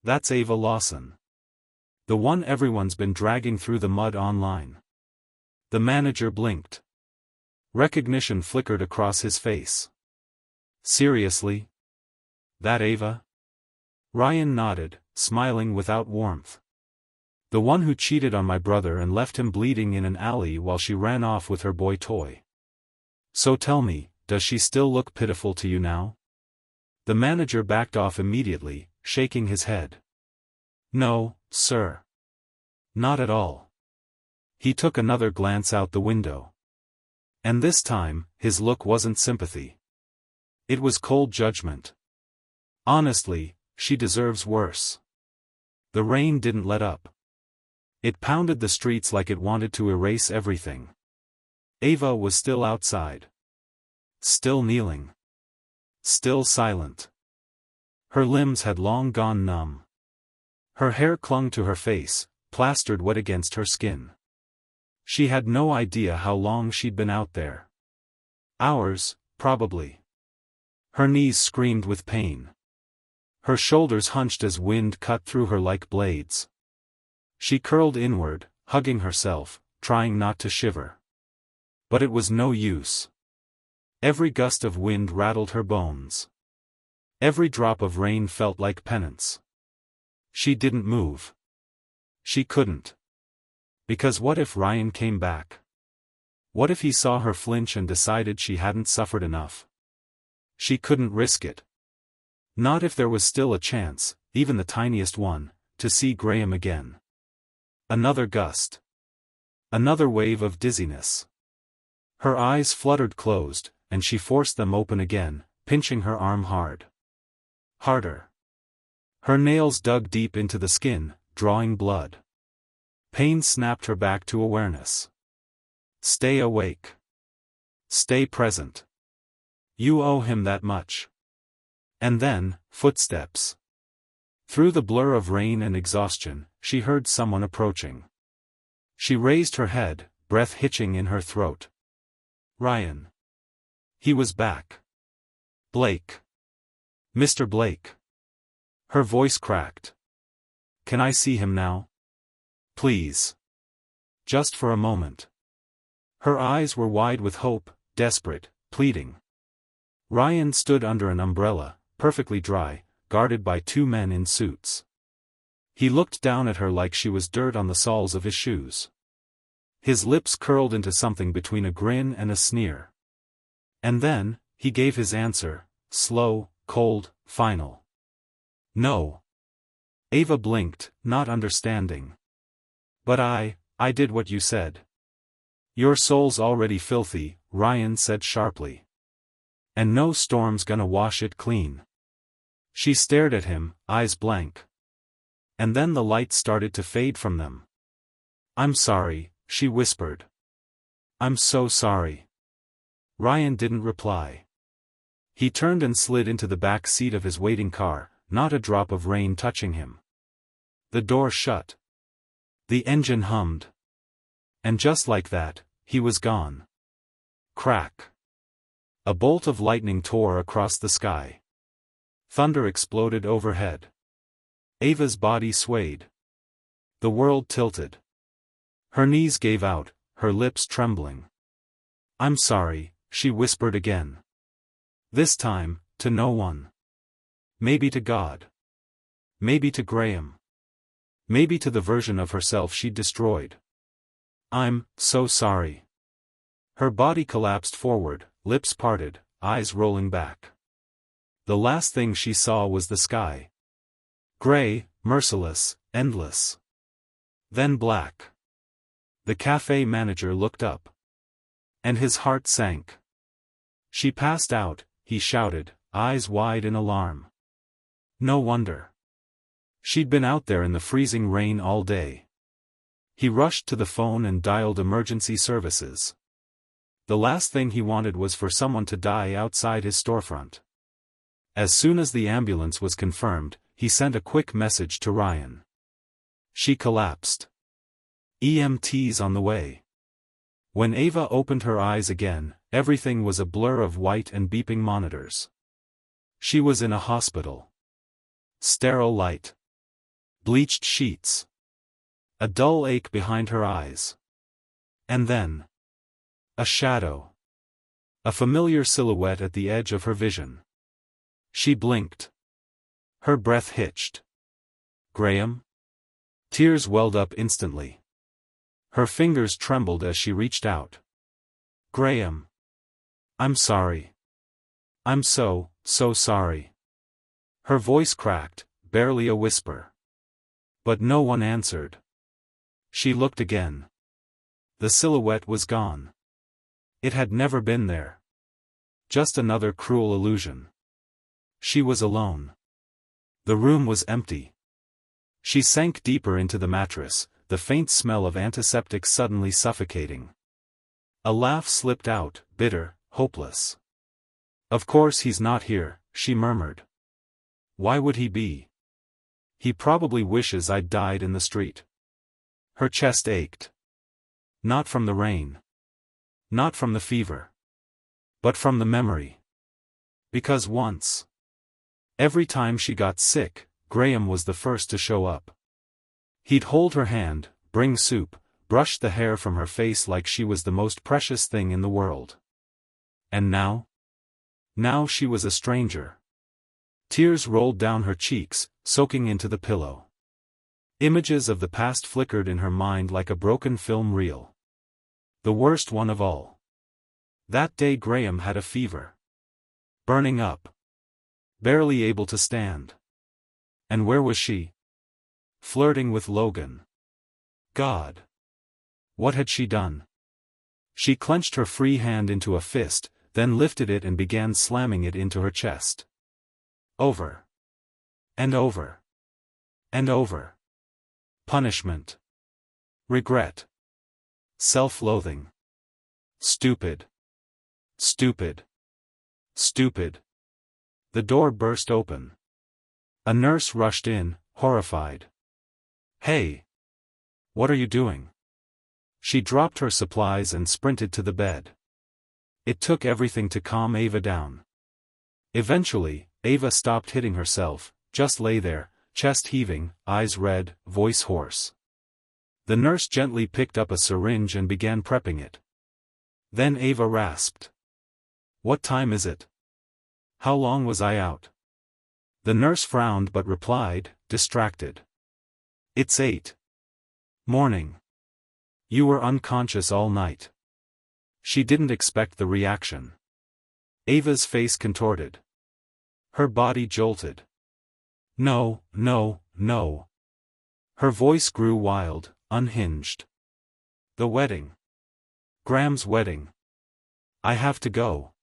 That's Ava Lawson. The one everyone's been dragging through the mud online. The manager blinked. Recognition flickered across his face. Seriously? That Ava? Ryan nodded, smiling without warmth. The one who cheated on my brother and left him bleeding in an alley while she ran off with her boy toy. So tell me, does she still look pitiful to you now? The manager backed off immediately, shaking his head. No, sir. Not at all. He took another glance out the window. And this time, his look wasn't sympathy. It was cold judgment. Honestly, she deserves worse. The rain didn't let up. It pounded the streets like it wanted to erase everything. Ava was still outside. Still kneeling. Still silent. Her limbs had long gone numb. Her hair clung to her face, plastered wet against her skin. She had no idea how long she'd been out there. Hours, probably. Her knees screamed with pain. Her shoulders hunched as wind cut through her like blades. She curled inward, hugging herself, trying not to shiver. But it was no use. Every gust of wind rattled her bones. Every drop of rain felt like penance. She didn't move. She couldn't. Because what if Ryan came back? What if he saw her flinch and decided she hadn't suffered enough? She couldn't risk it. Not if there was still a chance, even the tiniest one, to see Graham again. Another gust. Another wave of dizziness. Her eyes fluttered closed, and she forced them open again, pinching her arm hard. Harder. Her nails dug deep into the skin, drawing blood. Pain snapped her back to awareness. Stay awake. Stay present. You owe him that much. And then, footsteps. Through the blur of rain and exhaustion, she heard someone approaching. She raised her head, breath hitching in her throat. Ryan. He was back. Blake. Mr. Blake. Her voice cracked. Can I see him now? Please. Just for a moment. Her eyes were wide with hope, desperate, pleading. Ryan stood under an umbrella, perfectly dry, guarded by two men in suits. He looked down at her like she was dirt on the soles of his shoes. His lips curled into something between a grin and a sneer. And then, he gave his answer, slow, cold, final. No. Ava blinked, not understanding. But I did what you said. Your soul's already filthy, Ryan said sharply. And no storm's gonna wash it clean. She stared at him, eyes blank. And then the light started to fade from them. I'm sorry, she whispered. I'm so sorry. Ryan didn't reply. He turned and slid into the back seat of his waiting car, not a drop of rain touching him. The door shut. The engine hummed. And just like that, he was gone. Crack. A bolt of lightning tore across the sky. Thunder exploded overhead. Ava's body swayed. The world tilted. Her knees gave out, her lips trembling. I'm sorry, she whispered again. This time, to no one. Maybe to God. Maybe to Graham. Maybe to the version of herself she'd destroyed. I'm so sorry. Her body collapsed forward, lips parted, eyes rolling back. The last thing she saw was the sky. Gray, merciless, endless. Then black. The cafe manager looked up. And his heart sank. She passed out, he shouted, eyes wide in alarm. No wonder. She'd been out there in the freezing rain all day. He rushed to the phone and dialed emergency services. The last thing he wanted was for someone to die outside his storefront. As soon as the ambulance was confirmed, he sent a quick message to Ryan. She collapsed. EMTs on the way. When Ava opened her eyes again, everything was a blur of white and beeping monitors. She was in a hospital. Sterile light. Bleached sheets. A dull ache behind her eyes. And then. A shadow. A familiar silhouette at the edge of her vision. She blinked. Her breath hitched. Graham? Tears welled up instantly. Her fingers trembled as she reached out. Graham. I'm sorry. I'm so sorry. Her voice cracked, barely a whisper. But no one answered. She looked again. The silhouette was gone. It had never been there. Just another cruel illusion. She was alone. The room was empty. She sank deeper into the mattress, the faint smell of antiseptic suddenly suffocating. A laugh slipped out, bitter, hopeless. Of course he's not here, she murmured. Why would he be? He probably wishes I'd died in the street. Her chest ached. Not from the rain. Not from the fever. But from the memory. Because once. Every time she got sick, Graham was the first to show up. He'd hold her hand, bring soup, brush the hair from her face like she was the most precious thing in the world. And now? Now she was a stranger. Tears rolled down her cheeks, soaking into the pillow. Images of the past flickered in her mind like a broken film reel. The worst one of all. That day Graham had a fever. Burning up. Barely able to stand. And where was she? Flirting with Logan. God. What had she done? She clenched her free hand into a fist, then lifted it and began slamming it into her chest. Over. And over. And over. Punishment. Regret. Self-loathing. Stupid. Stupid. Stupid. The door burst open. A nurse rushed in, horrified. Hey! What are you doing? She dropped her supplies and sprinted to the bed. It took everything to calm Ava down. Eventually, Ava stopped hitting herself, just lay there, chest heaving, eyes red, voice hoarse. The nurse gently picked up a syringe and began prepping it. Then Ava rasped. What time is it? How long was I out? The nurse frowned but replied, distracted. It's 8. Morning. You were unconscious all night. She didn't expect the reaction. Ava's face contorted. Her body jolted. No, no, no. Her voice grew wild, unhinged. The wedding. Graham's wedding. I have to go.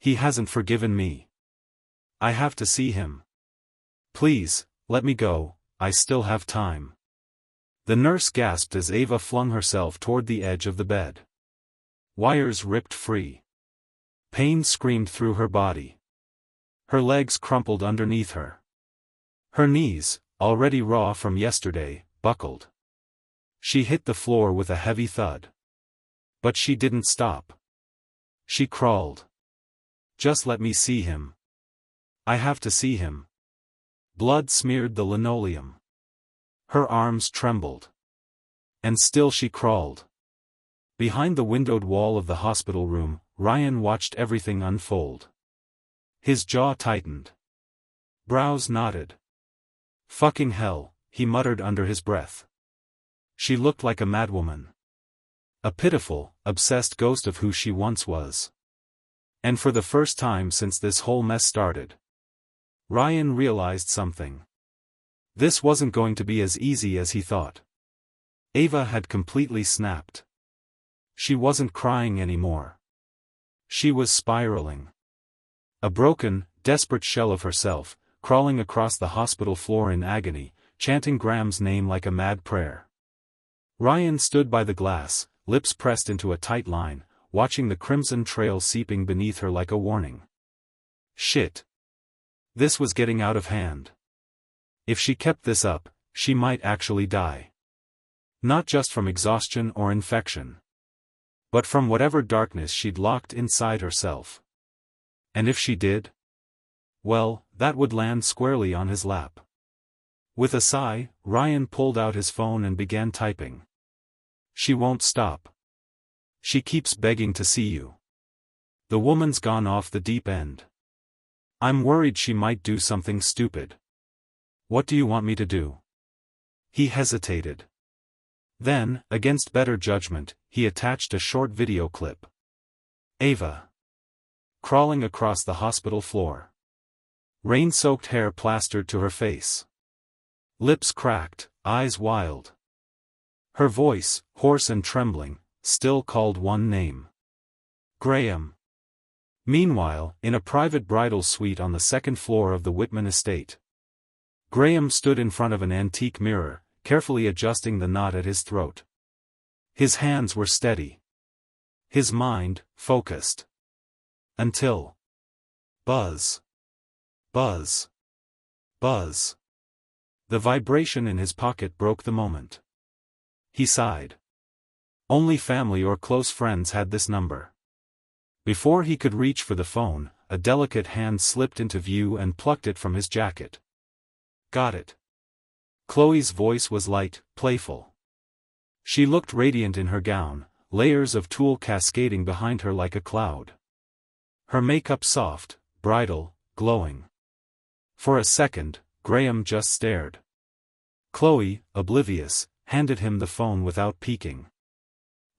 He hasn't forgiven me. I have to see him. Please, let me go, I still have time. The nurse gasped as Ava flung herself toward the edge of the bed. Wires ripped free. Pain screamed through her body. Her legs crumpled underneath her. Her knees, already raw from yesterday, buckled. She hit the floor with a heavy thud. But she didn't stop. She crawled. Just let me see him. I have to see him. Blood smeared the linoleum. Her arms trembled. And still she crawled. Behind the windowed wall of the hospital room, Ryan watched everything unfold. His jaw tightened. Brows knotted. Fucking hell, he muttered under his breath. She looked like a madwoman. A pitiful, obsessed ghost of who she once was. And for the first time since this whole mess started, Ryan realized something. This wasn't going to be as easy as he thought. Ava had completely snapped. She wasn't crying anymore. She was spiraling. A broken, desperate shell of herself, crawling across the hospital floor in agony, chanting Graham's name like a mad prayer. Ryan stood by the glass, lips pressed into a tight line, watching the crimson trail seeping beneath her like a warning. Shit. This was getting out of hand. If she kept this up, she might actually die. Not just from exhaustion or infection, but from whatever darkness she'd locked inside herself. And if she did? Well, that would land squarely on his lap. With a sigh, Ryan pulled out his phone and began typing. She won't stop. She keeps begging to see you. The woman's gone off the deep end. I'm worried she might do something stupid. What do you want me to do? He hesitated. Then, against better judgment, he attached a short video clip. Ava. Crawling across the hospital floor. Rain-soaked hair plastered to her face. Lips cracked, eyes wild. Her voice, hoarse and trembling, still called one name. Graham. Meanwhile, in a private bridal suite on the second floor of the Whitman estate, Graham stood in front of an antique mirror, carefully adjusting the knot at his throat. His hands were steady. His mind, focused. Until... Buzz. Buzz. Buzz. The vibration in his pocket broke the moment. He sighed. Only family or close friends had this number. Before he could reach for the phone, a delicate hand slipped into view and plucked it from his jacket. Got it. Chloe's voice was light, playful. She looked radiant in her gown, layers of tulle cascading behind her like a cloud. Her makeup soft, bridal, glowing. For a second, Graham just stared. Chloe, oblivious, handed him the phone without peeking.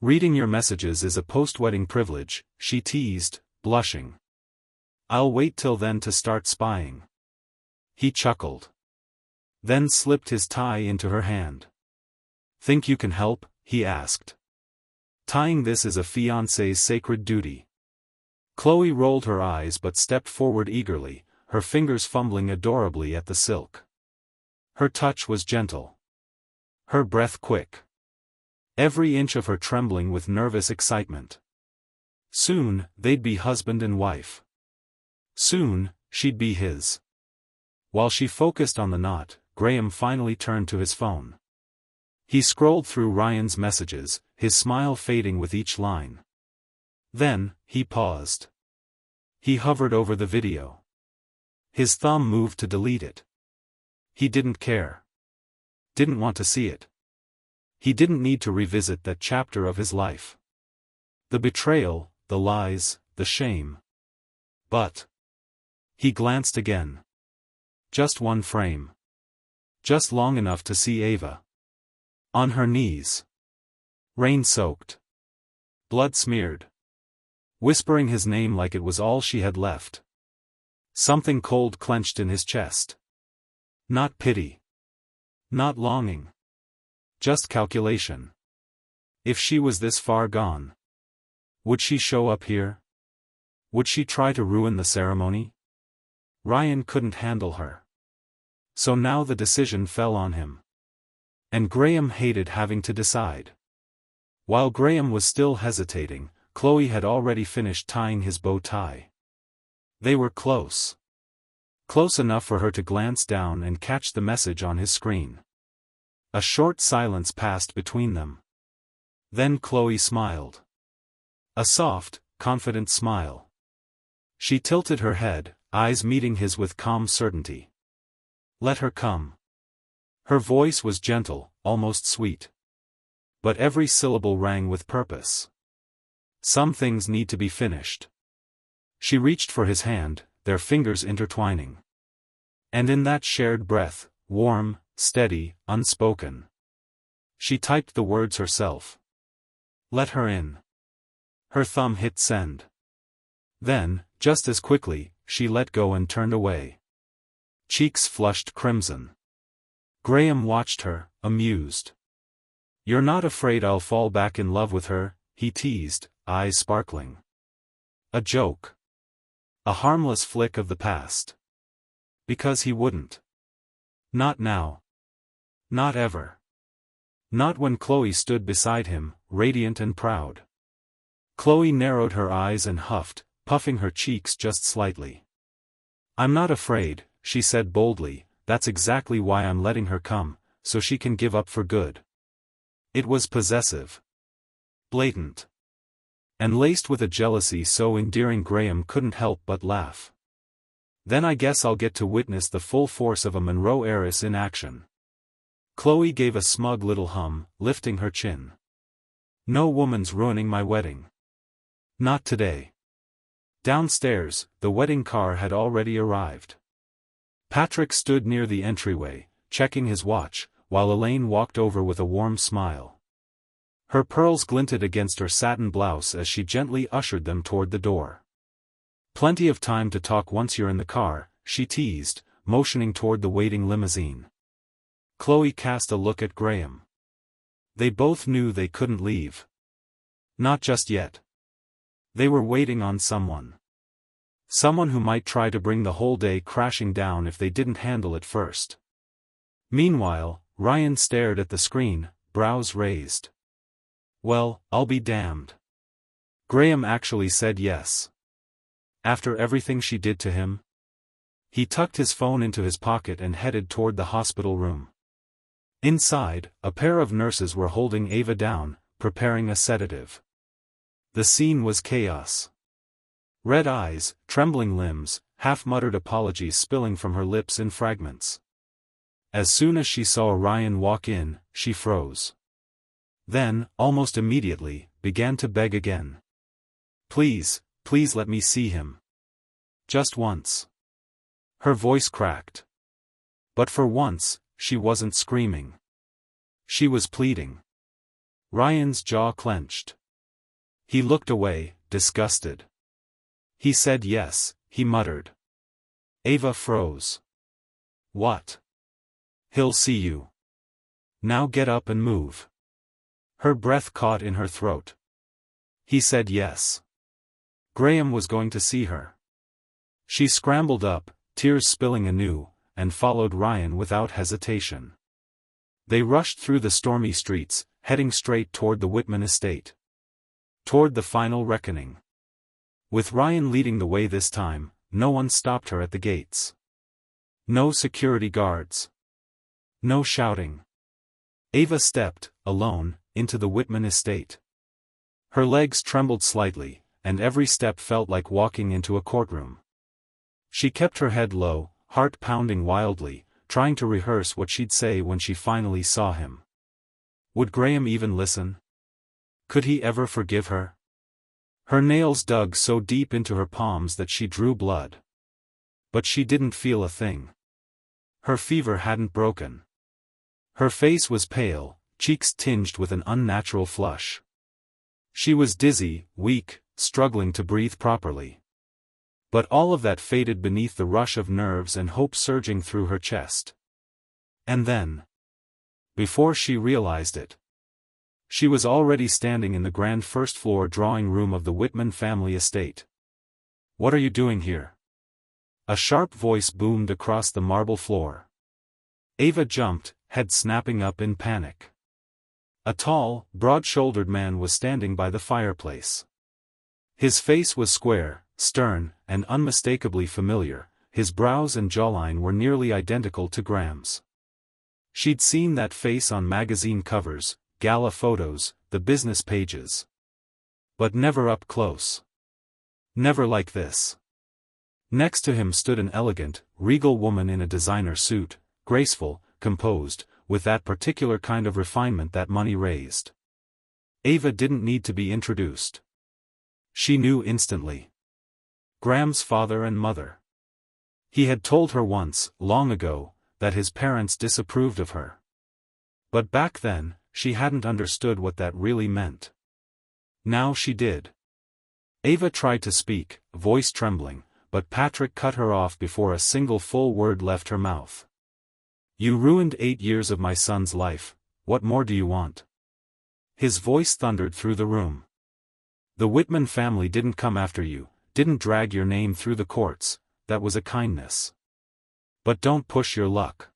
Reading your messages is a post-wedding privilege, she teased, blushing. I'll wait till then to start spying. He chuckled. Then slipped his tie into her hand. Think you can help? He asked. Tying this is a fiancé's sacred duty. Chloe rolled her eyes but stepped forward eagerly, her fingers fumbling adorably at the silk. Her touch was gentle. Her breath quick. Every inch of her trembling with nervous excitement. Soon, they'd be husband and wife. Soon, she'd be his. While she focused on the knot, Graham finally turned to his phone. He scrolled through Ryan's messages, his smile fading with each line. Then, he paused. He hovered over the video. His thumb moved to delete it. He didn't care. Didn't want to see it. He didn't need to revisit that chapter of his life. The betrayal, the lies, the shame. But He glanced again. Just one frame. Just long enough to see Ava. On her knees. Rain-soaked. Blood-smeared. Whispering his name like it was all she had left. Something cold clenched in his chest. Not pity. Not longing. Just calculation. If she was this far gone, would she show up here? Would she try to ruin the ceremony? Ryan couldn't handle her. So now the decision fell on him. And Graham hated having to decide. While Graham was still hesitating, Chloe had already finished tying his bow tie. They were close. Close enough for her to glance down and catch the message on his screen. A short silence passed between them. Then Chloe smiled. A soft, confident smile. She tilted her head, eyes meeting his with calm certainty. Let her come. Her voice was gentle, almost sweet. But every syllable rang with purpose. Some things need to be finished. She reached for his hand, their fingers intertwining. And in that shared breath, warm, steady, unspoken. She typed the words herself. Let her in. Her thumb hit send. Then, just as quickly, she let go and turned away. Cheeks flushed crimson. Graham watched her, amused. You're not afraid I'll fall back in love with her, he teased, eyes sparkling. A joke. A harmless flick of the past. Because he wouldn't. Not now. Not ever. Not when Chloe stood beside him, radiant and proud. Chloe narrowed her eyes and huffed, puffing her cheeks just slightly. I'm not afraid, she said boldly, that's exactly why I'm letting her come, so she can give up for good. It was possessive. Blatant. And laced with a jealousy so endearing Graham couldn't help but laugh. Then I guess I'll get to witness the full force of a Monroe heiress in action. Chloe gave a smug little hum, lifting her chin. No woman's ruining my wedding. Not today. Downstairs, the wedding car had already arrived. Patrick stood near the entryway, checking his watch, while Elaine walked over with a warm smile. Her pearls glinted against her satin blouse as she gently ushered them toward the door. Plenty of time to talk once you're in the car, she teased, motioning toward the waiting limousine. Chloe cast a look at Graham. They both knew they couldn't leave. Not just yet. They were waiting on someone. Someone who might try to bring the whole day crashing down if they didn't handle it first. Meanwhile, Ryan stared at the screen, brows raised. Well, I'll be damned. Graham actually said yes. After everything she did to him? He tucked his phone into his pocket and headed toward the hospital room. Inside, a pair of nurses were holding Ava down, preparing a sedative. The scene was chaos. Red eyes, trembling limbs, half-muttered apologies spilling from her lips in fragments. As soon as she saw Ryan walk in, she froze. Then, almost immediately, began to beg again. Please, please let me see him. Just once. Her voice cracked. But for once, she wasn't screaming. She was pleading. Ryan's jaw clenched. He looked away, disgusted. He said yes, he muttered. Ava froze. What? He'll see you. Now get up and move. Her breath caught in her throat. He said yes. Graham was going to see her. She scrambled up, tears spilling anew, and followed Ryan without hesitation. They rushed through the stormy streets, heading straight toward the Whitman estate. Toward the final reckoning. With Ryan leading the way this time, no one stopped her at the gates. No security guards. No shouting. Ava stepped, alone, into the Whitman estate. Her legs trembled slightly, and every step felt like walking into a courtroom. She kept her head low, heart pounding wildly, trying to rehearse what she'd say when she finally saw him. Would Graham even listen? Could he ever forgive her? Her nails dug so deep into her palms that she drew blood. But she didn't feel a thing. Her fever hadn't broken. Her face was pale, cheeks tinged with an unnatural flush. She was dizzy, weak, struggling to breathe properly. But all of that faded beneath the rush of nerves and hope surging through her chest. And then, before she realized it, she was already standing in the grand first-floor drawing room of the Whitman family estate. "What are you doing here?" A sharp voice boomed across the marble floor. Ava jumped, head snapping up in panic. A tall, broad-shouldered man was standing by the fireplace. His face was square, stern, and unmistakably familiar. His brows and jawline were nearly identical to Graham's. She'd seen that face on magazine covers, gala photos, the business pages. But never up close. Never like this. Next to him stood an elegant, regal woman in a designer suit, graceful, composed, with that particular kind of refinement that money raised. Ava didn't need to be introduced. She knew instantly. Graham's father and mother. He had told her once, long ago, that his parents disapproved of her. But back then, she hadn't understood what that really meant. Now she did. Ava tried to speak, voice trembling, but Patrick cut her off before a single full word left her mouth. "You ruined 8 years of my son's life, what more do you want?" His voice thundered through the room. "The Whitman family didn't come after you, didn't drag your name through the courts, that was a kindness. But don't push your luck."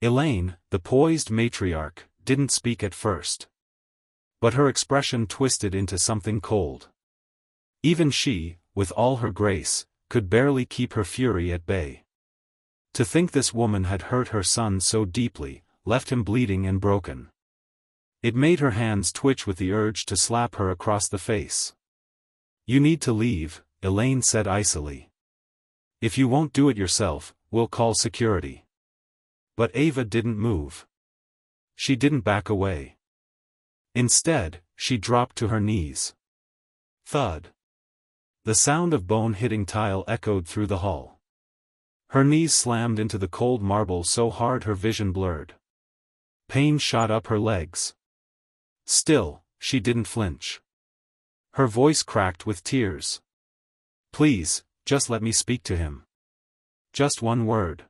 Elaine, the poised matriarch, didn't speak at first. But her expression twisted into something cold. Even she, with all her grace, could barely keep her fury at bay. To think this woman had hurt her son so deeply, left him bleeding and broken. It made her hands twitch with the urge to slap her across the face. "You need to leave," Elaine said icily. "If you won't do it yourself, we'll call security." But Ava didn't move. She didn't back away. Instead, she dropped to her knees. Thud. The sound of bone hitting tile echoed through the hall. Her knees slammed into the cold marble so hard her vision blurred. Pain shot up her legs. Still, she didn't flinch. Her voice cracked with tears. "Please, just let me speak to him. Just one word."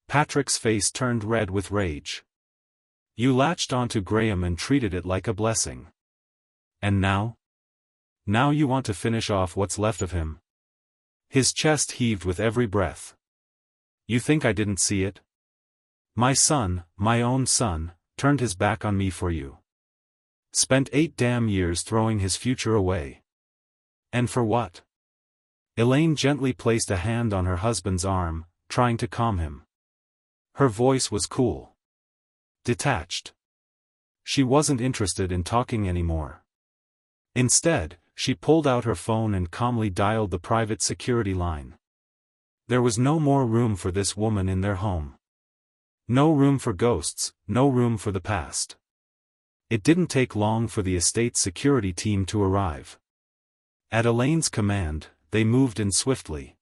Patrick's face turned red with rage. "You latched onto Graham and treated it like a blessing. And now? Now you want to finish off what's left of him?" His chest heaved with every breath. "You think I didn't see it? My son, my own son, turned his back on me for you. Spent 8 damn years throwing his future away. And for what?" Elaine gently placed a hand on her husband's arm, trying to calm him. Her voice was cool. Detached. She wasn't interested in talking anymore. Instead, she pulled out her phone and calmly dialed the private security line. There was no more room for this woman in their home. No room for ghosts, no room for the past. It didn't take long for the estate's security team to arrive. At Elaine's command, they moved in swiftly.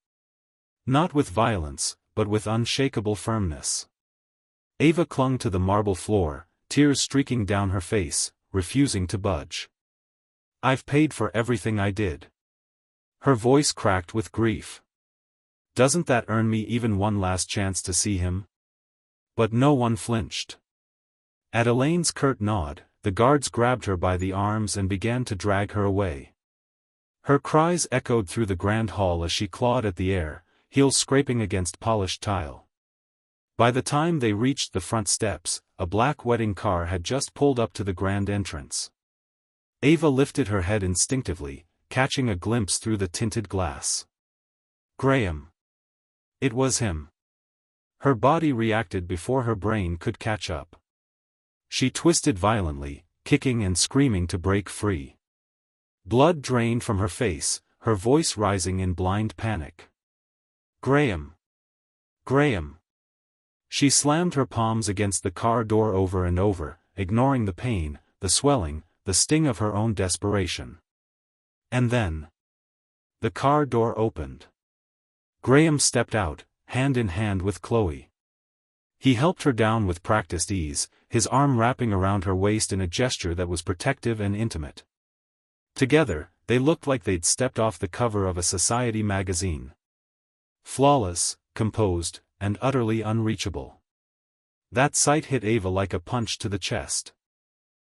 Not with violence, but with unshakable firmness. Ava clung to the marble floor, tears streaking down her face, refusing to budge. "I've paid for everything I did." Her voice cracked with grief. "Doesn't that earn me even one last chance to see him?" But no one flinched. At Elaine's curt nod, the guards grabbed her by the arms and began to drag her away. Her cries echoed through the grand hall as she clawed at the air, heels scraping against polished tile. By the time they reached the front steps, a black wedding car had just pulled up to the grand entrance. Ava lifted her head instinctively, catching a glimpse through the tinted glass. Graham. It was him. Her body reacted before her brain could catch up. She twisted violently, kicking and screaming to break free. Blood drained from her face, her voice rising in blind panic. "Graham! Graham!" She slammed her palms against the car door over and over, ignoring the pain, the swelling, the sting of her own desperation. And then, the car door opened. Graham stepped out, hand in hand with Chloe. He helped her down with practiced ease, his arm wrapping around her waist in a gesture that was protective and intimate. Together, they looked like they'd stepped off the cover of a society magazine. Flawless, composed, and utterly unreachable. That sight hit Ava like a punch to the chest.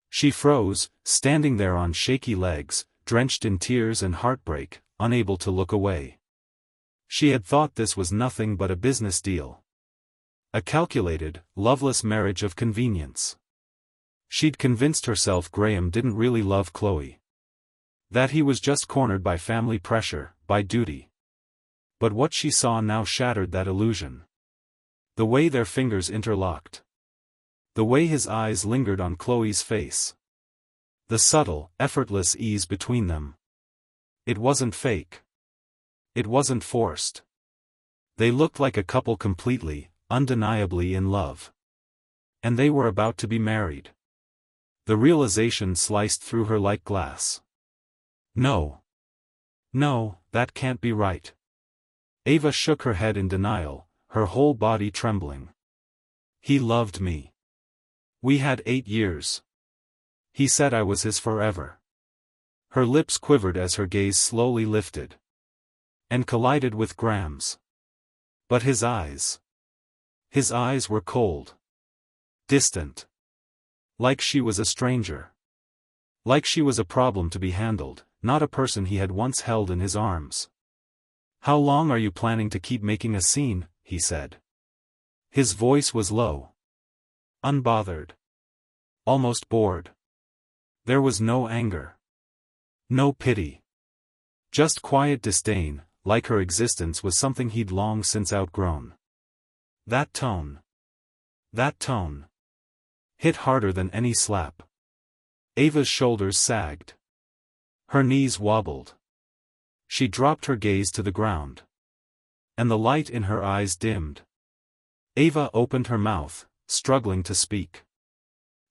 She froze, standing there on shaky legs, drenched in tears and heartbreak, unable to look away. She had thought this was nothing but a business deal. A calculated, loveless marriage of convenience. She'd convinced herself Graham didn't really love Chloe. That he was just cornered by family pressure, by duty. But what she saw now shattered that illusion. The way their fingers interlocked. The way his eyes lingered on Chloe's face. The subtle, effortless ease between them. It wasn't fake. It wasn't forced. They looked like a couple completely, undeniably in love. And they were about to be married. The realization sliced through her like glass. No. No, that can't be right. Ava shook her head in denial, her whole body trembling. He loved me. We had 8 years. He said I was his forever. Her lips quivered as her gaze slowly lifted. And collided with Graham's. But his eyes. His eyes were cold. Distant. Like she was a stranger. Like she was a problem to be handled, not a person he had once held in his arms. How long are you planning to keep making a scene? He said. His voice was low. Unbothered. Almost bored. There was no anger. No pity. Just quiet disdain, like her existence was something he'd long since outgrown. That tone. That tone. Hit harder than any slap. Ava's shoulders sagged. Her knees wobbled. She dropped her gaze to the ground. And the light in her eyes dimmed. Ava opened her mouth, struggling to speak.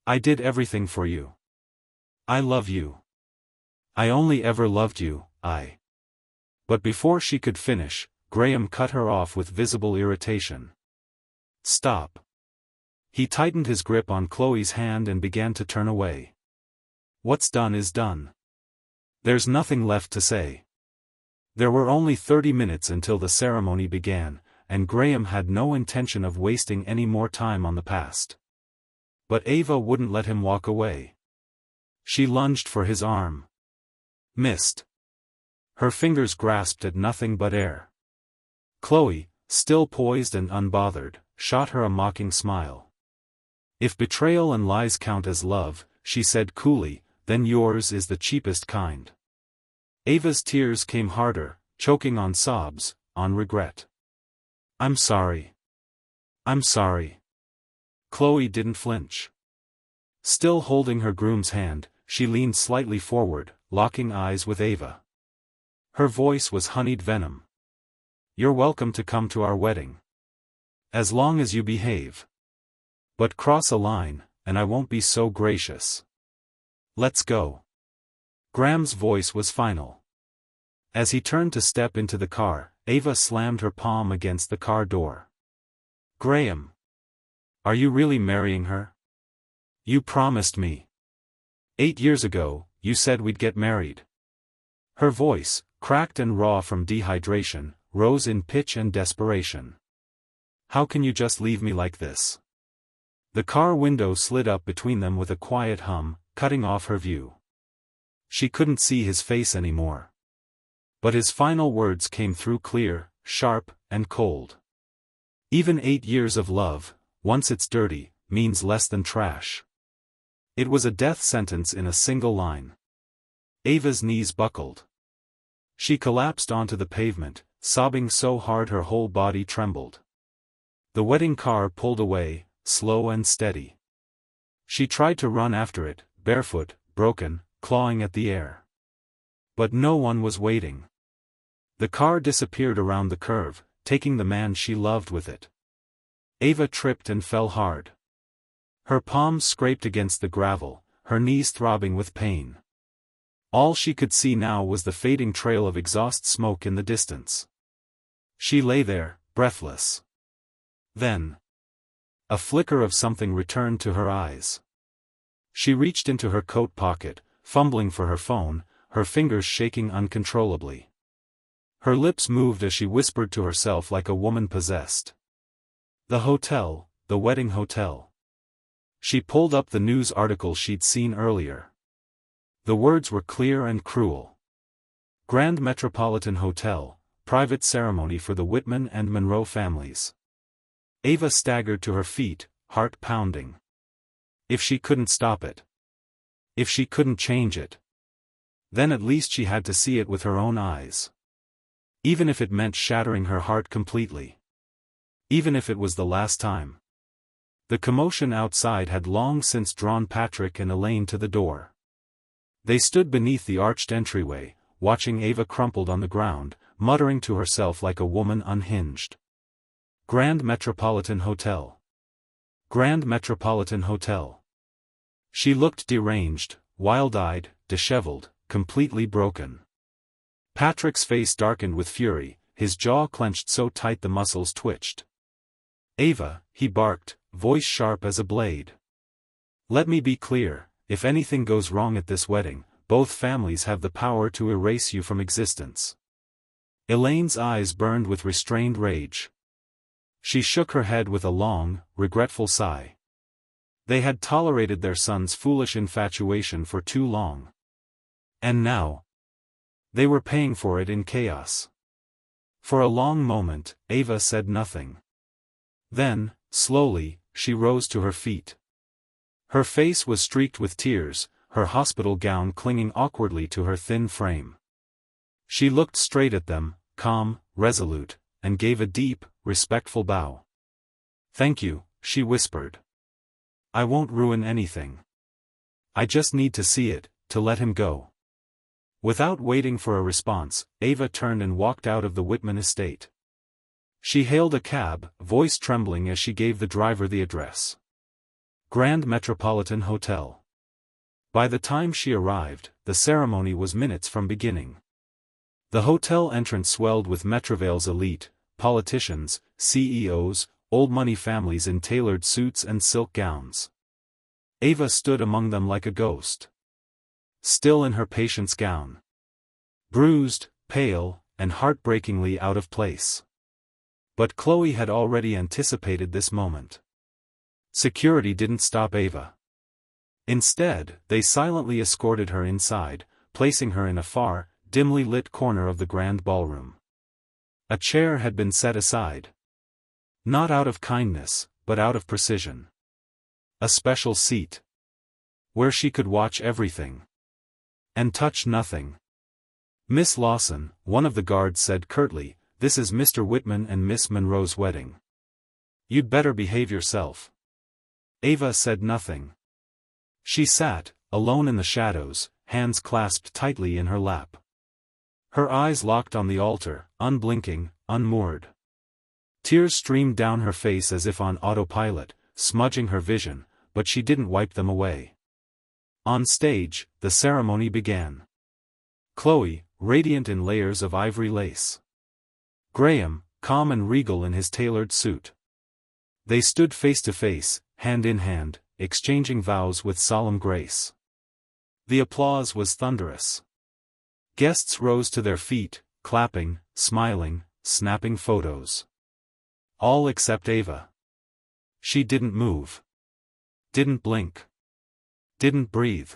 I did everything for you. I love you. I only ever loved you, I. But before she could finish, Graham cut her off with visible irritation. Stop. He tightened his grip on Chloe's hand and began to turn away. What's done is done. There's nothing left to say. There were only 30 minutes until the ceremony began, and Graham had no intention of wasting any more time on the past. But Ava wouldn't let him walk away. She lunged for his arm. Missed. Her fingers grasped at nothing but air. Chloe, still poised and unbothered, shot her a mocking smile. If betrayal and lies count as love, she said coolly, then yours is the cheapest kind. Ava's tears came harder, choking on sobs, on regret. I'm sorry. I'm sorry. Chloe didn't flinch. Still holding her groom's hand, she leaned slightly forward, locking eyes with Ava. Her voice was honeyed venom. You're welcome to come to our wedding. As long as you behave. But cross a line, and I won't be so gracious. Let's go. Graham's voice was final. As he turned to step into the car, Ava slammed her palm against the car door. Graham. Are you really marrying her? You promised me. 8 years ago, you said we'd get married. Her voice, cracked and raw from dehydration, rose in pitch and desperation. How can you just leave me like this? The car window slid up between them with a quiet hum, cutting off her view. She couldn't see his face anymore. But his final words came through clear, sharp, and cold. Even 8 years of love, once it's dirty, means less than trash. It was a death sentence in a single line. Ava's knees buckled. She collapsed onto the pavement, sobbing so hard her whole body trembled. The wedding car pulled away, slow and steady. She tried to run after it, barefoot, broken, clawing at the air. But no one was waiting. The car disappeared around the curve, taking the man she loved with it. Ava tripped and fell hard. Her palms scraped against the gravel, her knees throbbing with pain. All she could see now was the fading trail of exhaust smoke in the distance. She lay there, breathless. Then, a flicker of something returned to her eyes. She reached into her coat pocket, fumbling for her phone, her fingers shaking uncontrollably. Her lips moved as she whispered to herself like a woman possessed. The hotel, the wedding hotel. She pulled up the news article she'd seen earlier. The words were clear and cruel. Grand Metropolitan Hotel, private ceremony for the Whitman and Monroe families. Ava staggered to her feet, heart pounding. If she couldn't stop it. If she couldn't change it. Then at least she had to see it with her own eyes. Even if it meant shattering her heart completely. Even if it was the last time. The commotion outside had long since drawn Patrick and Elaine to the door. They stood beneath the arched entryway, watching Ava crumpled on the ground, muttering to herself like a woman unhinged. Grand Metropolitan Hotel. Grand Metropolitan Hotel. She looked deranged, wild-eyed, disheveled, completely broken. Patrick's face darkened with fury, his jaw clenched so tight the muscles twitched. Ava, he barked, voice sharp as a blade. Let me be clear, if anything goes wrong at this wedding, both families have the power to erase you from existence. Elaine's eyes burned with restrained rage. She shook her head with a long, regretful sigh. They had tolerated their son's foolish infatuation for too long. And now, they were paying for it in chaos. For a long moment, Ava said nothing. Then, slowly, she rose to her feet. Her face was streaked with tears, her hospital gown clinging awkwardly to her thin frame. She looked straight at them, calm, resolute, and gave a deep, respectful bow. Thank you, she whispered. I won't ruin anything. I just need to see it, to let him go. Without waiting for a response, Ava turned and walked out of the Whitman estate. She hailed a cab, voice trembling as she gave the driver the address. Grand Metropolitan Hotel. By the time she arrived, the ceremony was minutes from beginning. The hotel entrance swelled with Metrovale's elite, politicians, CEOs, old-money families in tailored suits and silk gowns. Ava stood among them like a ghost. Still in her patient's gown. Bruised, pale, and heartbreakingly out of place. But Chloe had already anticipated this moment. Security didn't stop Ava. Instead, they silently escorted her inside, placing her in a far, dimly lit corner of the grand ballroom. A chair had been set aside. Not out of kindness, but out of precision. A special seat. Where she could watch everything. And touch nothing. Miss Lawson, one of the guards said curtly, this is Mr. Whitman and Miss Monroe's wedding. You'd better behave yourself. Ava said nothing. She sat, alone in the shadows, hands clasped tightly in her lap. Her eyes locked on the altar, unblinking, unmoored. Tears streamed down her face as if on autopilot, smudging her vision, but she didn't wipe them away. On stage, the ceremony began. Chloe, radiant in layers of ivory lace. Graham, calm and regal in his tailored suit. They stood face to face, hand in hand, exchanging vows with solemn grace. The applause was thunderous. Guests rose to their feet, clapping, smiling, snapping photos. All except Ava. She didn't move. Didn't blink. Didn't breathe.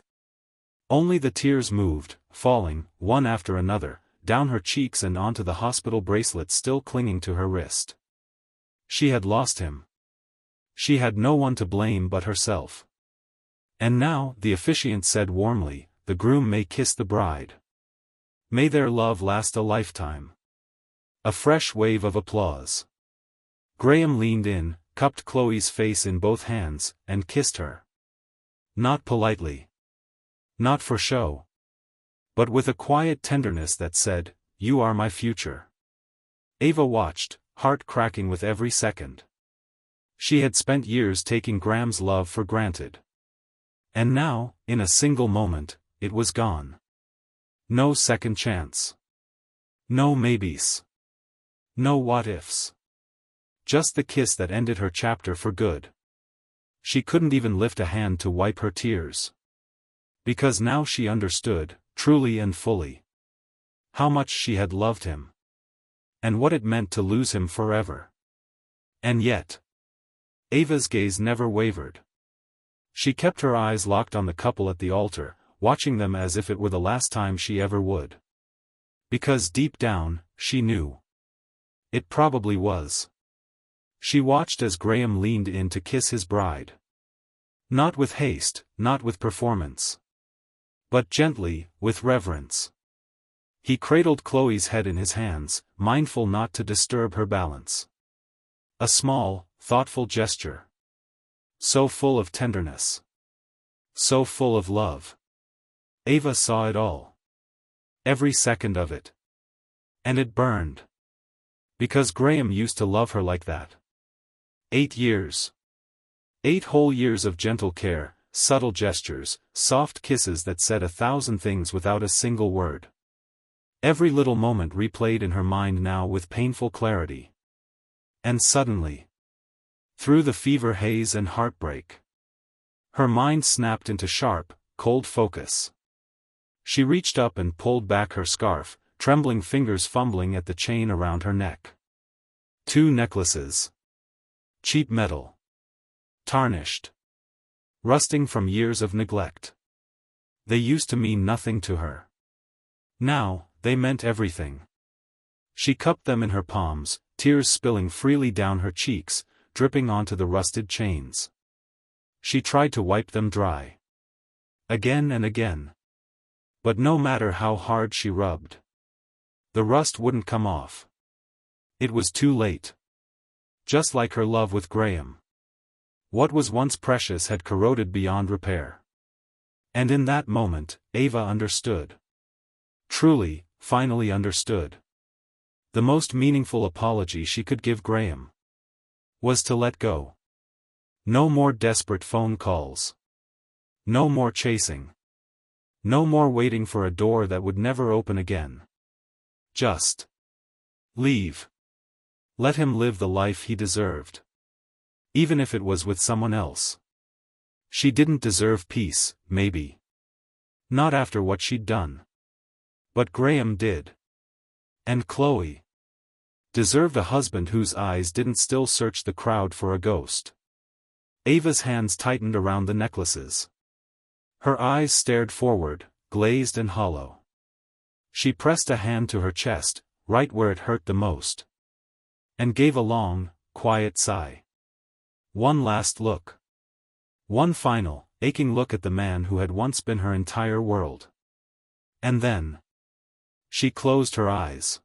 Only the tears moved, falling, one after another, down her cheeks and onto the hospital bracelet still clinging to her wrist. She had lost him. She had no one to blame but herself. And now, the officiant said warmly, the groom may kiss the bride. May their love last a lifetime. A fresh wave of applause. Graham leaned in, cupped Chloe's face in both hands, and kissed her. Not politely. Not for show. But with a quiet tenderness that said, you are my future. Ava watched, heart cracking with every second. She had spent years taking Graham's love for granted. And now, in a single moment, it was gone. No second chance. No maybes. No what-ifs. Just the kiss that ended her chapter for good. She couldn't even lift a hand to wipe her tears. Because now she understood, truly and fully, how much she had loved him. And what it meant to lose him forever. And yet, Ava's gaze never wavered. She kept her eyes locked on the couple at the altar, watching them as if it were the last time she ever would. Because deep down, she knew. It probably was. She watched as Graham leaned in to kiss his bride. Not with haste, not with performance. But gently, with reverence. He cradled Chloe's head in his hands, mindful not to disturb her balance. A small, thoughtful gesture. So full of tenderness. So full of love. Ava saw it all. Every second of it. And it burned. Because Graham used to love her like that. 8 years. 8 whole years of gentle care, subtle gestures, soft kisses that said 1,000 things without a single word. Every little moment replayed in her mind now with painful clarity. And suddenly, through the fever haze and heartbreak, her mind snapped into sharp, cold focus. She reached up and pulled back her scarf, trembling fingers fumbling at the chain around her neck. 2 necklaces. Cheap metal. Tarnished. Rusting from years of neglect. They used to mean nothing to her. Now, they meant everything. She cupped them in her palms, tears spilling freely down her cheeks, dripping onto the rusted chains. She tried to wipe them dry. Again and again. But no matter how hard she rubbed, the rust wouldn't come off. It was too late. Just like her love with Graham. What was once precious had corroded beyond repair. And in that moment, Ava understood. Truly, finally understood. The most meaningful apology she could give Graham was to let go. No more desperate phone calls. No more chasing. No more waiting for a door that would never open again. Just leave. Let him live the life he deserved. Even if it was with someone else. She didn't deserve peace, maybe. Not after what she'd done. But Graham did. And Chloe deserved a husband whose eyes didn't still search the crowd for a ghost. Ava's hands tightened around the necklaces. Her eyes stared forward, glazed and hollow. She pressed a hand to her chest, right where it hurt the most. And gave a long, quiet sigh. One last look. One final, aching look at the man who had once been her entire world. And then she closed her eyes.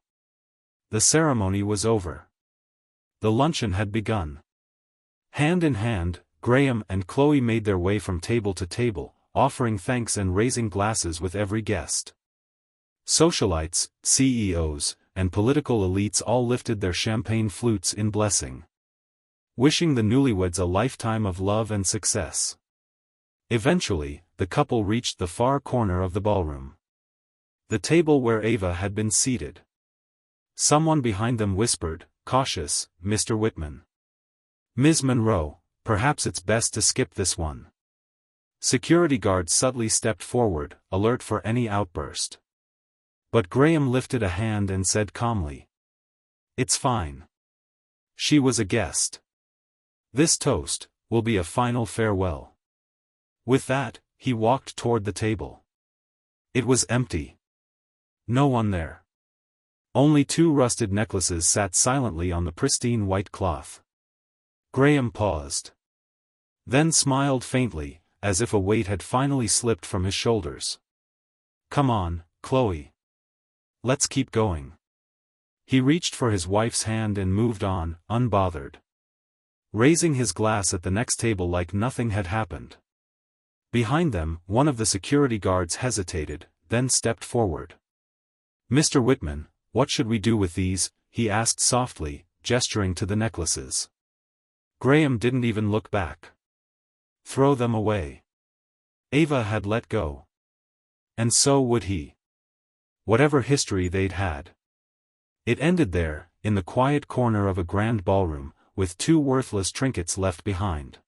The ceremony was over. The luncheon had begun. Hand in hand, Graham and Chloe made their way from table to table, offering thanks and raising glasses with every guest. Socialites, CEOs, and political elites all lifted their champagne flutes in blessing. Wishing the newlyweds a lifetime of love and success. Eventually, the couple reached the far corner of the ballroom. The table where Ava had been seated. Someone behind them whispered, cautious, "Mr. Whitman. Ms. Monroe, perhaps it's best to skip this one." Security guards subtly stepped forward, alert for any outburst. But Graham lifted a hand and said calmly, "It's fine. She was a guest. This toast will be a final farewell." With that, he walked toward the table. It was empty. No one there. Only 2 rusted necklaces sat silently on the pristine white cloth. Graham paused. Then smiled faintly, as if a weight had finally slipped from his shoulders. "Come on, Chloe. Let's keep going." He reached for his wife's hand and moved on, unbothered. Raising his glass at the next table like nothing had happened. Behind them, one of the security guards hesitated, then stepped forward. "Mr. Whitman, what should we do with these?" he asked softly, gesturing to the necklaces. Graham didn't even look back. Throw them away. Ava had let go. And so would he. Whatever history they'd had. It ended there, in the quiet corner of a grand ballroom, with 2 worthless trinkets left behind.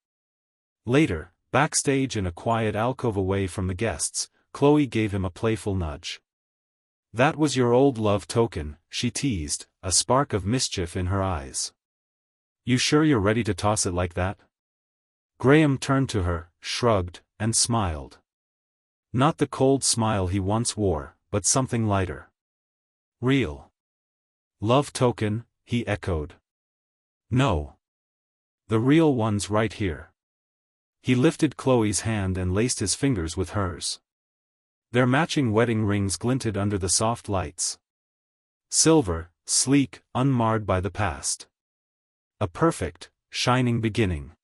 Later, backstage in a quiet alcove away from the guests, Chloe gave him a playful nudge. "That was your old love token," she teased, a spark of mischief in her eyes. "You sure you're ready to toss it like that?" Graham turned to her, shrugged, and smiled. Not the cold smile he once wore, but something lighter. "Real love token," he echoed. "No. The real one's right here." He lifted Chloe's hand and laced his fingers with hers. Their matching wedding rings glinted under the soft lights. Silver, sleek, unmarred by the past. A perfect, shining beginning.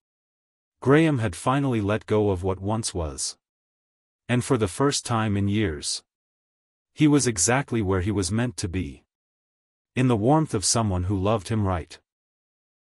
Graham had finally let go of what once was. And for the first time in years, he was exactly where he was meant to be. In the warmth of someone who loved him right.